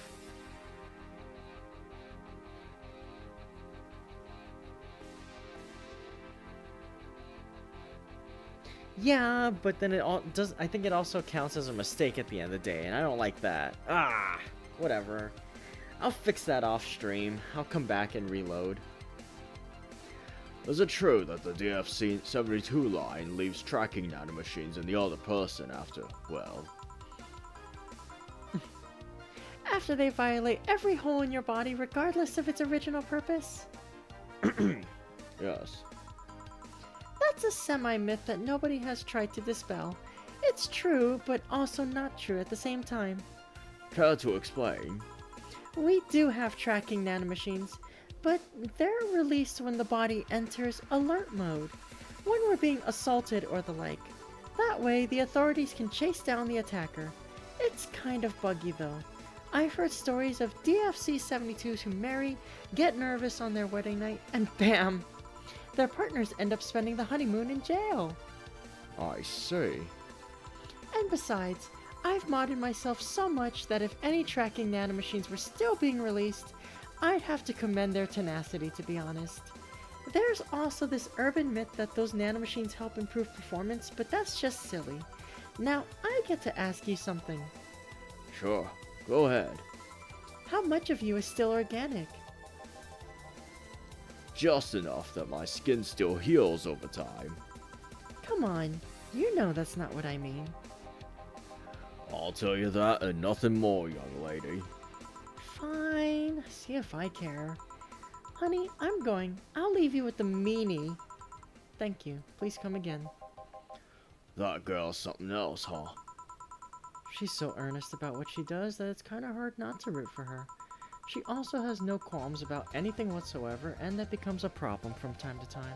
Yeah, but then it all does. I think it also counts as a mistake at the end of the day, and I don't like that. Ah, whatever. I'll fix that off stream. I'll come back and reload. Is it true that the DFC-72 line leaves tracking nanomachines in the other person after, well... After they violate every hole in your body, regardless of its original purpose? Yes. That's a semi-myth that nobody has tried to dispel. It's true, but also not true at the same time. Care to explain? We do have tracking nanomachines, but they're released when the body enters alert mode, when we're being assaulted or the like. That way, the authorities can chase down the attacker. It's kind of buggy though. I've heard stories of DFC-72s who marry, get nervous on their wedding night, and bam! Their partners end up spending the honeymoon in jail. I see. And besides, I've modded myself so much that if any tracking nanomachines were still being released, I'd have to commend their tenacity, to be honest. There's also this urban myth that those nanomachines help improve performance, but that's just silly. Now, I get to ask you something. Sure, go ahead. How much of you is still organic? Just enough that my skin still heals over time. Come on, you know that's not what I mean. I'll tell you that and nothing more, young lady. Fine, see if I care. Honey, I'm going. I'll leave you with the meanie. Thank you. Please come again. That girl's something else, huh? She's so earnest about what she does that it's kind of hard not to root for her. She also has no qualms about anything whatsoever, and that becomes a problem from time to time.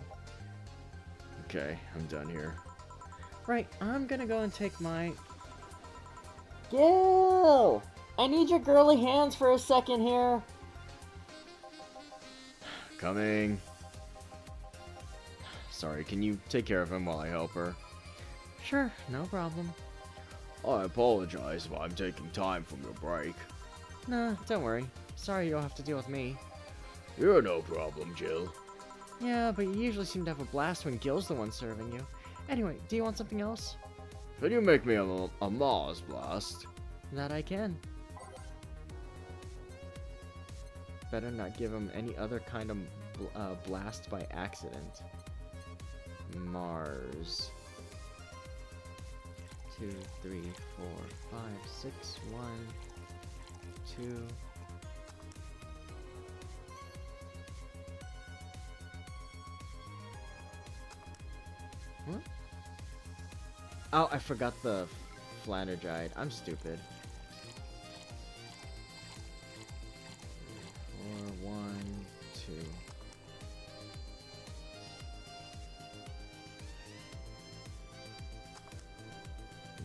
Okay, I'm done here. Right, I'm gonna go and take my... Gil! I need your girly hands for a second here. Coming. Sorry, can you take care of him while I help her? Sure, no problem. I apologize if I'm taking time from your break. Nah, don't worry. Sorry you'll have to deal with me. You're no problem, Jill. Yeah, but you usually seem to have a blast when Gil's the one serving you. Anyway, do you want something else? Can you make me a Mars blast? That I can. Better not give him any other kind of blast by accident. Mars. 2, 3, 4, 5, 6, 1, 2. What? Oh, I forgot the Flannergide. I'm stupid. 4, 1, 2.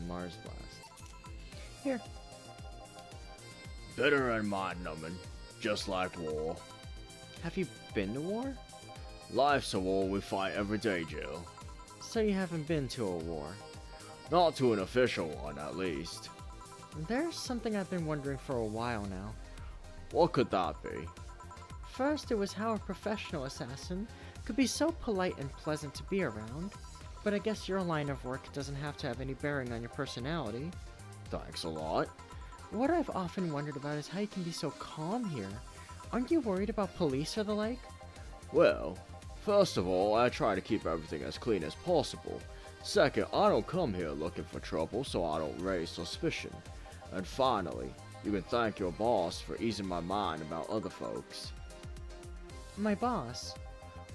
Mars Blast. Here. Bitter and mind-numbing, just like war. Have you been to war? Life's a war we fight every day, Jill. So you haven't been to a war? Not to an official one, at least. There's something I've been wondering for a while now. What could that be? First, it was how a professional assassin could be so polite and pleasant to be around, but I guess your line of work doesn't have to have any bearing on your personality. Thanks a lot. What I've often wondered about is how you can be so calm here. Aren't you worried about police or the like? Well, first of all, I try to keep everything as clean as possible. Second, I don't come here looking for trouble, so I don't raise suspicion. And finally, You can thank your boss for easing my mind about other folks. My boss?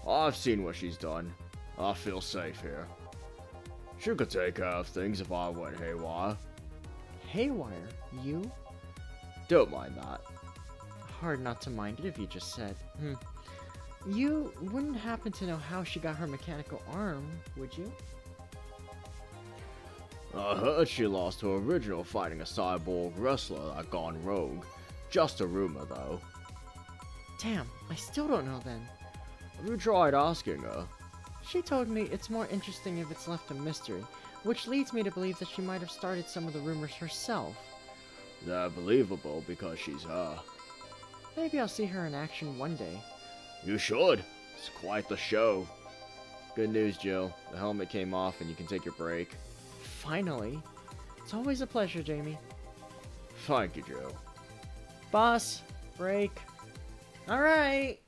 I've seen what she's done. I feel safe here. She could take care of things if I went haywire. Haywire? You? Don't mind that. Hard not to mind it if you just said. You wouldn't happen to know how she got her mechanical arm, would you? I heard she lost her original fighting a cyborg wrestler that gone rogue. Just a rumor, though. Damn, I still don't know then. Have you tried asking her? She told me it's more interesting if it's left a mystery, which leads me to believe that she might have started some of the rumors herself. They're believable because she's her. Maybe I'll see her in action one day. You should. It's quite the show. Good news, Jill. The helmet came off and you can take your break. Finally. It's always a pleasure, Jamie. Thank you, Jill. Boss, break. Alright.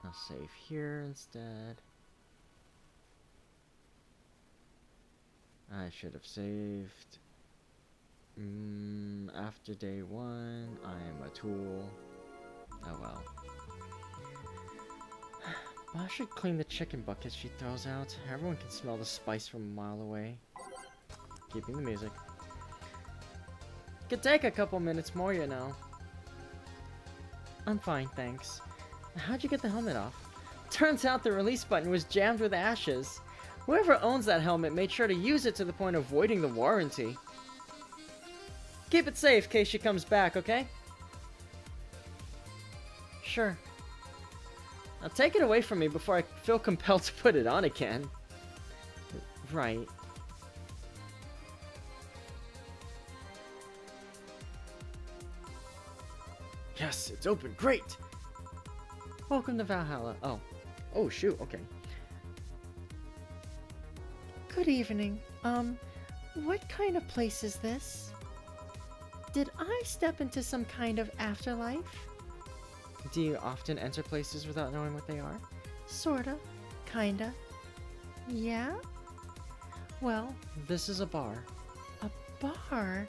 I'll save here instead. I should have saved. After day 1, I am a tool. Oh well. Boss should clean the chicken buckets she throws out. Everyone can smell the spice from a mile away. Keeping the music. Could take a couple minutes more, you know. I'm fine, thanks. How'd you get the helmet off? Turns out the release button was jammed with ashes. Whoever owns that helmet made sure to use it to the point of voiding the warranty. Keep it safe in case she comes back, okay? Sure. Now take it away from me before I feel compelled to put it on again. Right. Yes, it's open. Great! Welcome to Valhalla. Oh. Oh, shoot. Okay. Good evening. What kind of place is this? Did I step into some kind of afterlife? Do you often enter places without knowing what they are? Sorta. Kinda. Yeah? Well, this is a bar. A bar?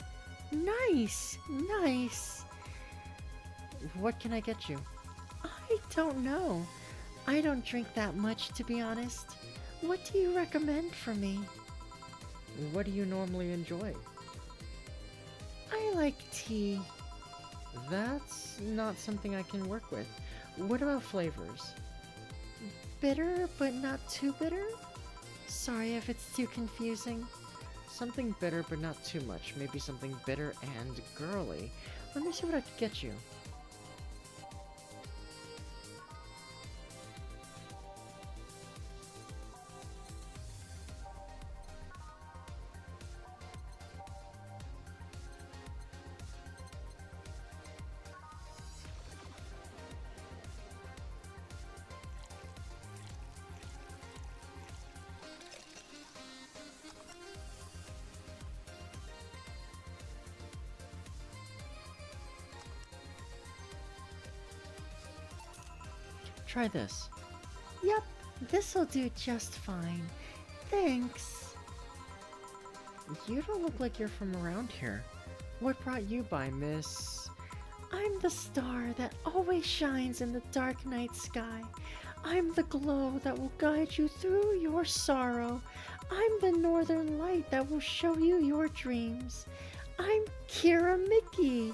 Nice! Nice! What can I get you? I don't know. I don't drink that much, to be honest. What do you recommend for me? What do you normally enjoy? I like tea. That's not something I can work with. What about flavors? Bitter, but not too bitter? Sorry if it's too confusing. Something bitter, but not too much. Maybe something bitter and girly. Let me see what I can get you. Try this. Yep, this'll do just fine. Thanks. You don't look like you're from around here. What brought you by, miss? I'm the star that always shines in the dark night sky. I'm the glow that will guide you through your sorrow. I'm the northern light that will show you your dreams. I'm Kira Mickey.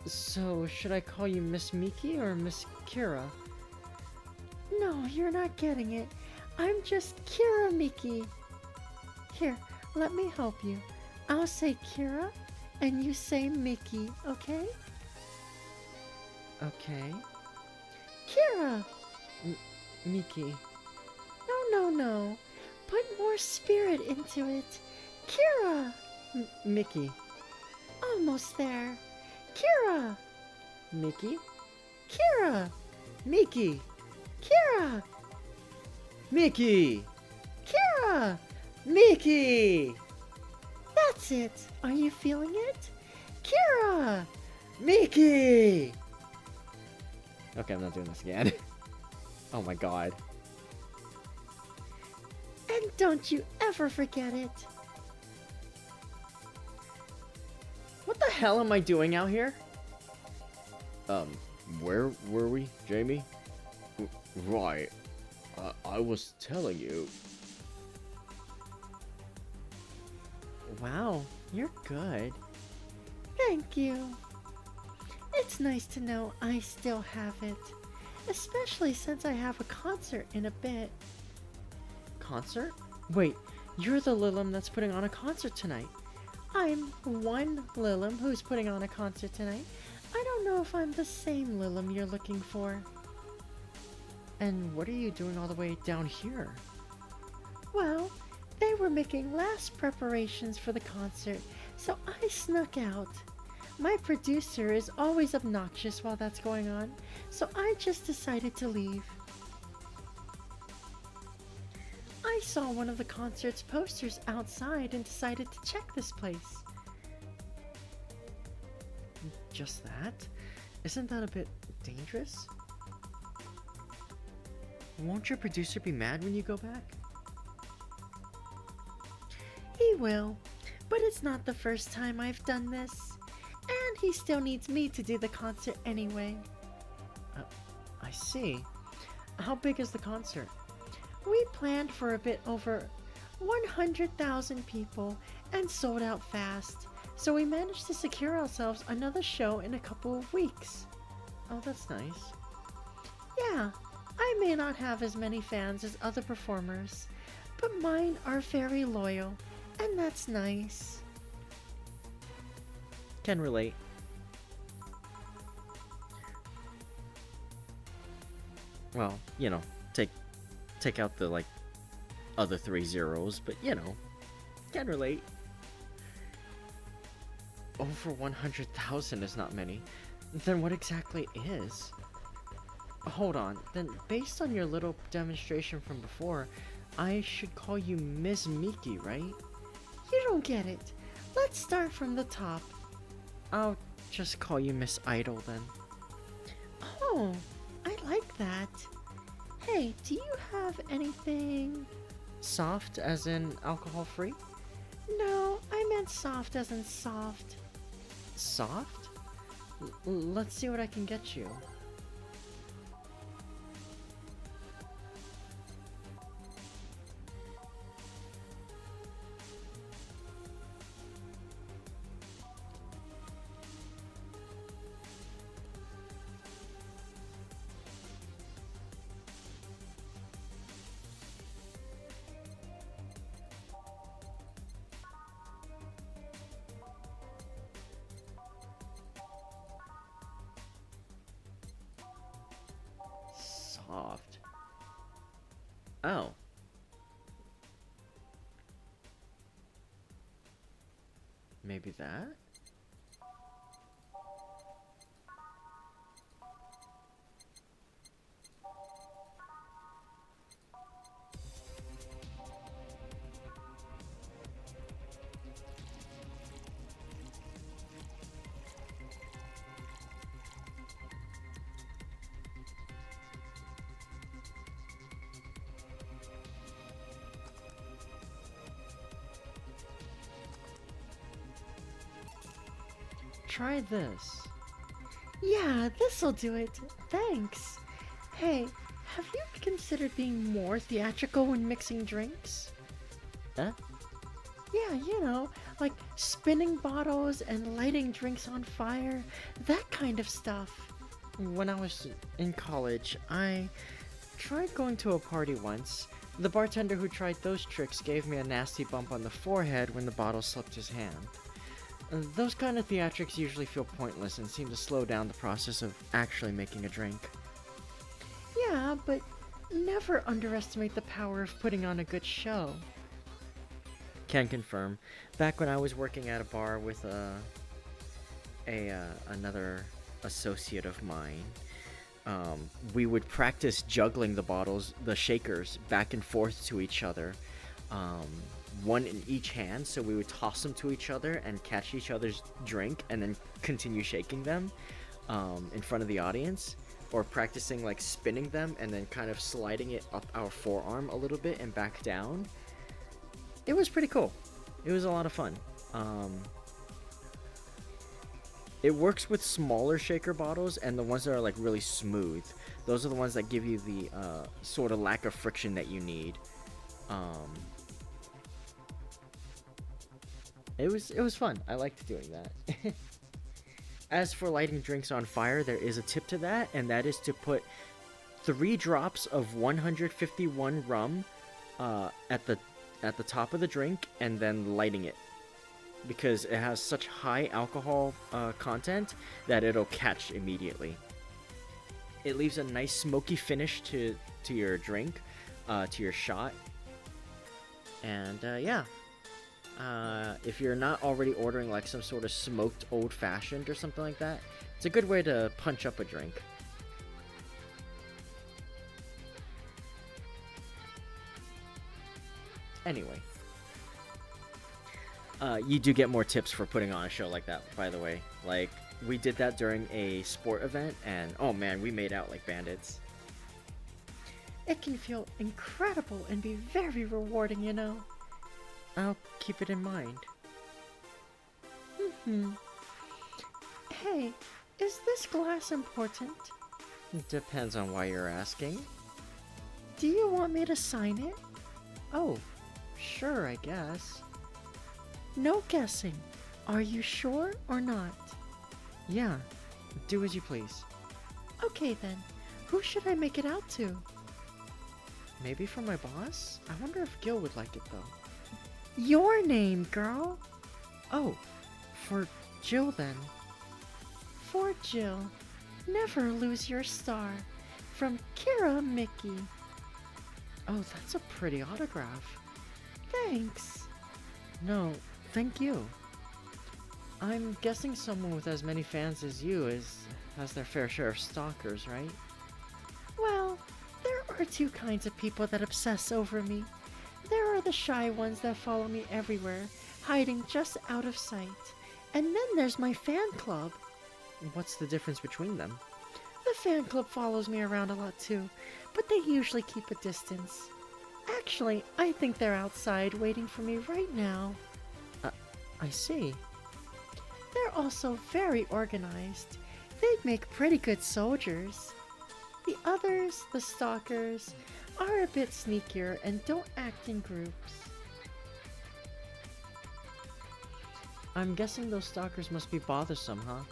So, should I call you Miss Miki or Miss Kira? No, you're not getting it. I'm just Kira Miki. Here, let me help you. I'll say Kira, and you say Mickey, okay? Okay. Kira! Miki. No. Put more spirit into it. Kira! Mickey. Almost there. Kira! Mickey? Kira! Mickey! Kira! Mickey! Kira! Mickey! That's it! Are you feeling it? Kira! Mickey! Okay, I'm not doing this again. Oh my god. And don't you ever forget it. What the hell am I doing out here? Where were we, Jamie? Right. I was telling you. Wow, you're good. Thank you. It's nice to know I still have it. Especially since I have a concert in a bit. Concert? Wait, you're the Lilim that's putting on a concert tonight. I'm one Lilim who's putting on a concert tonight. I don't know if I'm the same Lilim you're looking for. And what are you doing all the way down here? Well, they were making last preparations for the concert, so I snuck out. My producer is always obnoxious while that's going on, so I just decided to leave. I saw one of the concert's posters outside and decided to check this place. Just that? Isn't that a bit dangerous? Won't your producer be mad when you go back? He will, but it's not the first time I've done this. And he still needs me to do the concert anyway. I see. How big is the concert? We planned for a bit over 100,000 people and sold out fast, so we managed to secure ourselves another show in a couple of weeks. Oh, that's nice. Yeah, I may not have as many fans as other performers, but mine are very loyal, and that's nice. Can relate. Well, you know, take out the, like, other 3 zeros, but, you know, can relate. Over 100,000 is not many. Then what exactly is? Hold on, then based on your little demonstration from before, I should call you Miss Miki, right? You don't get it. Let's start from the top. I'll just call you Miss Idol then. Oh, I like that. Hey, do you have anything? Soft, as in alcohol-free? No, I meant soft as in soft. Soft? Let's see what I can get you. Soft. Oh. Maybe that? Try this. Yeah, this'll do it. Thanks. Hey, have you considered being more theatrical when mixing drinks? Huh? Yeah, you know, like spinning bottles and lighting drinks on fire, that kind of stuff. When I was in college, I tried going to a party once. The bartender who tried those tricks gave me a nasty bump on the forehead when the bottle slipped his hand. Those kind of theatrics usually feel pointless and seem to slow down the process of actually making a drink. Yeah, but never underestimate the power of putting on a good show. Can confirm. Back when I was working at a bar with another associate of mine, we would practice juggling the bottles, the shakers, back and forth to each other. One in each hand, so we would toss them to each other and catch each other's drink and then continue shaking them in front of the audience. or practicing like spinning them and then kind of sliding it up our forearm a little bit and back down. It was pretty cool. It was a lot of fun. It works with smaller shaker bottles and the ones that are like really smooth. Those are the ones that give you the sort of lack of friction that you need. It was fun. I liked doing that. As for lighting drinks on fire, there is a tip to that, and that is to put 3 drops of 151 rum at the top of the drink and then lighting it, because it has such high alcohol content that it'll catch immediately. It leaves a nice smoky finish to your drink, to your shot. And yeah, if you're not already ordering like some sort of smoked old-fashioned or something like that, it's a good way to punch up a drink. Anyway, you do get more tips for putting on a show like that, by the way. Like, we did that during a sport event, and oh man, we made out like bandits. It can feel incredible and be very rewarding, you know. I'll keep it in mind. Hey, is this glass important? Depends on why you're asking. Do you want me to sign it? Oh, sure, I guess. No guessing. Are you sure or not? Yeah, do as you please. Okay then, who should I make it out to? Maybe for my boss? I wonder if Gil would like it though. Your name, girl. Oh, for Jill then. For Jill. Never lose your star. From Kira Mickey. Oh, that's a pretty autograph. Thanks. No, thank you. I'm guessing someone with as many fans as you has their fair share of stalkers, right? Well, there are 2 kinds of people that obsess over me. There are the shy ones that follow me everywhere, hiding just out of sight. And then there's my fan club. What's the difference between them? The fan club follows me around a lot too, but they usually keep a distance. Actually, I think they're outside waiting for me right now. I see. They're also very organized. They'd make pretty good soldiers. The others, the stalkers, are a bit sneakier and don't act in groups. I'm guessing those stalkers must be bothersome, huh?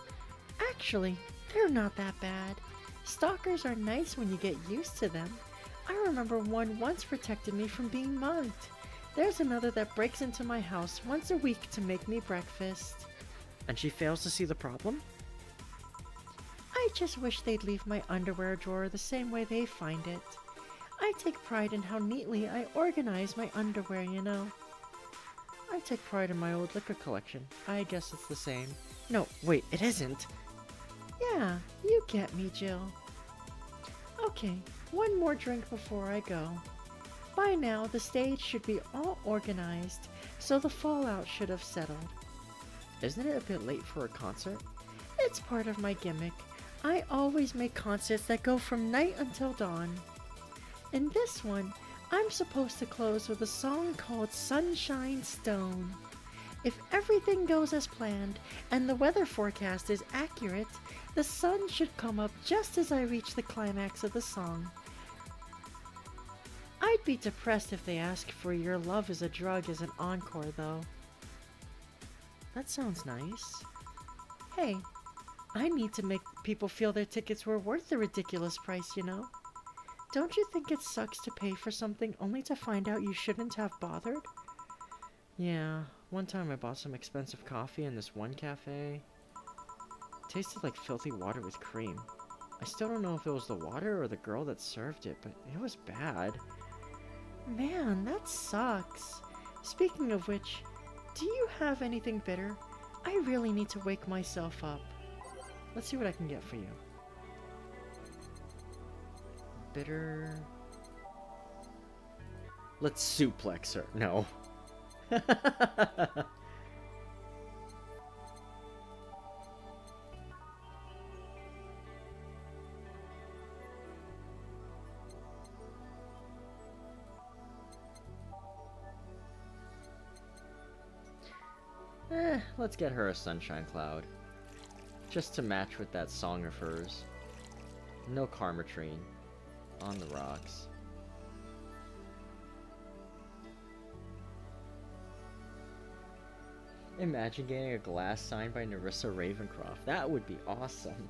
Actually, they're not that bad. Stalkers are nice when you get used to them. I remember one once protected me from being mugged. There's another that breaks into my house once a week to make me breakfast. And she fails to see the problem? I just wish they'd leave my underwear drawer the same way they find it. I take pride in how neatly I organize my underwear, you know. I take pride in my old liquor collection. I guess it's the same. No, wait, it isn't. Yeah, you get me, Jill. Okay, one more drink before I go. By now, the stage should be all organized, so the fallout should have settled. Isn't it a bit late for a concert? It's part of my gimmick. I always make concerts that go from night until dawn. In this one, I'm supposed to close with a song called Sunshine Stone. If everything goes as planned and the weather forecast is accurate, the sun should come up just as I reach the climax of the song. I'd be depressed if they ask for Your Love is a Drug as an encore, though. That sounds nice. Hey, I need to make people feel their tickets were worth the ridiculous price, you know? Don't you think it sucks to pay for something only to find out you shouldn't have bothered? Yeah, one time I bought some expensive coffee in this one cafe. It tasted like filthy water with cream. I still don't know if it was the water or the girl that served it, but it was bad. Man, that sucks. Speaking of which, do you have anything bitter? I really need to wake myself up. Let's see what I can get for you. Bitter... Let's suplex her. No. Let's get her a sunshine cloud. Just to match with that song of hers. No Karmatrine. On the rocks. Imagine getting a glass signed by Nerissa Ravencroft. That would be awesome.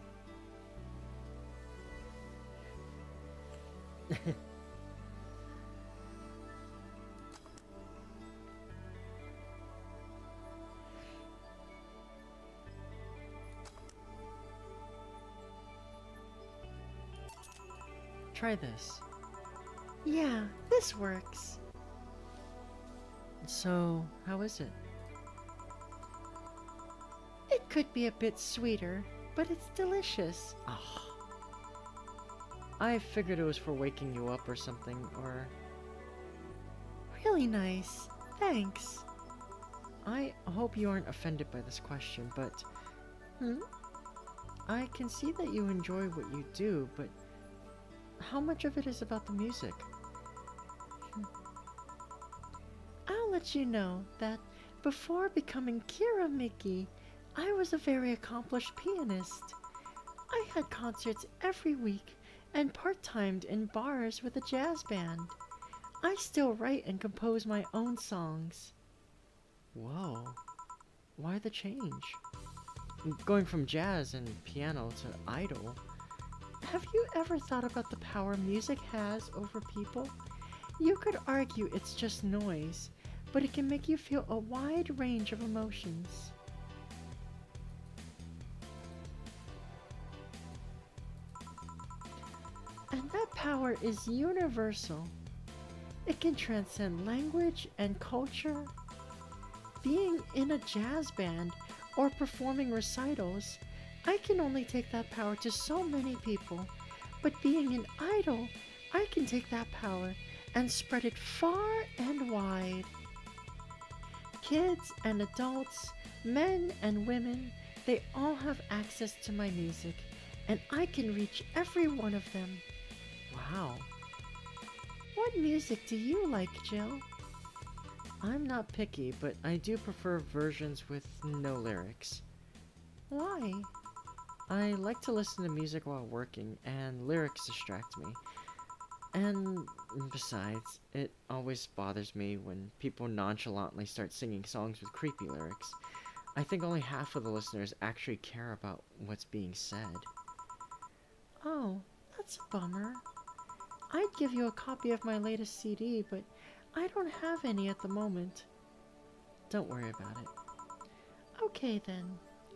Try this. Yeah, this works. So, how is it? It could be a bit sweeter, but it's delicious. Ah. I figured it was for waking you up or something, or... Really nice. Thanks. I hope you aren't offended by this question, but... I can see that you enjoy what you do, but... How much of it is about the music? I'll let you know that before becoming Kira Mickey, I was a very accomplished pianist. I had concerts every week and part-timed in bars with a jazz band. I still write and compose my own songs. Whoa. Why the change? Going from jazz and piano to idol. Have you ever thought about the power music has over people? You could argue it's just noise, but it can make you feel a wide range of emotions. And that power is universal. It can transcend language and culture. Being in a jazz band or performing recitals, I can only take that power to so many people, but being an idol, I can take that power and spread it far and wide. Kids and adults, men and women, they all have access to my music, and I can reach every one of them. Wow. What music do you like, Jill? I'm not picky, but I do prefer versions with no lyrics. Why? I like to listen to music while working, and lyrics distract me. And besides, it always bothers me when people nonchalantly start singing songs with creepy lyrics. I think only half of the listeners actually care about what's being said. Oh, that's a bummer. I'd give you a copy of my latest CD, but I don't have any at the moment. Don't worry about it. Okay then,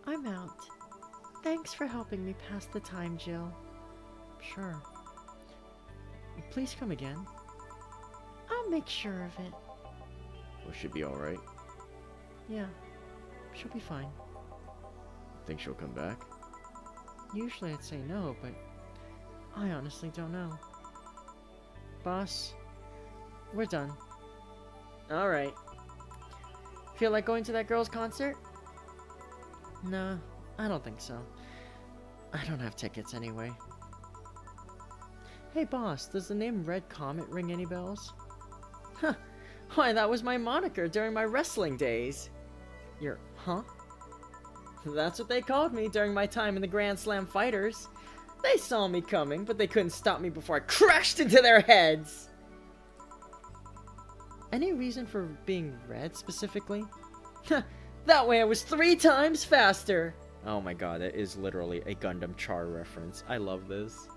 I'm out. Thanks for helping me pass the time, Jill. Sure. Please come again. I'll make sure of it. Well, she'll be alright. Yeah, she'll be fine. Think she'll come back? Usually I'd say no, but I honestly don't know. Boss, we're done. Alright. Feel like going to that girl's concert? No, I don't think so. I don't have tickets anyway. Hey boss, does the name Red Comet ring any bells? Huh. Why, that was my moniker during my wrestling days. Huh? That's what they called me during my time in the Grand Slam Fighters. They saw me coming, but they couldn't stop me before I crashed into their heads! Any reason for being red, specifically? That way I was 3 times faster! Oh my god, that is literally a Gundam Char reference. I love this.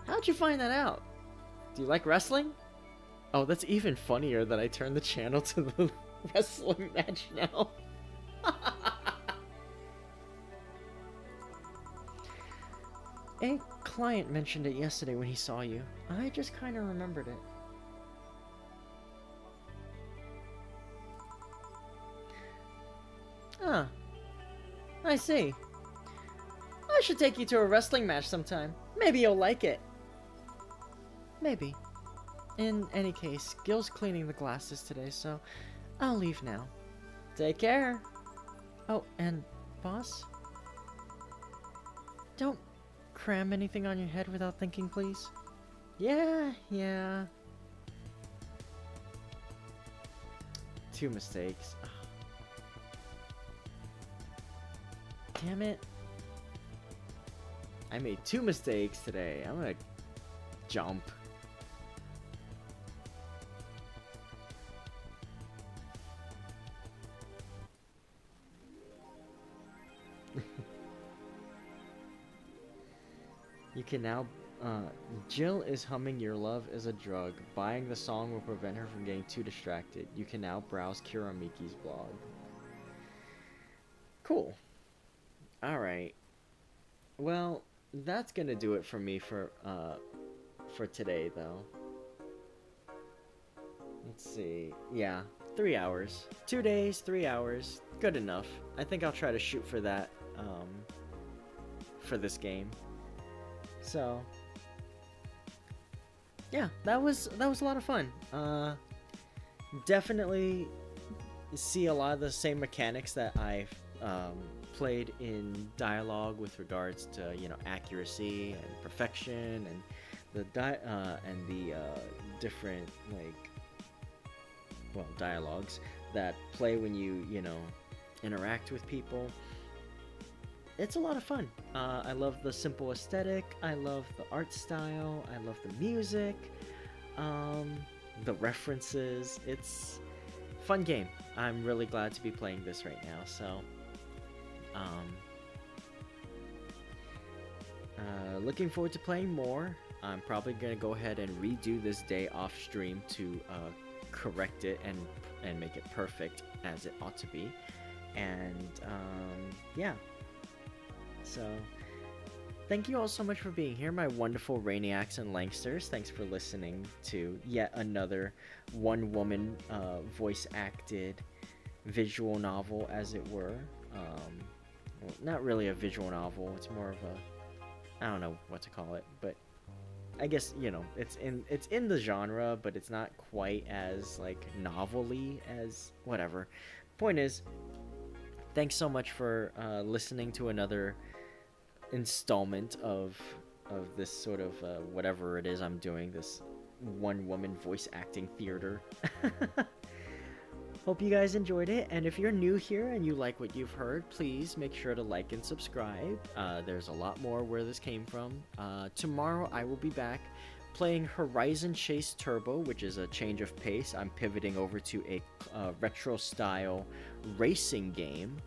How'd you find that out? Do you like wrestling? Oh, that's even funnier that I turned the channel to the wrestling match now. A client mentioned it yesterday when he saw you. I just kind of remembered it. Ah, I see. I should take you to a wrestling match sometime. Maybe you'll like it. Maybe. In any case, Gil's cleaning the glasses today, so I'll leave now. Take care. Oh, and boss? Don't cram anything on your head without thinking, please. Yeah. 2 mistakes. Ugh. Damn it. I made 2 mistakes today. I'm gonna jump. You can now, Jill is humming Your Love is a Drug. Buying the song will prevent her from getting too distracted. You can now browse Kiramiki's blog. Cool. Alright. Well, that's gonna do it for me for today, though. Let's see. Yeah, 3 hours. 2 days, 3 hours. Good enough. I think I'll try to shoot for that, for this game. So, yeah, that was a lot of fun. Definitely see a lot of the same mechanics that I've played in Dialogue with regards to, you know, accuracy and perfection and the different, like, well, dialogues that play when you know, interact with people. It's a lot of fun. I love the simple aesthetic. I love the art style. I love the music. The references. It's a fun game. I'm really glad to be playing this right now. So, looking forward to playing more. I'm probably gonna go ahead and redo this day off stream to correct it and make it perfect as it ought to be. And yeah. So, thank you all so much for being here, my wonderful Rainiacs and Langsters. Thanks for listening to yet another one-woman voice-acted visual novel, as it were. Well, not really a visual novel. It's more of a, I don't know what to call it, but I guess, you know, it's in the genre, but it's not quite as, like, novel-y as whatever. Point is, thanks so much for listening to another installment of this sort of whatever it is I'm doing, this one-woman voice acting theater. Hope you guys enjoyed it, and if you're new here and you like what you've heard, please make sure to like and subscribe. There's a lot more where this came from. Tomorrow I will be back playing Horizon Chase Turbo, which is a change of pace. I'm pivoting over to a retro style racing game.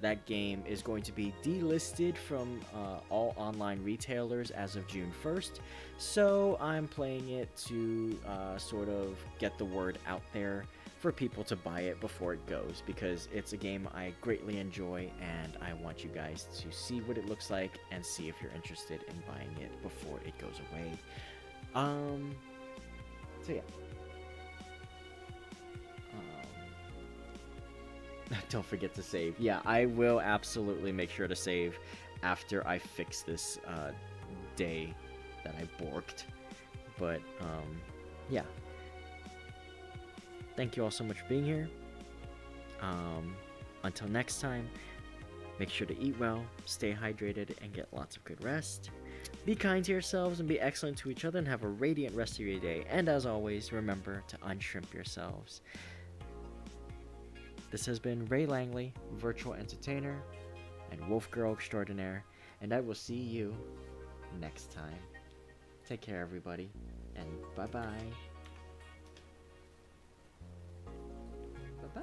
That game is going to be delisted from all online retailers as of June 1st, so I'm playing it to sort of get the word out there for people to buy it before it goes, because it's a game I greatly enjoy and I want you guys to see what it looks like and see if you're interested in buying it before it goes away. So yeah. Don't forget to save. Yeah, I will absolutely make sure to save after I fix this day that I borked. But yeah. Thank you all so much for being here. Until next time, make sure to eat well, stay hydrated, and get lots of good rest. Be kind to yourselves and be excellent to each other, and have a radiant rest of your day. And as always, remember to unshrimp yourselves. This has been Ray Langley, virtual entertainer and wolf girl extraordinaire, and I will see you next time. Take care, everybody, and bye-bye. Bye-bye.